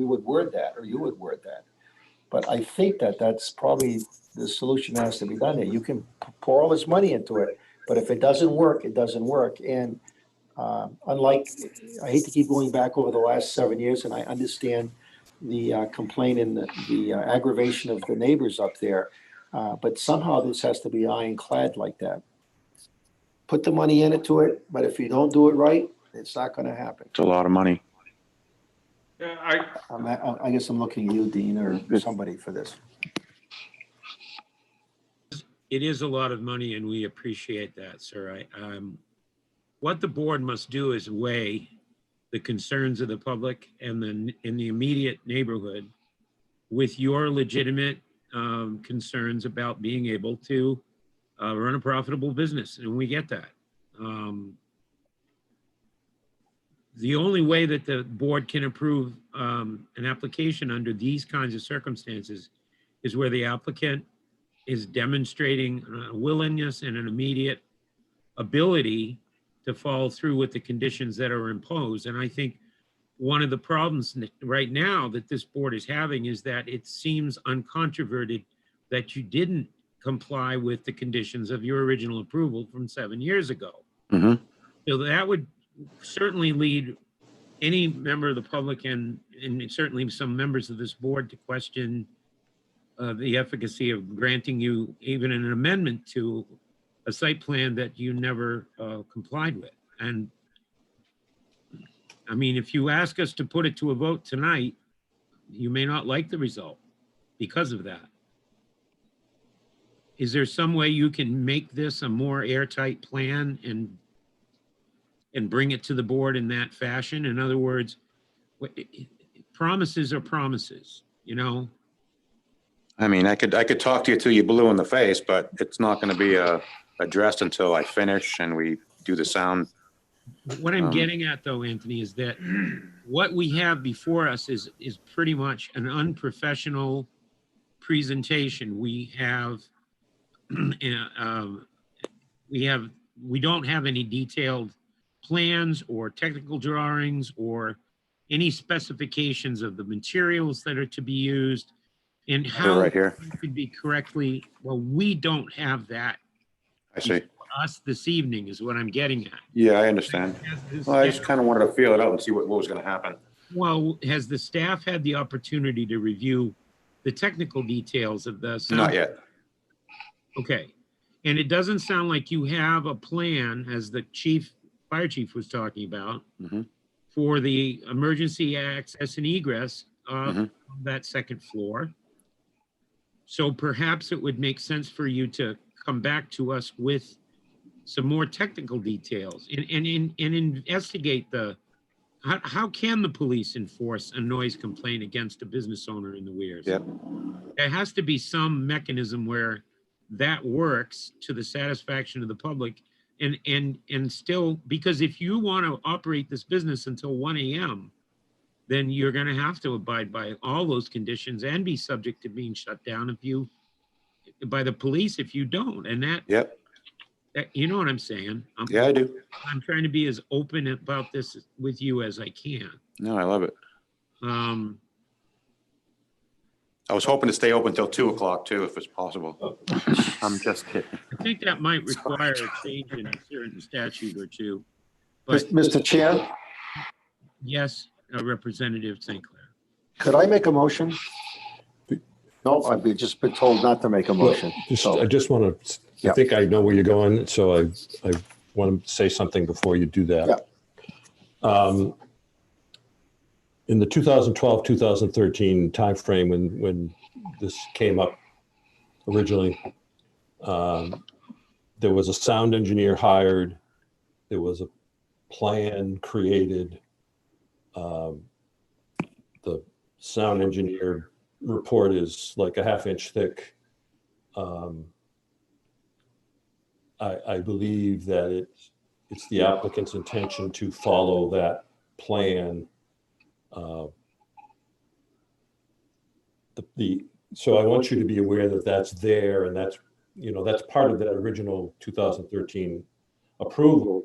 S12: would word that, or you would word that. But I think that's probably the solution that has to be done there. You can pour all this money into it, but if it doesn't work, it doesn't work. And unlike, I hate to keep going back over the last 7 years, and I understand the complaint and the aggravation of the neighbors up there, but somehow this has to be ironclad like that. Put the money into it, but if you don't do it right, it's not going to happen.
S18: It's a lot of money.
S6: Yeah,
S12: I guess I'm looking at you, Dean, or somebody for this.
S1: It is a lot of money, and we appreciate that, sir. What the board must do is weigh the concerns of the public and in the immediate neighborhood with your legitimate concerns about being able to run a profitable business, and we get that. The only way that the board can approve an application under these kinds of circumstances is where the applicant is demonstrating a willingness and an immediate ability to follow through with the conditions that are imposed. And I think one of the problems right now that this board is having is that it seems uncontroverted that you didn't comply with the conditions of your original approval from 7 years ago.
S18: Mm-hmm.
S1: So that would certainly lead any member of the public and certainly some members of this board to question the efficacy of granting you even an amendment to a site plan that you never complied with. And I mean, if you ask us to put it to a vote tonight, you may not like the result because of that. Is there some way you can make this a more airtight plan and bring it to the board in that fashion? In other words, promises are promises, you know?
S18: I mean, I could talk to you till you blue in the face, but it's not going to be addressed until I finish and we do the sound.
S1: What I'm getting at, though, Anthony, is that what we have before us is pretty much an unprofessional presentation. We don't have any detailed plans or technical drawings or any specifications of the materials that are to be used and how
S18: right here.
S1: it could be correctly. Well, we don't have that.
S18: I see.
S1: Us this evening is what I'm getting at.
S18: Yeah, I understand. Well, I just kind of wanted to feel it out and see what was going to happen.
S1: Well, has the staff had the opportunity to review the technical details of the sound?
S18: Not yet.
S1: Okay. And it doesn't sound like you have a plan, as the fire chief was talking about, for the emergency access and egress of that second floor. So perhaps it would make sense for you to come back to us with some more technical details and investigate how can the police enforce a noise complaint against a business owner in the Weirs?
S4: Yep.
S1: There has to be some mechanism where that works to the satisfaction of the public and still, because if you want to operate this business until 1 a.m., then you're going to have to abide by all those conditions and be subject to being shut down by the police if you don't. And
S18: Yep.
S1: you know what I'm saying?
S18: Yeah, I do.
S1: I'm trying to be as open about this with you as I can.
S18: No, I love it.
S1: Um,
S18: I was hoping to stay open till 2 o'clock too, if it's possible. I'm just kidding.
S1: I think that might require a change in a certain statute or two. But
S12: Mr. Chair,
S1: yes, Representative St. Clair.
S12: could I make a motion? No, I've just been told not to make a motion.
S3: I just want to, I think I know where you're going, so I want to say something before you do that. In the 2012-2013 timeframe, when this came up originally, there was a sound engineer hired. There was a plan created. The sound engineer report is like a half-inch thick. I believe that it's the applicant's intention to follow that plan. So I want you to be aware that that's there, and that's part of that original 2013 approval.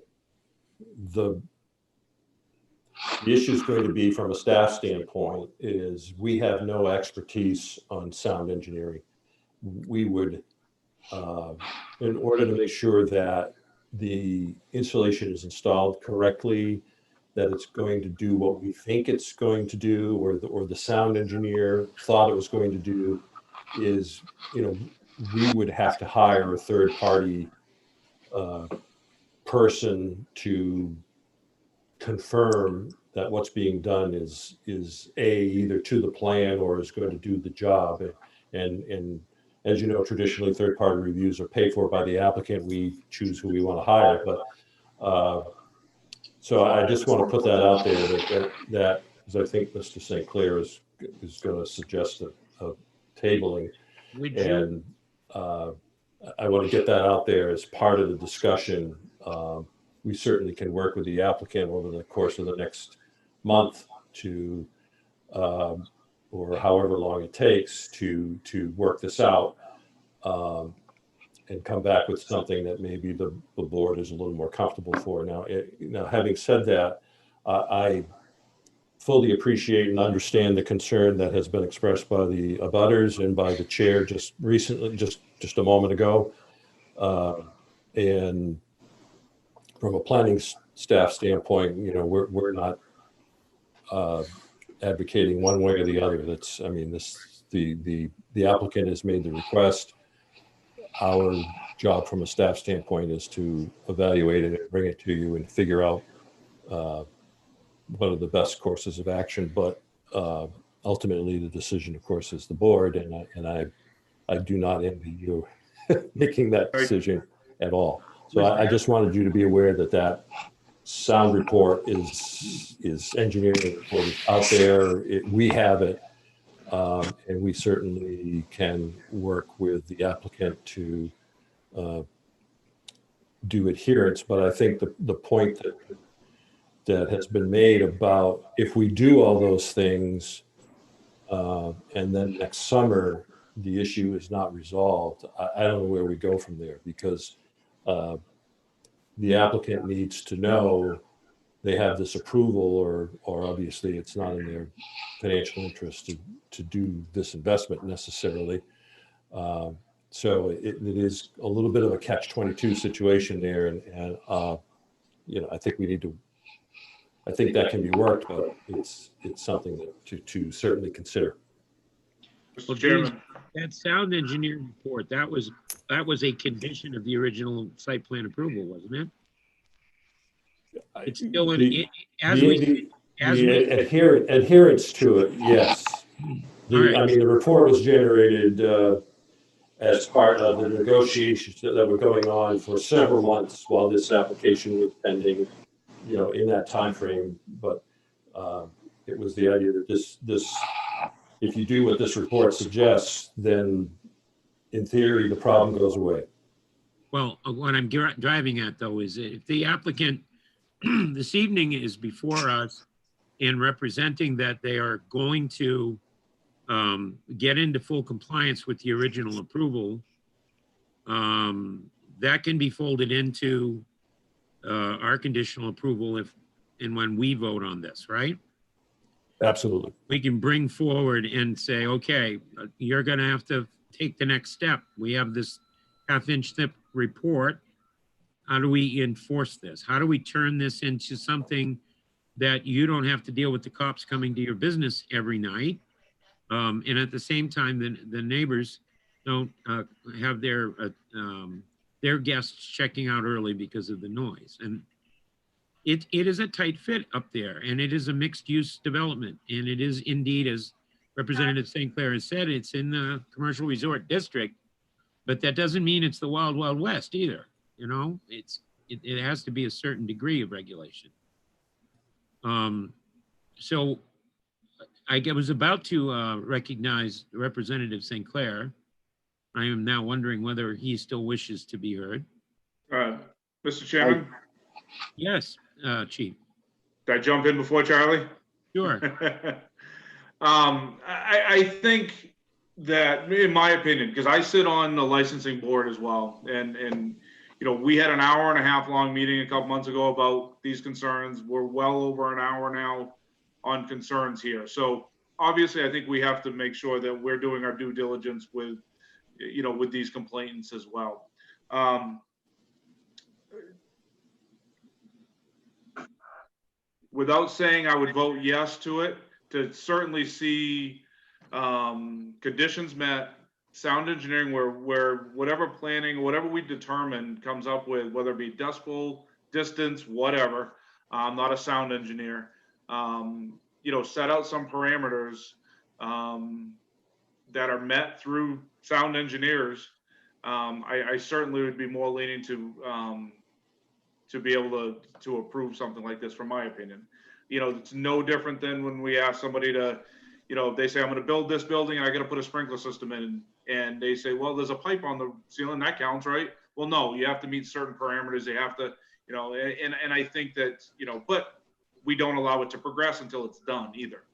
S3: The issue is going to be, from a staff standpoint, is we have no expertise on sound engineering. We would, in order to make sure that the installation is installed correctly, that it's going to do what we think it's going to do, or the sound engineer thought it was going to do, is, we would have to hire a third-party person to confirm that what's being done is either to the plan or is going to do the job. And as you know, traditionally third-party reviews are paid for by the applicant. We choose who we want to hire, but so I just want to put that out there that because I think Mr. St. Clair is going to suggest a tabling, and I want to get that out there as part of the discussion. We certainly can work with the applicant over the course of the next month to, or however long it takes to work this out, and come back with something that maybe the board is a little more comfortable for. Now, having said that, I fully appreciate and understand the concern that has been expressed by the abutters and by the chair just recently, just a moment ago. And from a planning staff standpoint, we're not advocating one way or the other. The applicant has made the request. Our job from a staff standpoint is to evaluate it, bring it to you, and figure out what are the best courses of action. But ultimately, the decision, of course, is the board, and I do not envy you making that decision at all. So I just wanted you to be aware that sound report is engineering report is out there. We have it. And we certainly can work with the applicant to do adherence. But I think the point that has been made about if we do all those things and then next summer the issue is not resolved, I don't know where we go from there, because the applicant needs to know they have this approval, or obviously it's not in their financial interest to do this investment necessarily. So it is a little bit of a catch-22 situation there, and I think we need to. I think that can be worked, but it's something to certainly consider.
S1: Mr. Chairman, that sound engineer report, that was a condition of the original site plan approval, wasn't it? It's still
S3: adherence to it, yes. The report was generated as part of the negotiations that were going on for several months while this application was pending, in that timeframe. But it was the idea that this, if you do what this report suggests, then in theory, the problem goes away.
S1: Well, what I'm driving at though is if the applicant this evening is before us and representing that they are going to get into full compliance with the original approval, that can be folded into our conditional approval if and when we vote on this, right?
S3: Absolutely.
S1: We can bring forward and say, okay, you're going to have to take the next step. We have this half-inch thick report. How do we enforce this? How do we turn this into something that you don't have to deal with the cops coming to your business every night? And at the same time, the neighbors don't have their guests checking out early because of the noise. And it is a tight fit up there, and it is a mixed-use development. And it is indeed, as Representative St. Clair has said, it's in the commercial resort district, but that doesn't mean it's the Wild Wild West either. It has to be a certain degree of regulation. So I was about to recognize Representative St. Clair. I am now wondering whether he still wishes to be heard.
S6: Mr. Chairman?
S1: Yes, Chief.
S6: Did I jump in before Charlie?
S1: Sure.
S6: I think that, in my opinion, because I sit on the licensing board as well, and we had an 1.5 hour long meeting a couple months ago about these concerns. We're well over an hour now on concerns here. So obviously, I think we have to make sure that we're doing our due diligence with, with these complainants as well. Without saying I would vote yes to it, to certainly see conditions met, sound engineering where whatever planning, whatever we determine comes up with, whether it be decibel, distance, whatever. I'm not a sound engineer. Set out some parameters that are met through sound engineers. I certainly would be more leaning to be able to approve something like this, from my opinion. It's no different than when we ask somebody to, if they say, I'm going to build this building and I got to put a sprinkler system in, and they say, well, there's a pipe on the ceiling, that counts, right? Well, no, you have to meet certain parameters. They have to, and I think that, but we don't allow it to progress until it's done either.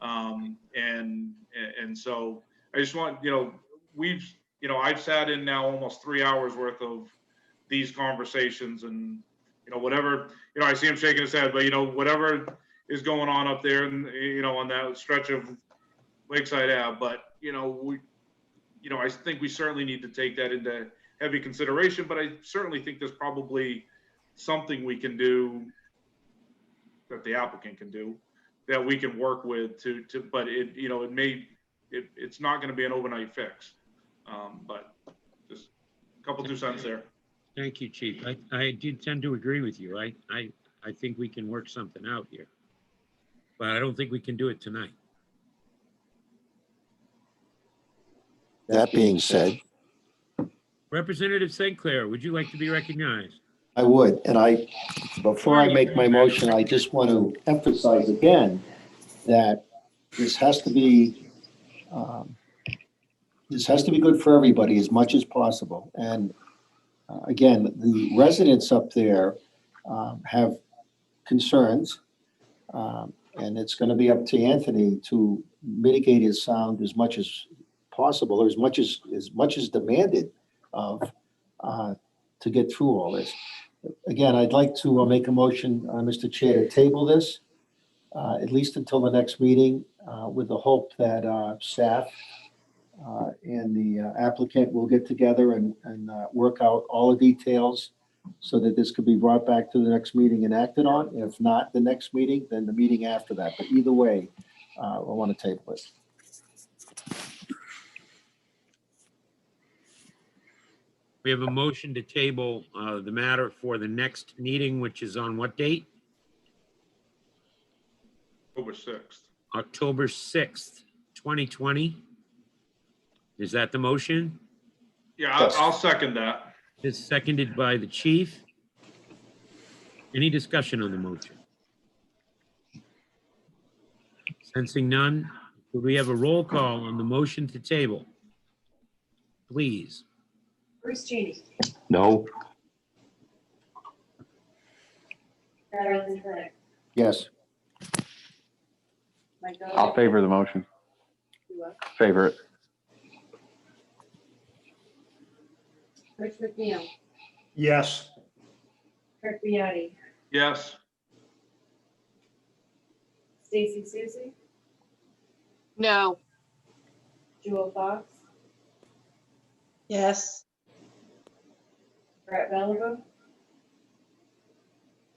S6: And so I just want, I've sat in now almost 3 hours worth of these conversations, and whatever, I see him shaking his head, but whatever is going on up there, and on that stretch of Lakeside Ave, but I think we certainly need to take that into heavy consideration. But I certainly think there's probably something we can do, that the applicant can do, that we can work with to but it's not going to be an overnight fix. But just a couple 2 cents there.
S1: Thank you, Chief. I do tend to agree with you. I think we can work something out here, but I don't think we can do it tonight.
S12: That being said,
S1: Representative St. Clair, would you like to be recognized?
S12: I would, and before I make my motion, I just want to emphasize again that this has to be good for everybody as much as possible. And again, the residents up there have concerns, and it's going to be up to Anthony to mitigate his sound as much as possible, or as much as demanded of to get through all this. Again, I'd like to make a motion, Mr. Chair, to table this at least until the next meeting, with the hope that staff and the applicant will get together and work out all the details so that this could be brought back to the next meeting and acted on. If not the next meeting, then the meeting after that. But either way, I want to table it.
S1: We have a motion to table the matter for the next meeting, which is on what date?
S6: October 6th.
S1: October 6th, 2020. Is that the motion?
S6: Yeah, I'll second that.
S1: It's seconded by the chief. Any discussion on the motion? Sensing none, would we have a roll call on the motion to table? Please.
S15: Bruce Cheney.
S4: No.
S15: Carolyn Craig.
S12: Yes.
S15: Mike
S13: I'll
S15: Ogier.
S13: favor the motion.
S15: You will.
S13: Favor it.
S15: Rich McNeil.
S10: Yes.
S15: Kirk Biati.
S6: Yes.
S15: Stacy Susie.
S5: No.
S15: Jewel Fox.
S22: Yes.
S15: Brett Bellerbo.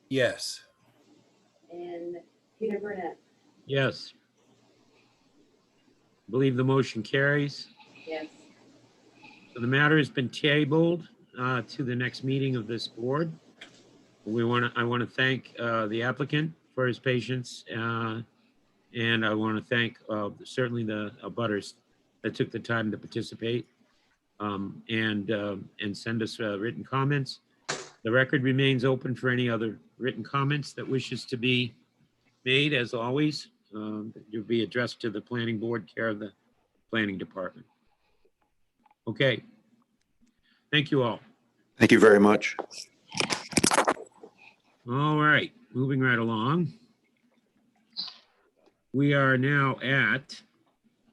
S8: Yes.
S15: And Peter Burnett.
S1: Yes. I believe the motion carries.
S15: Yes.
S1: So the matter has been tabled to the next meeting of this board. I want to thank the applicant for his patience, and I want to thank certainly the abutters that took the time to participate and send us written comments. The record remains open for any other written comments that wishes to be made, as always. You'll be addressed to the planning board, care of the planning department. Okay. Thank you all.
S4: Thank you very much.
S1: All right, moving right along. We are now at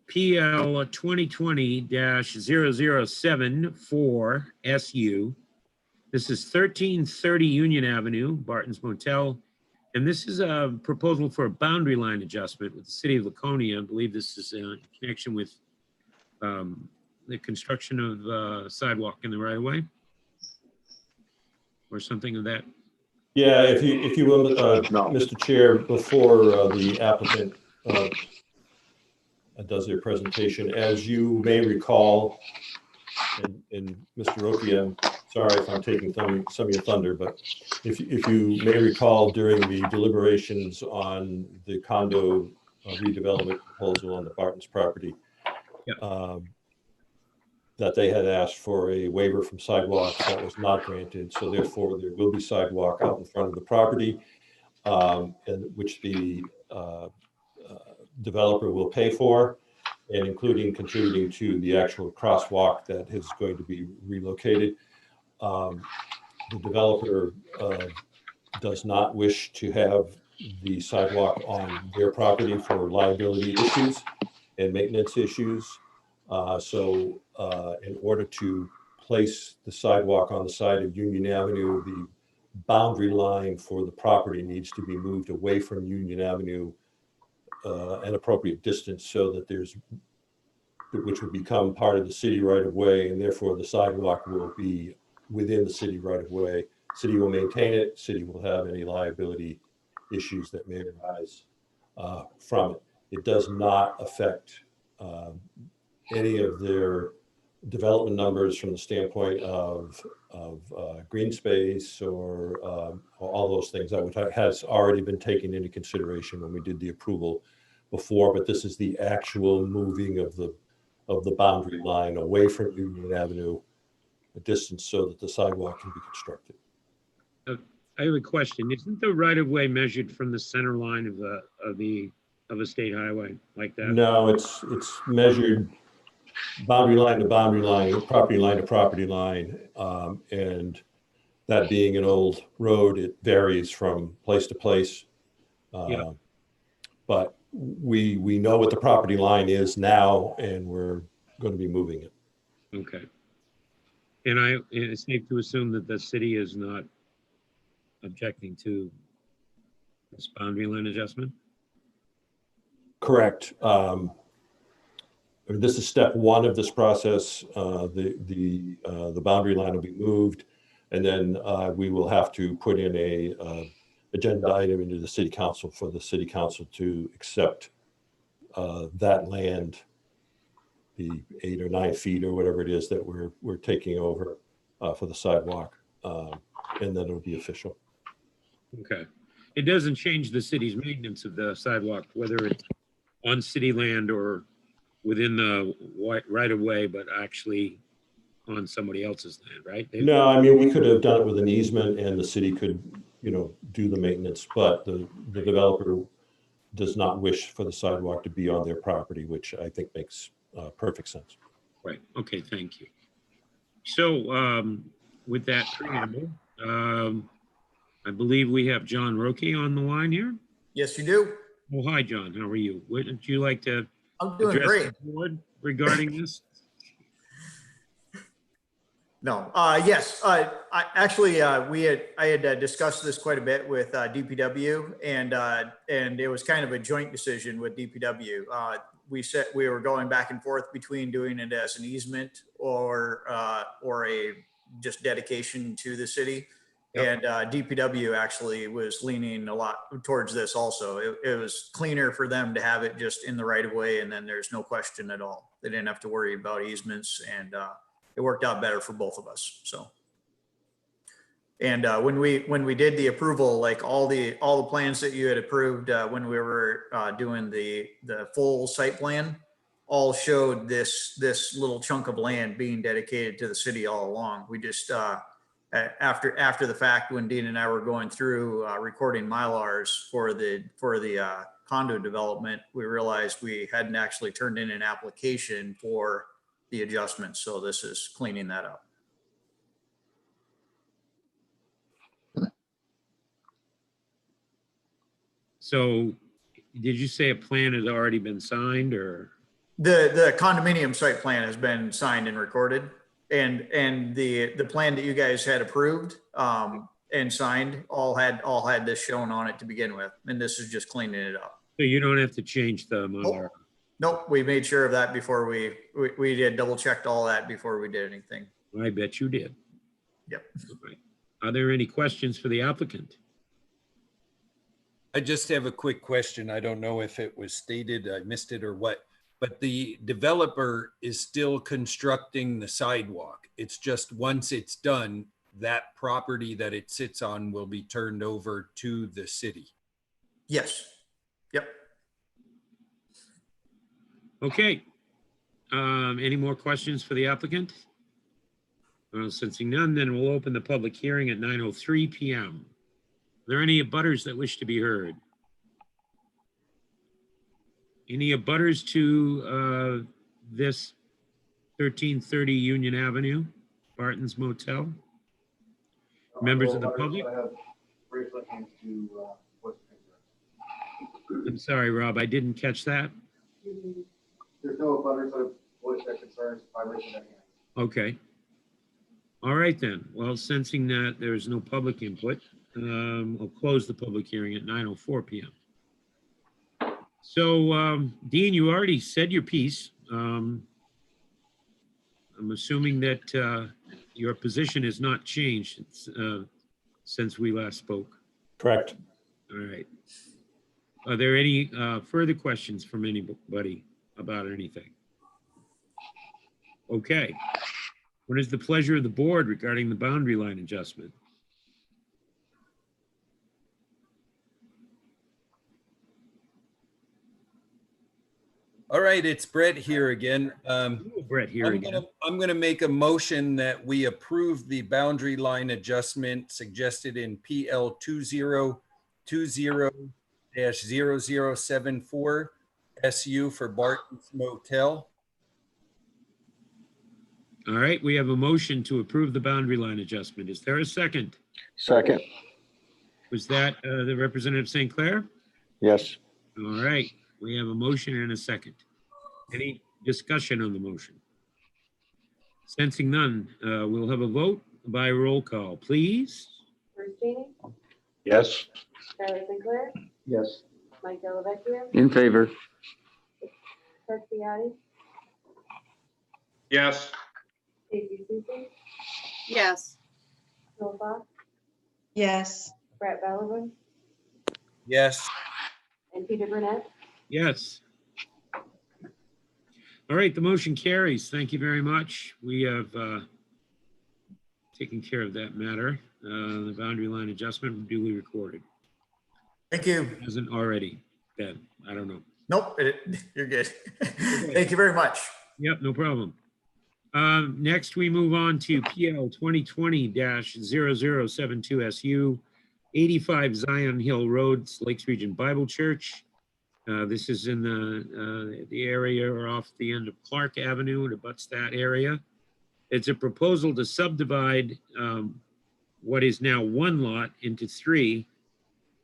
S1: PL 2020-0074 SU. This is 1330 Union Avenue, Barton's Motel. And this is a proposal for a boundary line adjustment with the city of Laconia. I believe this is in connection with the construction of sidewalk in the right of way or something of that.
S3: Yeah, if you will, Mr. Chair, before the applicant does their presentation, as you may recall, and Mr. Ropia, sorry if I'm taking some of your thunder, but if you may recall during the deliberations on the condo redevelopment proposal on the Barton's property, that they had asked for a waiver from sidewalks that was not granted. So therefore, there will be sidewalk out in front of the property, and which the developer will pay for, and including contributing to the actual crosswalk that is going to be relocated. The developer does not wish to have the sidewalk on their property for liability issues and maintenance issues. So in order to place the sidewalk on the side of Union Avenue, the boundary line for the property needs to be moved away from Union Avenue an appropriate distance so that which would become part of the city right of way, and therefore the sidewalk will be within the city right of way. City will maintain it. City will have any liability issues that may arise from it. It does not affect any of their development numbers from the standpoint of green space or all those things that has already been taken into consideration when we did the approval before. But this is the actual moving of the boundary line away from Union Avenue, a distance so that the sidewalk can be constructed.
S1: I have a question. Isn't the right of way measured from the center line of a state highway like that?
S3: No, it's measured boundary line to boundary line, property line to property line, and that being an old road, it varies from place to place. But we know what the property line is now, and we're going to be moving it.
S1: Okay. And it's safe to assume that the city is not objecting to this boundary line adjustment?
S3: Correct. This is step one of this process. The boundary line will be moved, and then we will have to put in a agenda item into the city council for the city council to accept that land, the 8 or 9 feet or whatever it is that we're taking over for the sidewalk, and then it'll be official.
S1: Okay. It doesn't change the city's maintenance of the sidewalk, whether it's on city land or within the right of way, but actually on somebody else's land, right? They-
S3: No, I mean, we could have done it with an easement and the city could, you know, do the maintenance, but the developer does not wish for the sidewalk to be on their property, which I think makes perfect sense.
S1: Right, okay, thank you. So with that preamble, I believe we have John Roque on the line here.
S7: Yes, you do.
S1: Well, hi, John, how are you? Wouldn't you like to
S7: I'm doing
S1: address
S7: great.
S1: the board regarding this?
S7: No, yes, I actually, I had discussed this quite a bit with DPW and it was kind of a joint decision with DPW. We said we were going back and forth between doing it as an easement or a just dedication to the city. And DPW actually was leaning a lot towards this also. It was cleaner for them to have it just in the right of way, and then there's no question at all. They didn't have to worry about easements, and it worked out better for both of us. So, and when we did the approval, like all the plans that you had approved when we were doing the full site plan, all showed this little chunk of land being dedicated to the city all along. We just after the fact, when Dean and I were going through recording Mylars for the condo development, we realized we hadn't actually turned in an application for the adjustments. So this is cleaning that up.
S1: So did you say a plan has already been signed or?
S7: The condominium site plan has been signed and recorded, and the plan that you guys had approved and signed all had this shown on it to begin with, and this is just cleaning it up.
S1: So you don't have to change the Mylar?
S7: Nope, we made sure of that before we did double checked all that before we did anything.
S1: I bet you did.
S7: Yep.
S1: Right. Are there any questions for the applicant?
S8: I just have a quick question. I don't know if it was stated, I missed it or what, but the developer is still constructing the sidewalk. It's just once it's done, that property that it sits on will be turned over to the city.
S7: Yes. Yep.
S1: Okay. Any more questions for the applicant? Sensing none, then we'll open the public hearing at 9:03 p.m. Are there any abutters that wish to be heard? Any abutters to this 1330 Union Avenue, Barton's Motel? Members of the public? I'm sorry, Rob, I didn't catch that.
S2: There's no abutters that have voiced their concerns by raising their hand.
S1: Okay. All right then. Well, sensing that there's no public input, I'll close the public hearing at 9:04 p.m. So, Dean, you already said your piece. I'm assuming that your position has not changed since we last spoke.
S3: Correct.
S1: All right. Are there any further questions from anybody about anything? Okay. What is the pleasure of the board regarding the boundary line adjustment?
S8: All right, it's Brett here again.
S1: Brett here again.
S8: I'm gonna make a motion that we approve the boundary line adjustment suggested in PL 2020-0074 SU for Barton's Motel.
S1: All right, we have a motion to approve the boundary line adjustment. Is there a second?
S12: Second.
S1: Was that the Representative St. Clair?
S12: Yes.
S1: All right, we have a motion and a second. Any discussion on the motion? Sensing none, we'll have a vote by roll call, please.
S15: Bruce Cheney,
S4: Yes.
S15: Skylar Sinclair,
S12: Yes.
S15: Mike Delavecchio,
S13: In favor.
S15: Kirk Biati,
S6: Yes.
S15: Stacy Susie,
S5: Yes.
S15: Joel Fox,
S22: Yes.
S15: Brett Bellwood,
S8: Yes.
S15: and Peter Burnett.
S1: Yes. All right, the motion carries. Thank you very much. We have taken care of that matter. The boundary line adjustment duly recorded.
S7: Thank you.
S1: Hasn't already been, I don't know.
S7: Nope, you're good. Thank you very much.
S1: Yep, no problem. Next, we move on to PL 2020-0072SU, 85 Zion Hill Road, Lakes Region Bible Church. This is in the area or off the end of Clark Avenue. It abuts that area. It's a proposal to subdivide what is now one lot into 3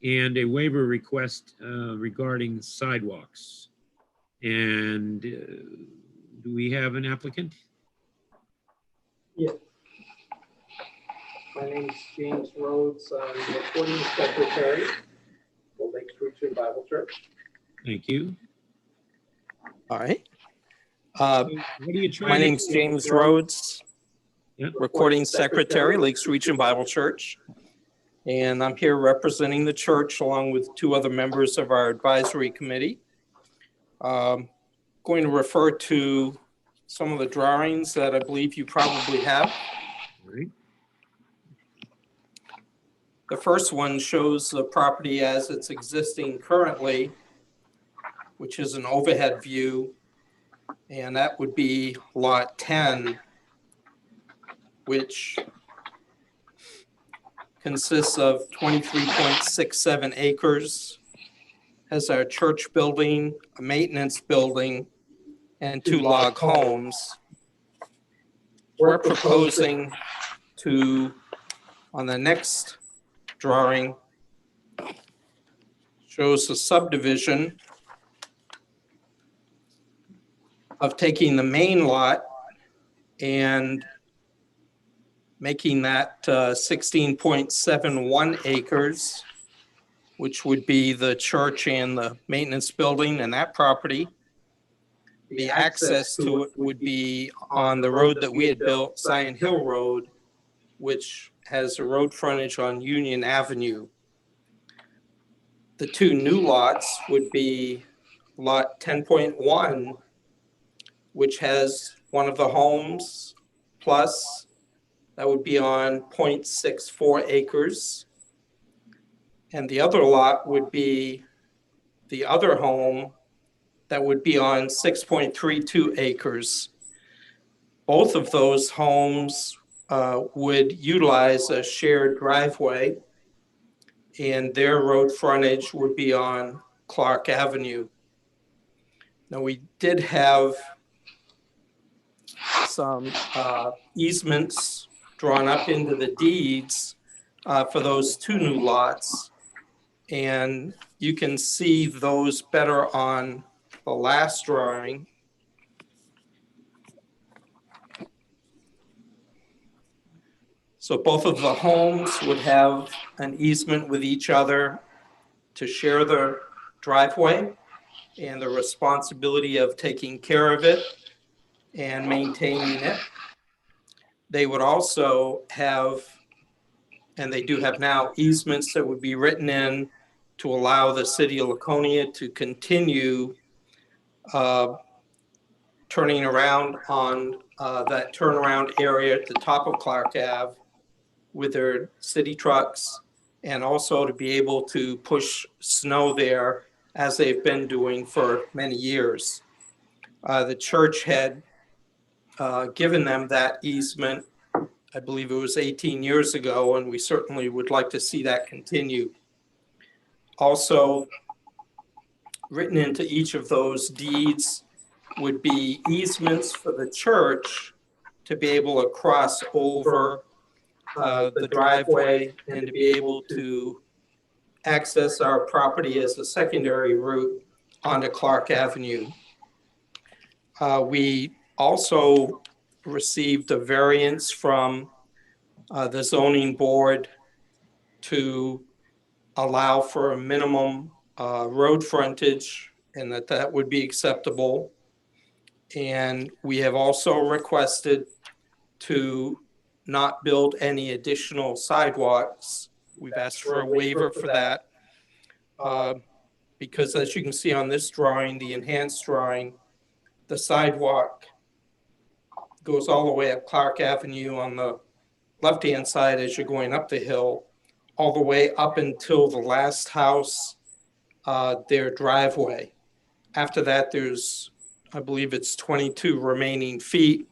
S1: and a waiver request regarding sidewalks. And do we have an applicant?
S16: Yeah. My name is James Rhodes. I'm the recording secretary for Lakes Region Bible Church.
S1: Thank you.
S16: All right.
S1: What are you trying
S16: My
S1: to
S16: name's
S1: do?
S16: James Rhodes,
S1: Yep.
S16: recording secretary, Lakes Region Bible Church. And I'm here representing the church along with 2 other members of our advisory committee. Going to refer to some of the drawings that I believe you probably have.
S1: Right.
S16: The first one shows the property as it's existing currently, which is an overhead view, and that would be lot 10, which consists of 23.67 acres, has our church building, a maintenance building, and 2 log homes. We're proposing to, on the next drawing, shows a subdivision of taking the main lot and making that 16.71 acres, which would be the church and the maintenance building and that property. The access to it would be on the road that we had built, Zion Hill Road, which has a road frontage on Union Avenue. The 2 new lots would be lot 10.1, which has one of the homes plus, that would be on 0.64 acres. And the other lot would be the other home that would be on 6.32 acres. Both of those homes would utilize a shared driveway, and their road frontage would be on Clark Avenue. Now, we did have some easements drawn up into the deeds for those 2 new lots, and you can see those better on the last drawing. So both of the homes would have an easement with each other to share the driveway and the responsibility of taking care of it and maintaining it. They would also have, and they do have now, easements that would be written in to allow the city of Laconia to continue turning around on that turnaround area at the top of Clark Ave with their city trucks, and also to be able to push snow there as they've been doing for many years. The church had given them that easement, I believe it was 18 years ago, and we certainly would like to see that continue. Also, written into each of those deeds would be easements for the church to be able to cross over the driveway and to be able to access our property as a secondary route onto Clark Avenue. We also received a variance from the zoning board to allow for a minimum road frontage, and that would be acceptable. And we have also requested to not build any additional sidewalks. We've asked for a waiver for that because, as you can see on this drawing, the enhanced drawing, the sidewalk goes all the way up Clark Avenue on the left-hand side as you're going up the hill, all the way up until the last house, their driveway. After that, there's, I believe it's 22 remaining feet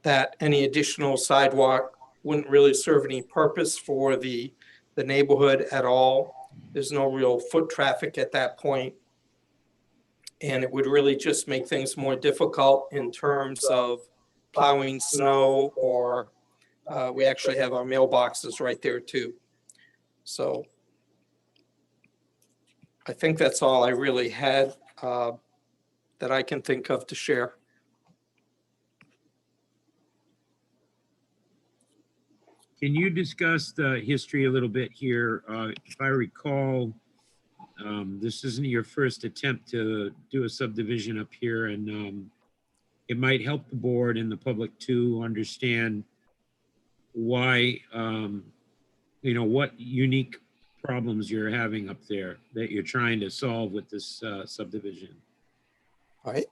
S16: that any additional sidewalk wouldn't really serve any purpose for the neighborhood at all. There's no real foot traffic at that point. And it would really just make things more difficult in terms of plowing snow, or we actually have our mailboxes right there too. So I think that's all I really had that I can think of to share.
S1: Can you discuss the history a little bit here? If I recall, this isn't your first attempt to do a subdivision up here, and it might help the board and the public to understand why, what unique problems you're having up there that you're trying to solve with this subdivision.
S16: All right.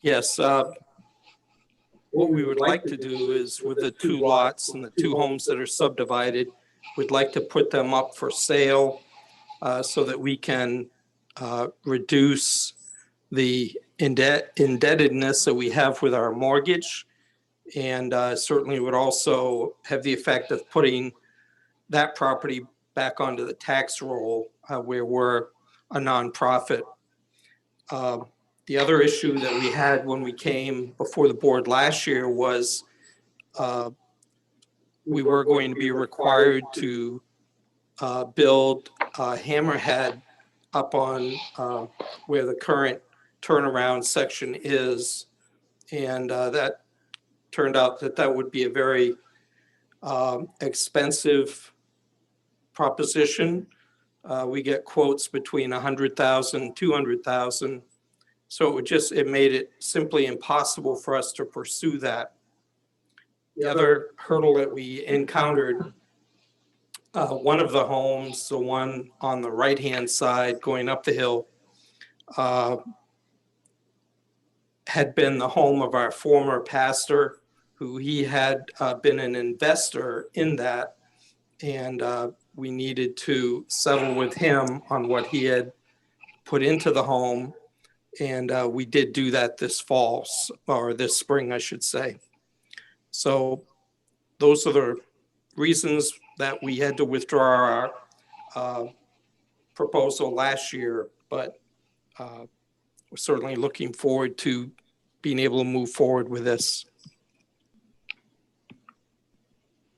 S16: Yes. What we would like to do is, with the 2 lots and the 2 homes that are subdivided, we'd like to put them up for sale so that we can reduce the indebtedness that we have with our mortgage, and certainly would also have the effect of putting that property back onto the tax roll where we're a nonprofit. The other issue that we had when we came before the board last year was we were going to be required to build a hammerhead up on where the current turnaround section is. And that turned out that would be a very expensive proposition. We get quotes between $100,000 and $200,000. So it made it simply impossible for us to pursue that. The other hurdle that we encountered, one of the homes, the one on the right-hand side going up the hill, had been the home of our former pastor, who he had been an investor in that. And we needed to settle with him on what he had put into the home. And we did do that this fall, or this spring, I should say. So those are the reasons that we had to withdraw our proposal last year, but we're certainly looking forward to being able to move forward with this.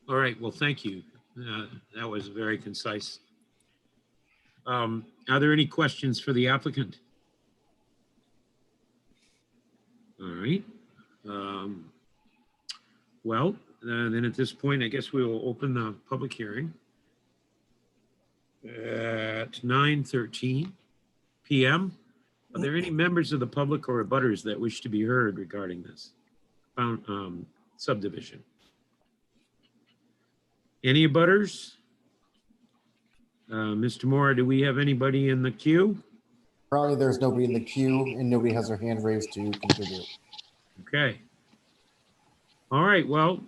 S1: All right, well, thank you. That was very concise. Are there any questions for the applicant? All right. Well, then at this point, I guess we will open the public hearing at 9:13 p.m. Are there any members of the public or abutters that wish to be heard regarding this subdivision? Any abutters? Mr. Moore, do we have anybody in the queue?
S19: Currently, there's nobody in the queue and nobody has their hand raised to contribute.
S1: Okay. All right, well,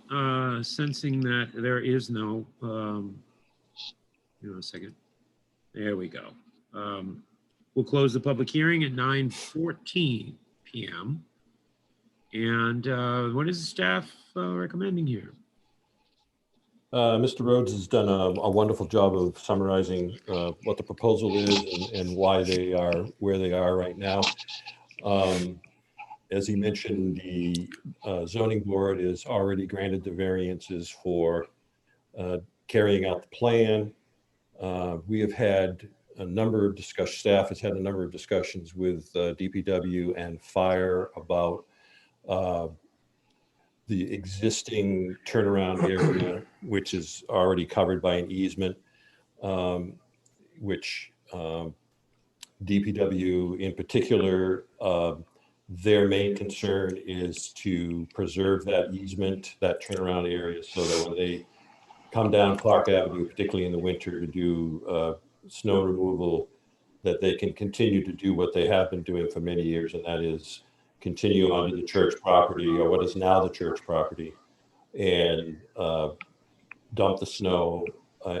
S1: sensing that there is no, a second. There we go. We'll close the public hearing at 9:14 p.m. And what is the staff recommending here?
S3: Mr. Rhodes has done a wonderful job of summarizing what the proposal is and why they are where they are right now. As he mentioned, the zoning board has already granted the variances for carrying out the plan. We have had a number of discussions, staff has had a number of discussions with DPW and fire about the existing turnaround area, which is already covered by an easement, which DPW in particular, their main concern is to preserve that easement, that turnaround area, so that when they come down Clark Avenue, particularly in the winter, to do snow removal, that they can continue to do what they have been doing for many years, and that is continue onto the church property, or what is now the church property, and dump the snow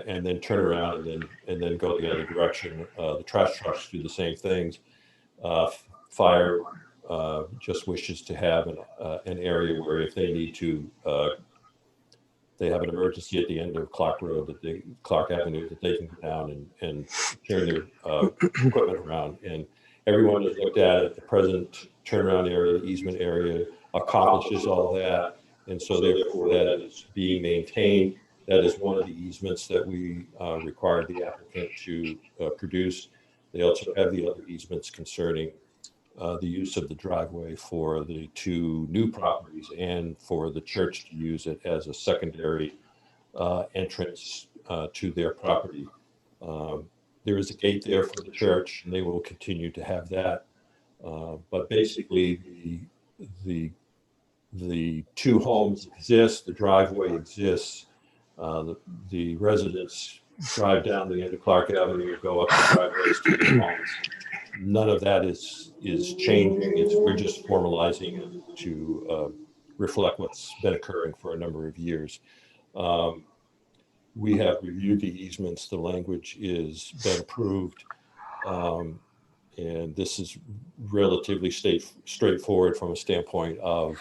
S3: and then turn around and then go the other direction. The trash trucks do the same things. Fire just wishes to have an area where if they need to, they have an emergency at the end of Clark Road, Clark Avenue, that they can go down and carry their equipment around. And everyone has looked at it, the present turnaround area, easement area accomplishes all that. And so therefore that is being maintained. That is one of the easements that we required the applicant to produce. They also have the other easements concerning the use of the driveway for the two new properties and for the church to use it as a secondary entrance to their property. There is a gate there for the church, and they will continue to have that. But basically, the two homes exist, the driveway exists. The residents drive down the end of Clark Avenue, go up the driveways to their homes. None of that is changing. We're just formalizing it to reflect what's been occurring for a number of years. We have reviewed the easements. The language is been approved. And this is relatively straightforward from a standpoint of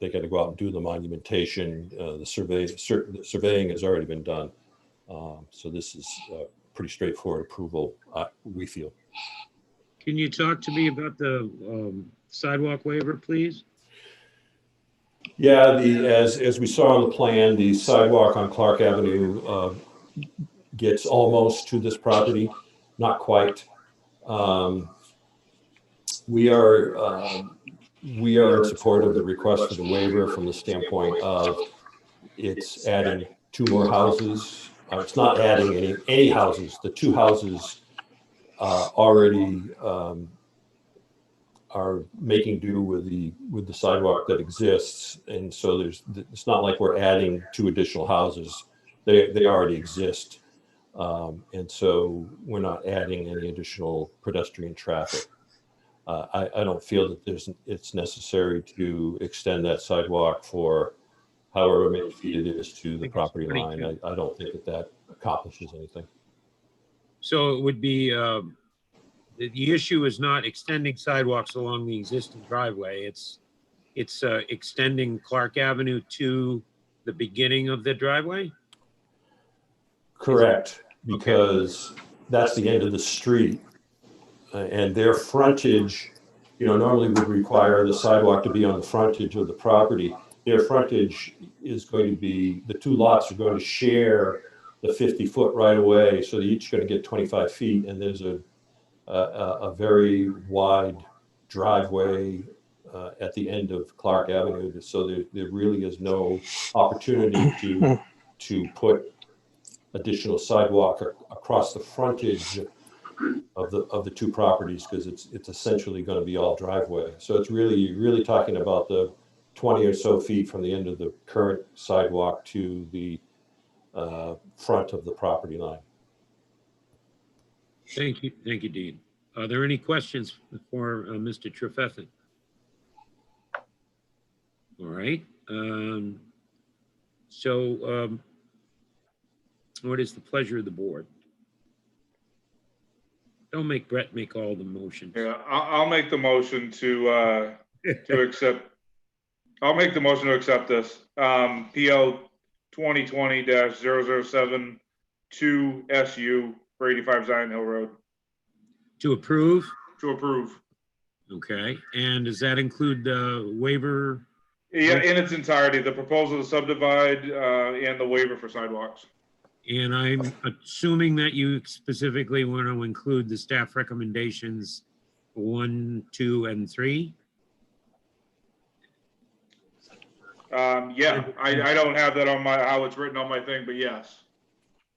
S3: they got to go out and do the monumentation. The surveying has already been done. So this is pretty straightforward approval, we feel.
S1: Can you talk to me about the sidewalk waiver, please?
S3: Yeah, as we saw on the plan, the sidewalk on Clark Avenue gets almost to this property, not quite. We are in support of the request for the waiver from the standpoint of it's adding two more houses. It's not adding any houses. The two houses already are making do with the sidewalk that exists, and so it's not like we're adding two additional houses. They already exist, and so we're not adding any additional pedestrian traffic. I don't feel that it's necessary to extend that sidewalk for however many feet it is to the property line. I don't think that accomplishes anything.
S1: So it would be, the issue is not extending sidewalks along the existing driveway. It's extending Clark Avenue to the beginning of the driveway?
S3: Correct, because that's the end of the street. And their frontage, normally would require the sidewalk to be on the frontage of the property. Their frontage is going to be, the two lots are going to share the 50-foot right of way, so they're each going to get 25 feet, and there's a very wide driveway at the end of Clark Avenue, so there really is no opportunity to put additional sidewalk across the frontage of the two properties, because it's essentially going to be all driveway. So it's really talking about the 20 or so feet from the end of the current sidewalk to the front of the property line.
S1: Thank you, Dean. Are there any questions for Mr. Trefethan? All right. What is the pleasure of the board? Don't make Brett make all the motions.
S6: Yeah, I'll make the motion to accept. I'll make the motion to accept this. PO 2020-007 2SU for 85 Zion Hill Road.
S1: To approve?
S6: To approve.
S1: Okay, and does that include the waiver?
S6: Yeah, in its entirety, the proposal to subdivide and the waiver for sidewalks.
S1: And I'm assuming that you specifically want to include the staff recommendations 1, 2, and 3?
S6: Yeah, I don't have that on how it's written on my thing, but yes,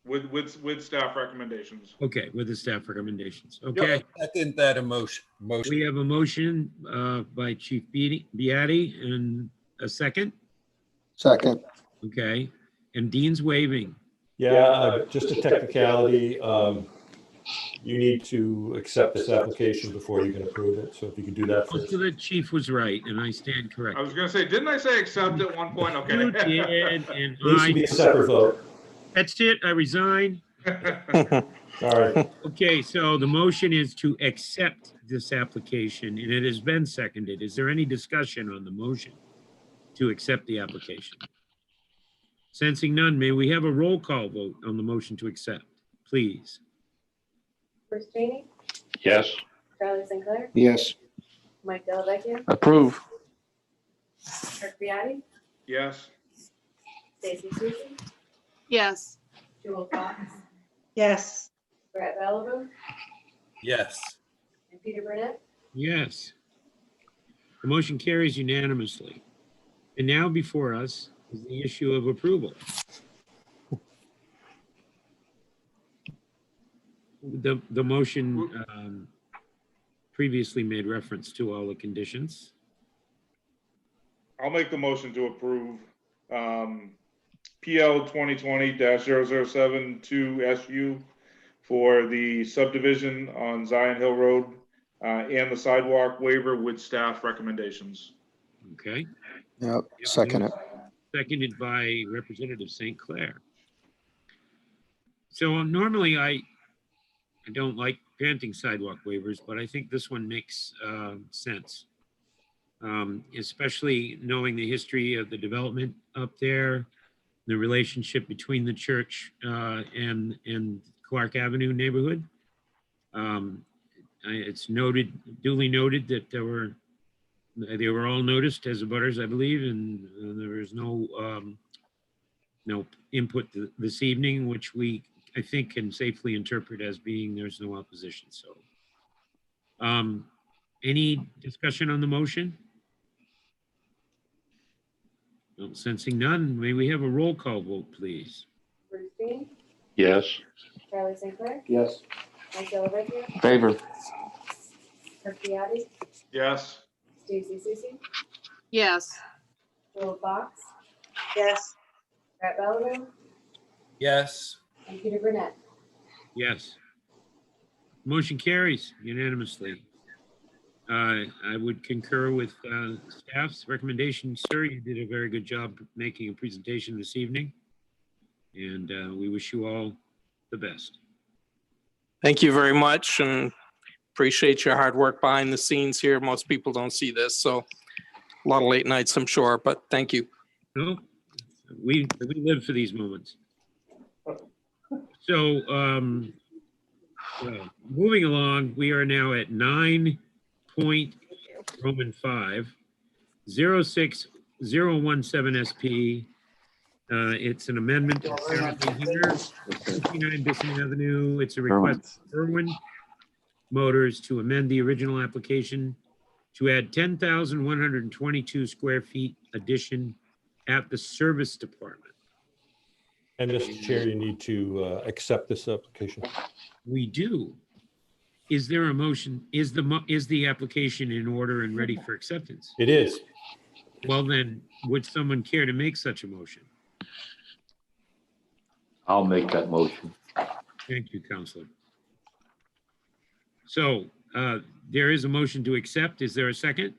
S6: with staff recommendations.
S1: Okay, with the staff recommendations. Okay.
S8: Second that motion.
S1: We have a motion by Chief Beatty and a second.
S12: Second.
S1: Okay, and Dean's waiving.
S3: Yeah, just a technicality. You need to accept this application before you can approve it. So if you could do that first.
S1: So the chief was right, and I stand corrected.
S6: I was going to say, didn't I say accept at one point? Okay.
S1: You did, and
S3: Needs to be a separate vote.
S1: That's it. I resign.
S3: Sorry.
S1: Okay, so the motion is to accept this application, and it has been seconded. Is there any discussion on the motion to accept the application? Sensing none, may we have a roll call vote on the motion to accept, please?
S15: Bruce Cheney,
S4: Yes.
S15: Charlie Sinclair,
S12: Yes.
S15: Mike Delvecchio,
S13: Approve.
S15: Kirk Biati,
S6: Yes.
S15: Stacy Susie,
S5: Yes.
S15: Jewel Fox,
S22: Yes.
S15: Brett Bellevue,
S8: Yes.
S15: and Peter Burnett.
S1: Yes. The motion carries unanimously. And now before us is the issue of approval. The motion previously made reference to all the conditions.
S6: I'll make the motion to approve PL 2020-0072SU for the subdivision on Zion Hill Road and the sidewalk waiver with staff recommendations.
S1: Okay,
S12: Yep, second it.
S1: seconded by Representative St. Clair. So normally I don't like granting sidewalk waivers, but I think this one makes sense. Especially knowing the history of the development up there, the relationship between the church and Clark Avenue neighborhood. It's duly noted that they were all noticed as abutters, I believe, and there was no input this evening, which I think can safely interpret as being there's no opposition. So, any discussion on the motion? Well, sensing none, may we have a roll call vote, please?
S15: Bruce Cheney,
S4: Yes.
S15: Charlie Sinclair,
S12: Yes.
S15: Mike Delvecchio,
S13: Favor.
S15: Kirk Biati,
S6: Yes.
S15: Stacy Susie,
S5: Yes.
S15: Jewel Fox,
S22: Yes.
S15: Brett Bellevue,
S8: Yes.
S15: and Peter Burnett.
S1: Yes. Motion carries unanimously. I would concur with staff's recommendation. Sir, you did a very good job making a presentation this evening, and we wish you all the best.
S16: Thank you very much, and appreciate your hard work behind the scenes here. Most people don't see this, so a lot of late nights, I'm sure, but thank you.
S1: No, we live for these moments. So, moving along, we are now at 9.5, 06017 SP. It's an amendment to Sarah here, 59 Bissell Avenue. It's a request for Irwin Motors to amend the original application to add 10,122 square feet addition at the service department.
S3: And Mr. Chair, you need to accept this application.
S1: We do. Is there a motion? Is the application in order and ready for acceptance?
S3: It is.
S1: Well, then, would someone care to make such a motion?
S4: I'll make that motion.
S1: Thank you, Counselor. So there is a motion to accept. Is there a second?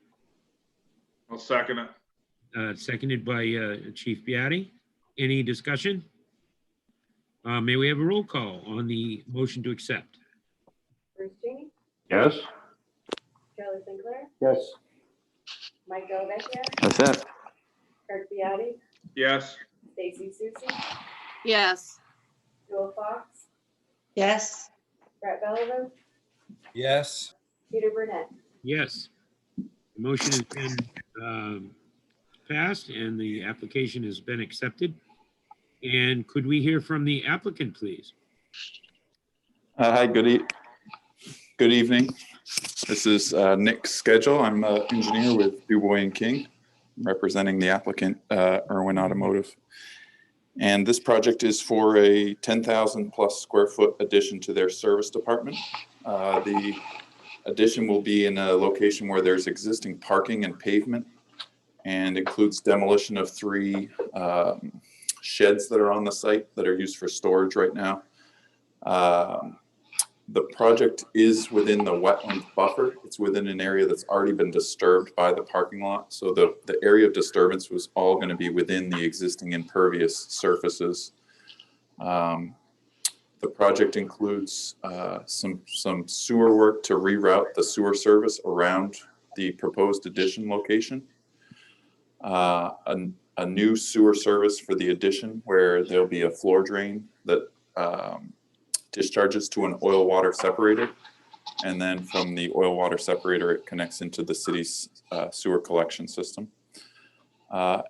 S6: I'll second it.
S1: Seconded by Chief Biati. Any discussion? May we have a roll call on the motion to accept?
S15: Bruce Cheney,
S4: Yes.
S15: Charlie Sinclair,
S12: Yes.
S15: Mike Delvecchio,
S13: Accept.
S15: Kirk Biati,
S6: Yes.
S15: Stacy Susie,
S5: Yes.
S15: Jewel Fox,
S22: Yes.
S15: Brett Bellevue,
S8: Yes.
S15: Peter Burnett.
S1: Yes. The motion has been passed and the application has been accepted. And could we hear from the applicant, please?
S17: Hi, good evening. This is Nick Schedule. I'm an engineer with Dubois and King, representing the applicant, Irwin Automotive. And this project is for a 10,000 plus square foot addition to their service department. The addition will be in a location where there's existing parking and pavement, and includes demolition of 3 sheds that are on the site that are used for storage right now. The project is within the wetland buffer. It's within an area that's already been disturbed by the parking lot. So the area of disturbance was all going to be within the existing impervious surfaces. The project includes some sewer work to reroute the sewer service around the proposed addition location. A new sewer service for the addition where there'll be a floor drain that discharges to an oil water separator. And then from the oil water separator, it connects into the city's sewer collection system.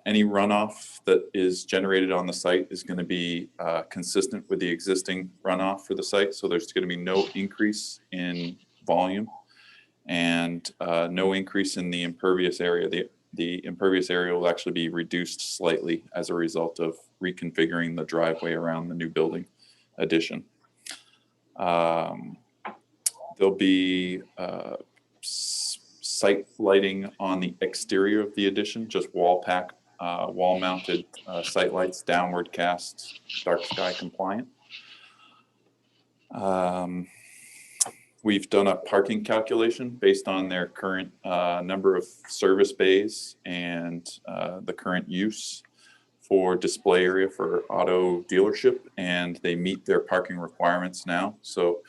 S17: Any runoff that is generated on the site is going to be consistent with the existing runoff for the site. So there's going to be no increase in volume and no increase in the impervious area. The impervious area will actually be reduced slightly as a result of reconfiguring the driveway around the new building addition. There'll be site lighting on the exterior of the addition, just wall-mounted site lights, downward cast, dark sky compliant. We've done a parking calculation based on their current number of service bays and the current use for display area for auto dealership, and they meet their parking requirements now. So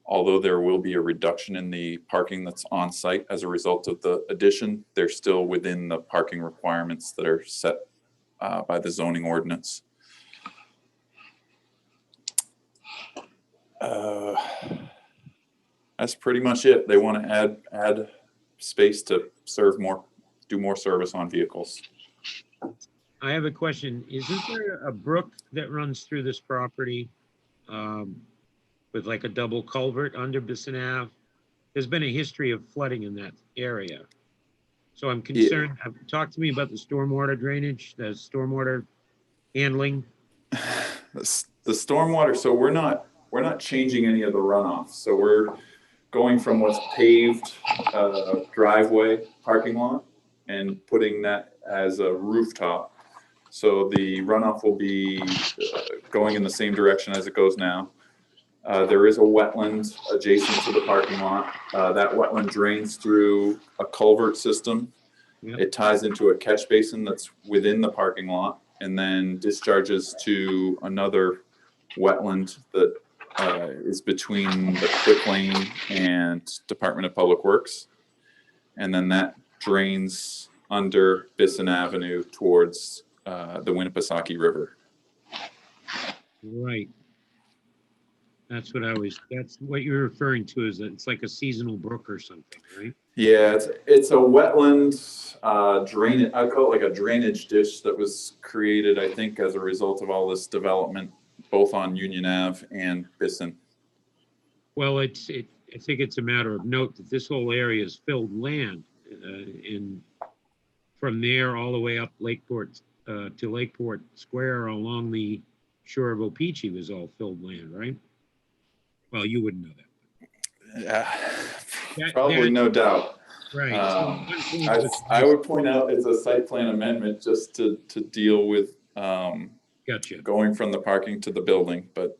S17: although there will be a reduction in the parking that's on site as a result of the addition, they're still within the parking requirements that are set by the zoning ordinance. That's pretty much it. They want to add space to serve more, do more service on vehicles.
S1: I have a question. Isn't there a brook that runs through this property with like a double culvert under Bisson Ave? There's been a history of flooding in that area. So I'm concerned. Talk to me about the stormwater drainage, the stormwater handling.
S17: The stormwater, so we're not changing any of the runoff. So we're going from what's paved driveway parking lot and putting that as a rooftop. So the runoff will be going in the same direction as it goes now. There is a wetland adjacent to the parking lot. That wetland drains through a culvert system. Yep. It ties into a catch basin that's within the parking lot and then discharges to another wetland that is between the Quick Lane and Department of Public Works. And then that drains under Bisson Avenue towards the Winnipesaukee River.
S1: Right. That's what you're referring to, is that it's like a seasonal brook or something, right?
S17: Yeah, it's a wetland drainage. I call it like a drainage ditch that was created, I think, as a result of all this development, both on Union Ave and Bisson.
S1: Well, I think it's a matter of note that this whole area is filled land, and from there all the way up Lakeport to Lakeport Square along the shore of Opeechee was all filled land, right? Well, you wouldn't know that.
S17: Yeah, probably, no doubt.
S1: Right.
S17: I would point out it's a site plan amendment just to deal with
S1: gotcha.
S17: Going from the parking to the building. But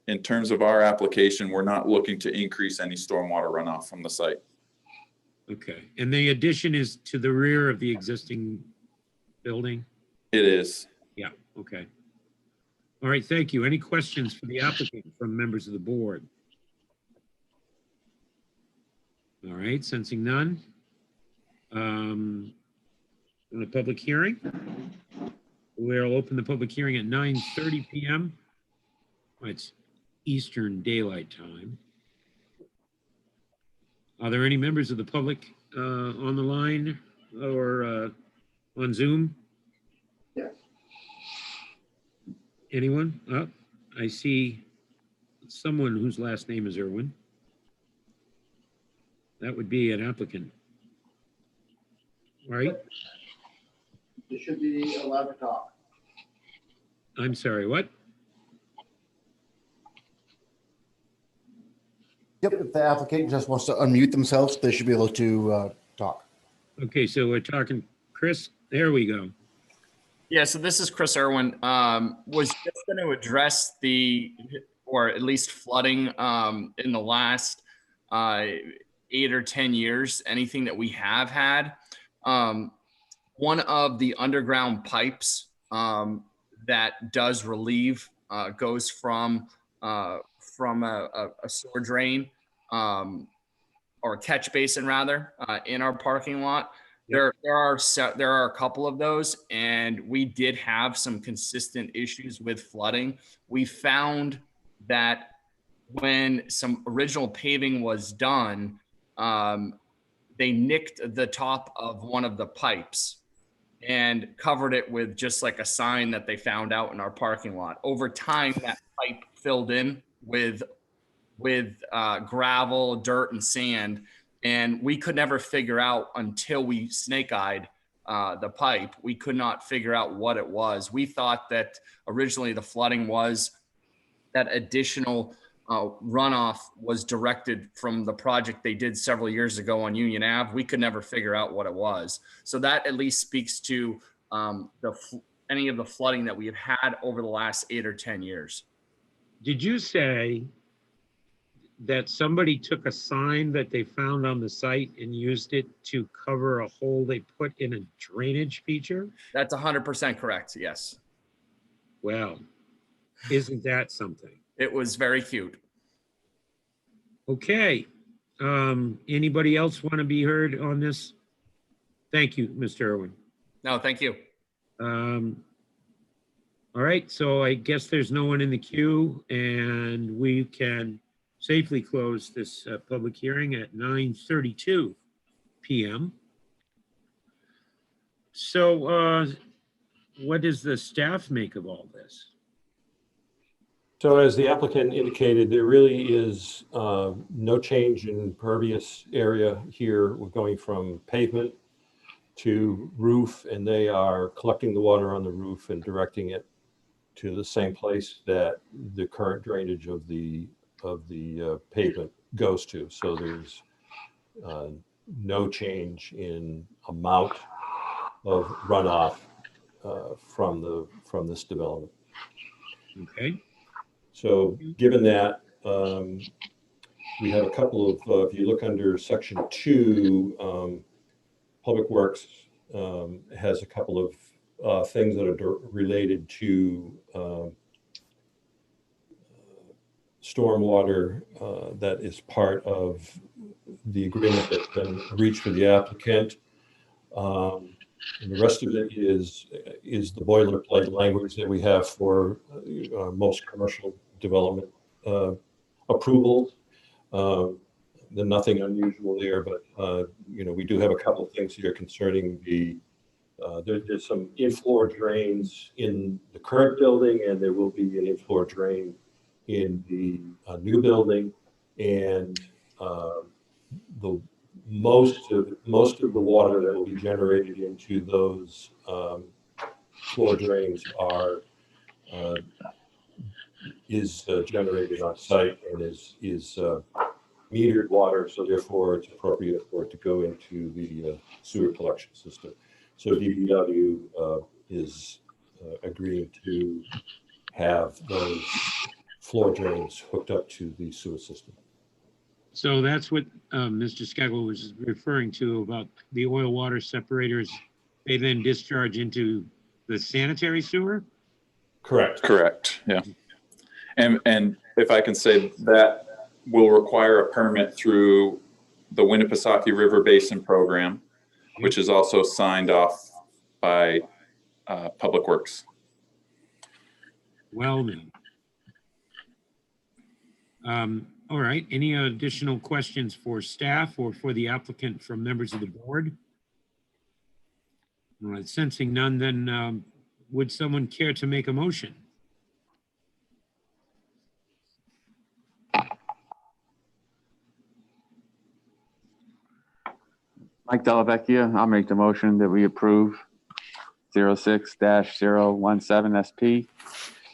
S17: in terms of our application, we're not looking to increase any stormwater runoff from the site.
S1: Okay. And the addition is to the rear of the existing building?
S17: It is.
S1: Yeah. Okay. All right. Thank you. Any questions for the applicant from members of the board? All right. Sensing none. On the public hearing, we'll open the public hearing at 9:30 p.m. It's Eastern Daylight Time. Are there any members of the public on the line or on Zoom?
S2: Yes.
S1: Anyone? Oh, I see someone whose last name is Irwin. That would be an applicant. All right.
S2: You should be allowed to talk.
S1: I'm sorry, what?
S19: Yep, if the applicant just wants to unmute themselves, they should be able to talk.
S1: Okay, so we're talking, Chris, there we go.
S20: Yeah, so this is Chris Irwin. Was just going to address or at least flooding in the last 8 or 10 years, anything that we have had. One of the underground pipes that does relieve goes from a sewer drain or a catch basin rather in our parking lot. There are a couple of those, and we did have some consistent issues with flooding. We found that when some original paving was done, they nicked the top of one of the pipes and covered it with just like a sign that they found out in our parking lot. Over time, that pipe filled in with gravel, dirt, and sand. And we could never figure out until we snake-eyed the pipe. We could not figure out what it was. We thought that originally the flooding was that additional runoff was directed from the project they did several years ago on Union Ave. We could never figure out what it was. So that at least speaks to any of the flooding that we have had over the last 8 or 10 years.
S1: Did you say that somebody took a sign that they found on the site and used it to cover a hole they put in a drainage feature?
S20: That's 100% correct, yes.
S1: Well, isn't that something?
S20: It was very cute.
S1: Okay. Anybody else want to be heard on this? Thank you, Mr. Irwin.
S20: No, thank you.
S1: All right, so I guess there's no one in the queue, and we can safely close this public hearing at 9:32 p.m. So what does the staff make of all this?
S3: So as the applicant indicated, there really is no change in pervious area here. We're going from pavement to roof, and they are collecting the water on the roof and directing it to the same place that the current drainage of the pavement goes to. So there's no change in amount of runoff from this development.
S1: Okay.
S3: So given that, we have a couple of, if you look under section 2, Public Works has a couple of things that are related to stormwater that is part of the agreement that's been reached for the applicant. And the rest of it is the boilerplate language that we have for most commercial development approvals. There's nothing unusual there, but we do have a couple of things here concerning there's some in-floor drains in the current building, and there will be an in-floor drain in the new building, and the most of the water that will be generated into those floor drains is generated on site and is metered water, so therefore it's appropriate for it to go into the sewer collection system. So DPW is agreeing to have those floor drains hooked up to the sewer system.
S1: So that's what Mr. Skagel was referring to about the oil water separators. They then discharge into the sanitary sewer?
S17: Correct, yeah. And if I can say, that will require a permit through the Winnipesaukee River Basin Program, which is also signed off by Public Works.
S1: Well then. All right, any additional questions for staff or for the applicant from members of the board? All right, sensing none, then would someone care to make a motion?
S13: Mike Dellavecchia, I'll make the motion that we approve 06-017 SP,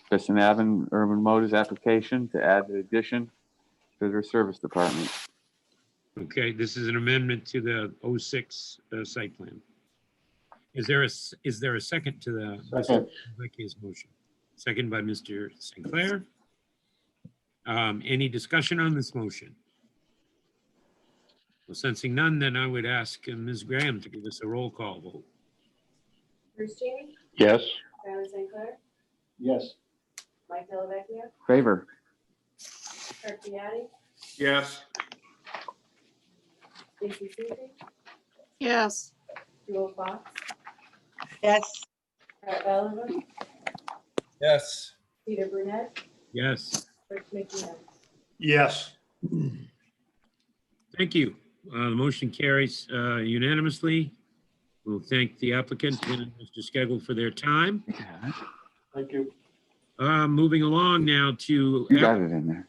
S13: Kristen Avon Urban Motors application to add the addition to their service department.
S1: Okay, this is an amendment to the 06 site plan. Is there a second to the Dellavecchia's motion? Second by Mr. St. Clair. Any discussion on this motion? Well, sensing none, then I would ask Ms. Graham to give us a roll call vote.
S15: Bruce Cheney,
S4: Yes.
S15: Tyler St. Clair,
S19: Yes.
S15: Mike Delvecchio,
S13: Favor.
S15: Kirk Deity,
S6: Yes.
S15: Stacy Susie,
S5: yes,
S15: Jewel Fox,
S22: yes,
S15: Brett Belvin,
S8: Yes.
S15: Peter Burnett,
S1: Yes.
S15: Rich McNeil.
S11: Yes.
S1: Thank you. The motion carries unanimously. We'll thank the applicant and Mr. Skegel for their time.
S11: Thank you.
S1: Moving along now to
S13: You got it in there.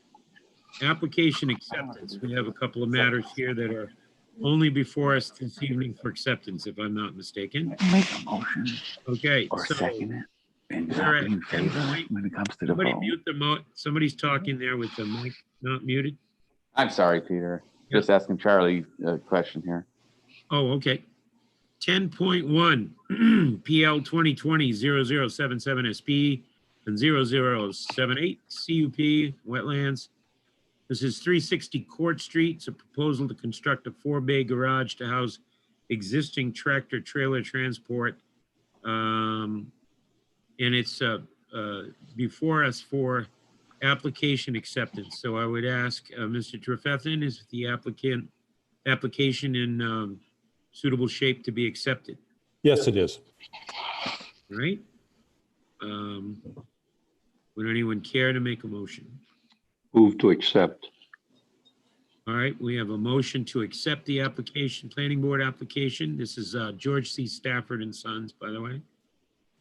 S1: application acceptance. We have a couple of matters here that are only before us this evening for acceptance, if I'm not mistaken.
S13: Make a motion
S1: Okay,
S13: or
S1: so
S13: second it. And
S1: is there
S13: I'll
S1: a-
S13: be in favor when it comes to the
S1: somebody
S13: vote.
S1: mute the somebody's talking there with the mic not muted.
S13: I'm sorry, Peter. Just asking Charlie a question here.
S1: Oh, okay. 10.1 PL 2020-0077 SP and 0078 CUP wetlands. This is 360 Court Street. It's a proposal to construct a 4-bay garage to house existing tractor trailer transport. And it's before us for application acceptance. So I would ask Mr. Trefethan, is the application in suitable shape to be accepted?
S3: Yes, it is.
S1: All right. Would anyone care to make a motion?
S4: Move to accept.
S1: All right, we have a motion to accept the application, planning board application. This is George C. Stafford and Sons, by the way.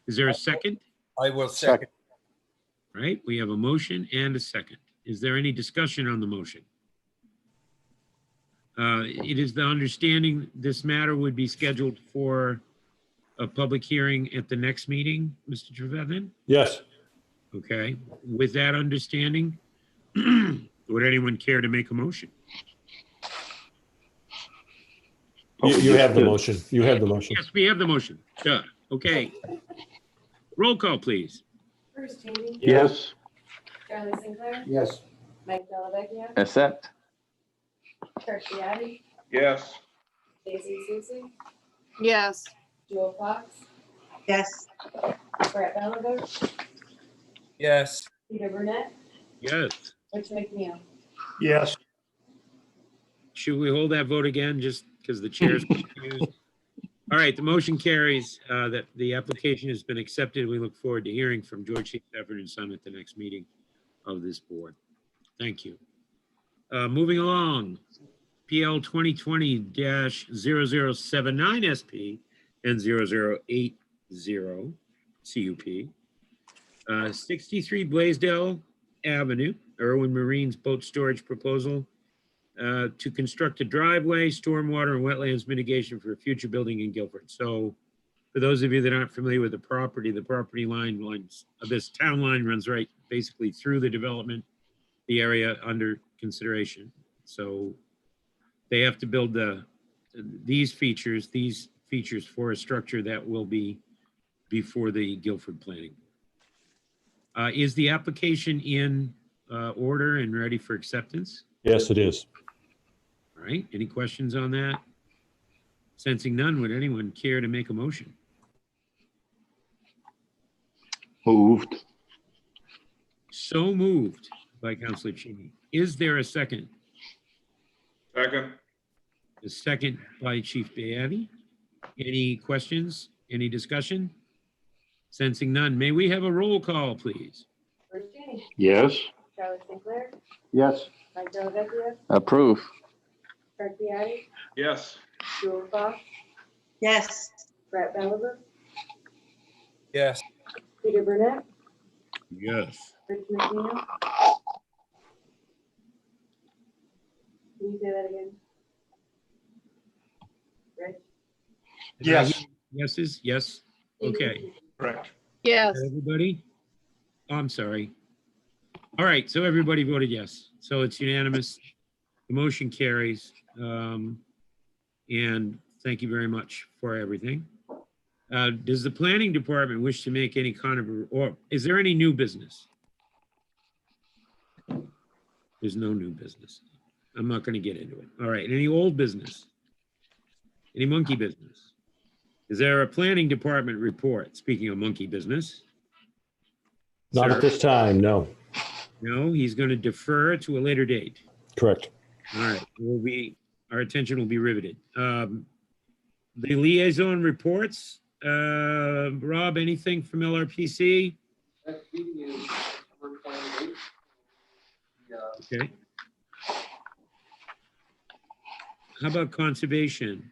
S1: Is there a second?
S8: I will second.
S1: All right, we have a motion and a second. Is there any discussion on the motion? It is the understanding this matter would be scheduled for a public hearing at the next meeting, Mr. Trefethan?
S3: Yes.
S1: Okay, with that understanding, would anyone care to make a motion?
S3: You have the motion. You have the motion.
S1: Yes, we have the motion. Duh. Okay. Roll call, please.
S15: Bruce Cheney,
S4: Yes.
S15: Charlie Sinclair,
S19: Yes.
S15: Mike Delvecchio,
S13: Accept.
S15: Kirk Deity,
S6: Yes.
S15: Stacy Susie,
S5: yes,
S15: Jewel Fox,
S22: yes,
S15: Brett Belvin,
S20: Yes.
S15: Peter Burnett,
S1: Yes.
S15: Rich McNeil.
S11: Yes.
S1: Should we hold that vote again, just because the chair's confused? All right, the motion carries that the application has been accepted. We look forward to hearing from George C. Stafford and Son at the next meeting of this board. Thank you. Moving along, PL 2020-0079 SP and 0080 CUP. 63 Blaisdell Avenue, Irwin Marine's boat storage proposal to construct a driveway, stormwater and wetlands mitigation for a future building in Guilford. So for those of you that aren't familiar with the property lines of this town line runs right basically through the development, the area under consideration. So they have to build these features for a structure that will be before the Guilford Planning. Is the application in order and ready for acceptance?
S3: Yes, it is.
S1: All right, any questions on that? Sensing none, would anyone care to make a motion?
S4: Moved.
S1: So moved by Councilor Cheney. Is there a second?
S6: Second.
S1: A second by Chief Bayani. Any questions? Any discussion? Sensing none, may we have a roll call, please?
S15: Bruce Cheney,
S4: Yes.
S15: Charlie Sinclair,
S19: Yes.
S15: Mike Delvecchio,
S13: Approve.
S15: Kirk Deity,
S6: Yes.
S15: Jewel Fox,
S22: yes,
S15: Brett Belvin,
S8: Yes.
S15: Peter Burnett,
S1: Yes.
S15: Rich McNeil. Can you say that again? Rich?
S11: Yes.
S1: Yeses, yes, okay.
S11: Correct.
S5: yes,
S1: Everybody? Oh, I'm sorry. All right, so everybody voted yes. So it's unanimous. The motion carries. And thank you very much for everything. Does the planning department wish to make any kind of, or is there any new business? There's no new business. I'm not going to get into it. All right, any old business? Any monkey business? Is there a planning department report? Speaking of monkey business.
S3: Not
S1: Sir?
S3: at this time, no.
S1: No, he's going to defer to a later date.
S3: Correct.
S1: All right, our attention will be riveted. The liaison reports, Rob, anything from LRPC?
S2: Next meeting is September 28th.
S1: Okay. How about conservation?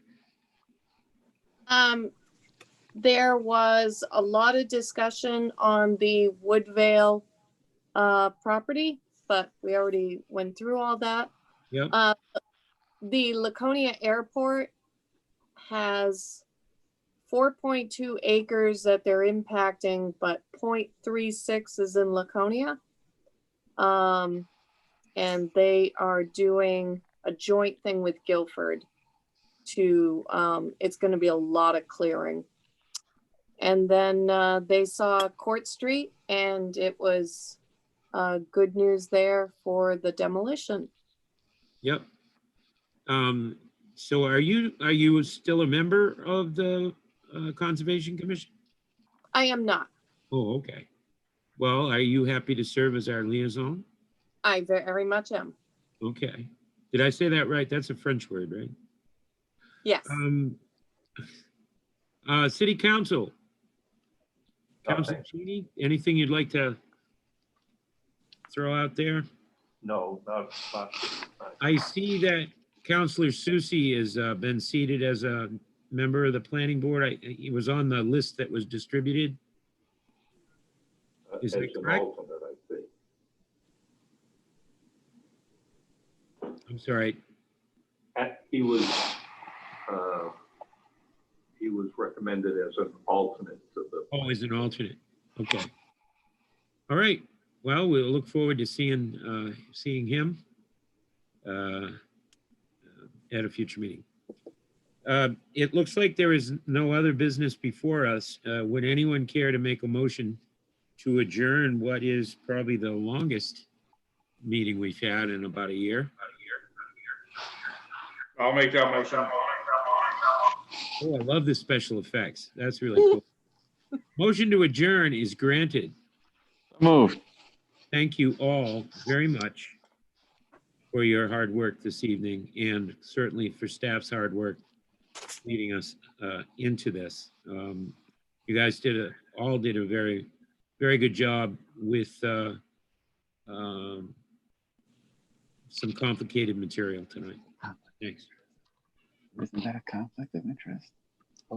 S5: There was a lot of discussion on the Woodvale property, but we already went through all that.
S1: Yep.
S5: The Laconia Airport has 4.2 acres that they're impacting, but 0.36 is in Laconia. And they are doing a joint thing with Guilford to, it's gonna be a lot of clearing. And then they saw Court Street and it was good news there for the demolition.
S1: Yep. So are you still a member of the Conservation Commission?
S5: I am not.
S1: Oh, okay. Well, are you happy to serve as our liaison?
S5: I very much am.
S1: Okay. Did I say that right? That's a French word, right?
S5: Yes.
S1: City Council. Council Cheney, anything you'd like to throw out there?
S9: No, not.
S1: I see that Councillor Susie has been seated as a member of the planning board. He was on the list that was distributed. Is that correct? I'm sorry.
S9: He was recommended as an alternate to the.
S1: Oh, as an alternate. Okay. All right. Well, we'll look forward to seeing him at a future meeting. It looks like there is no other business before us. Would anyone care to make a motion to adjourn what is probably the longest meeting we've had in about a year?
S6: I'll make that motion.
S1: Oh, I love the special effects. That's really cool. Motion to adjourn is granted.
S13: Moved.
S1: Thank you all very much for your hard work this evening and certainly for staff's hard work leading us into this. You guys all did a very, very good job with some complicated material tonight. Thanks.
S13: Isn't that a conflict of interest?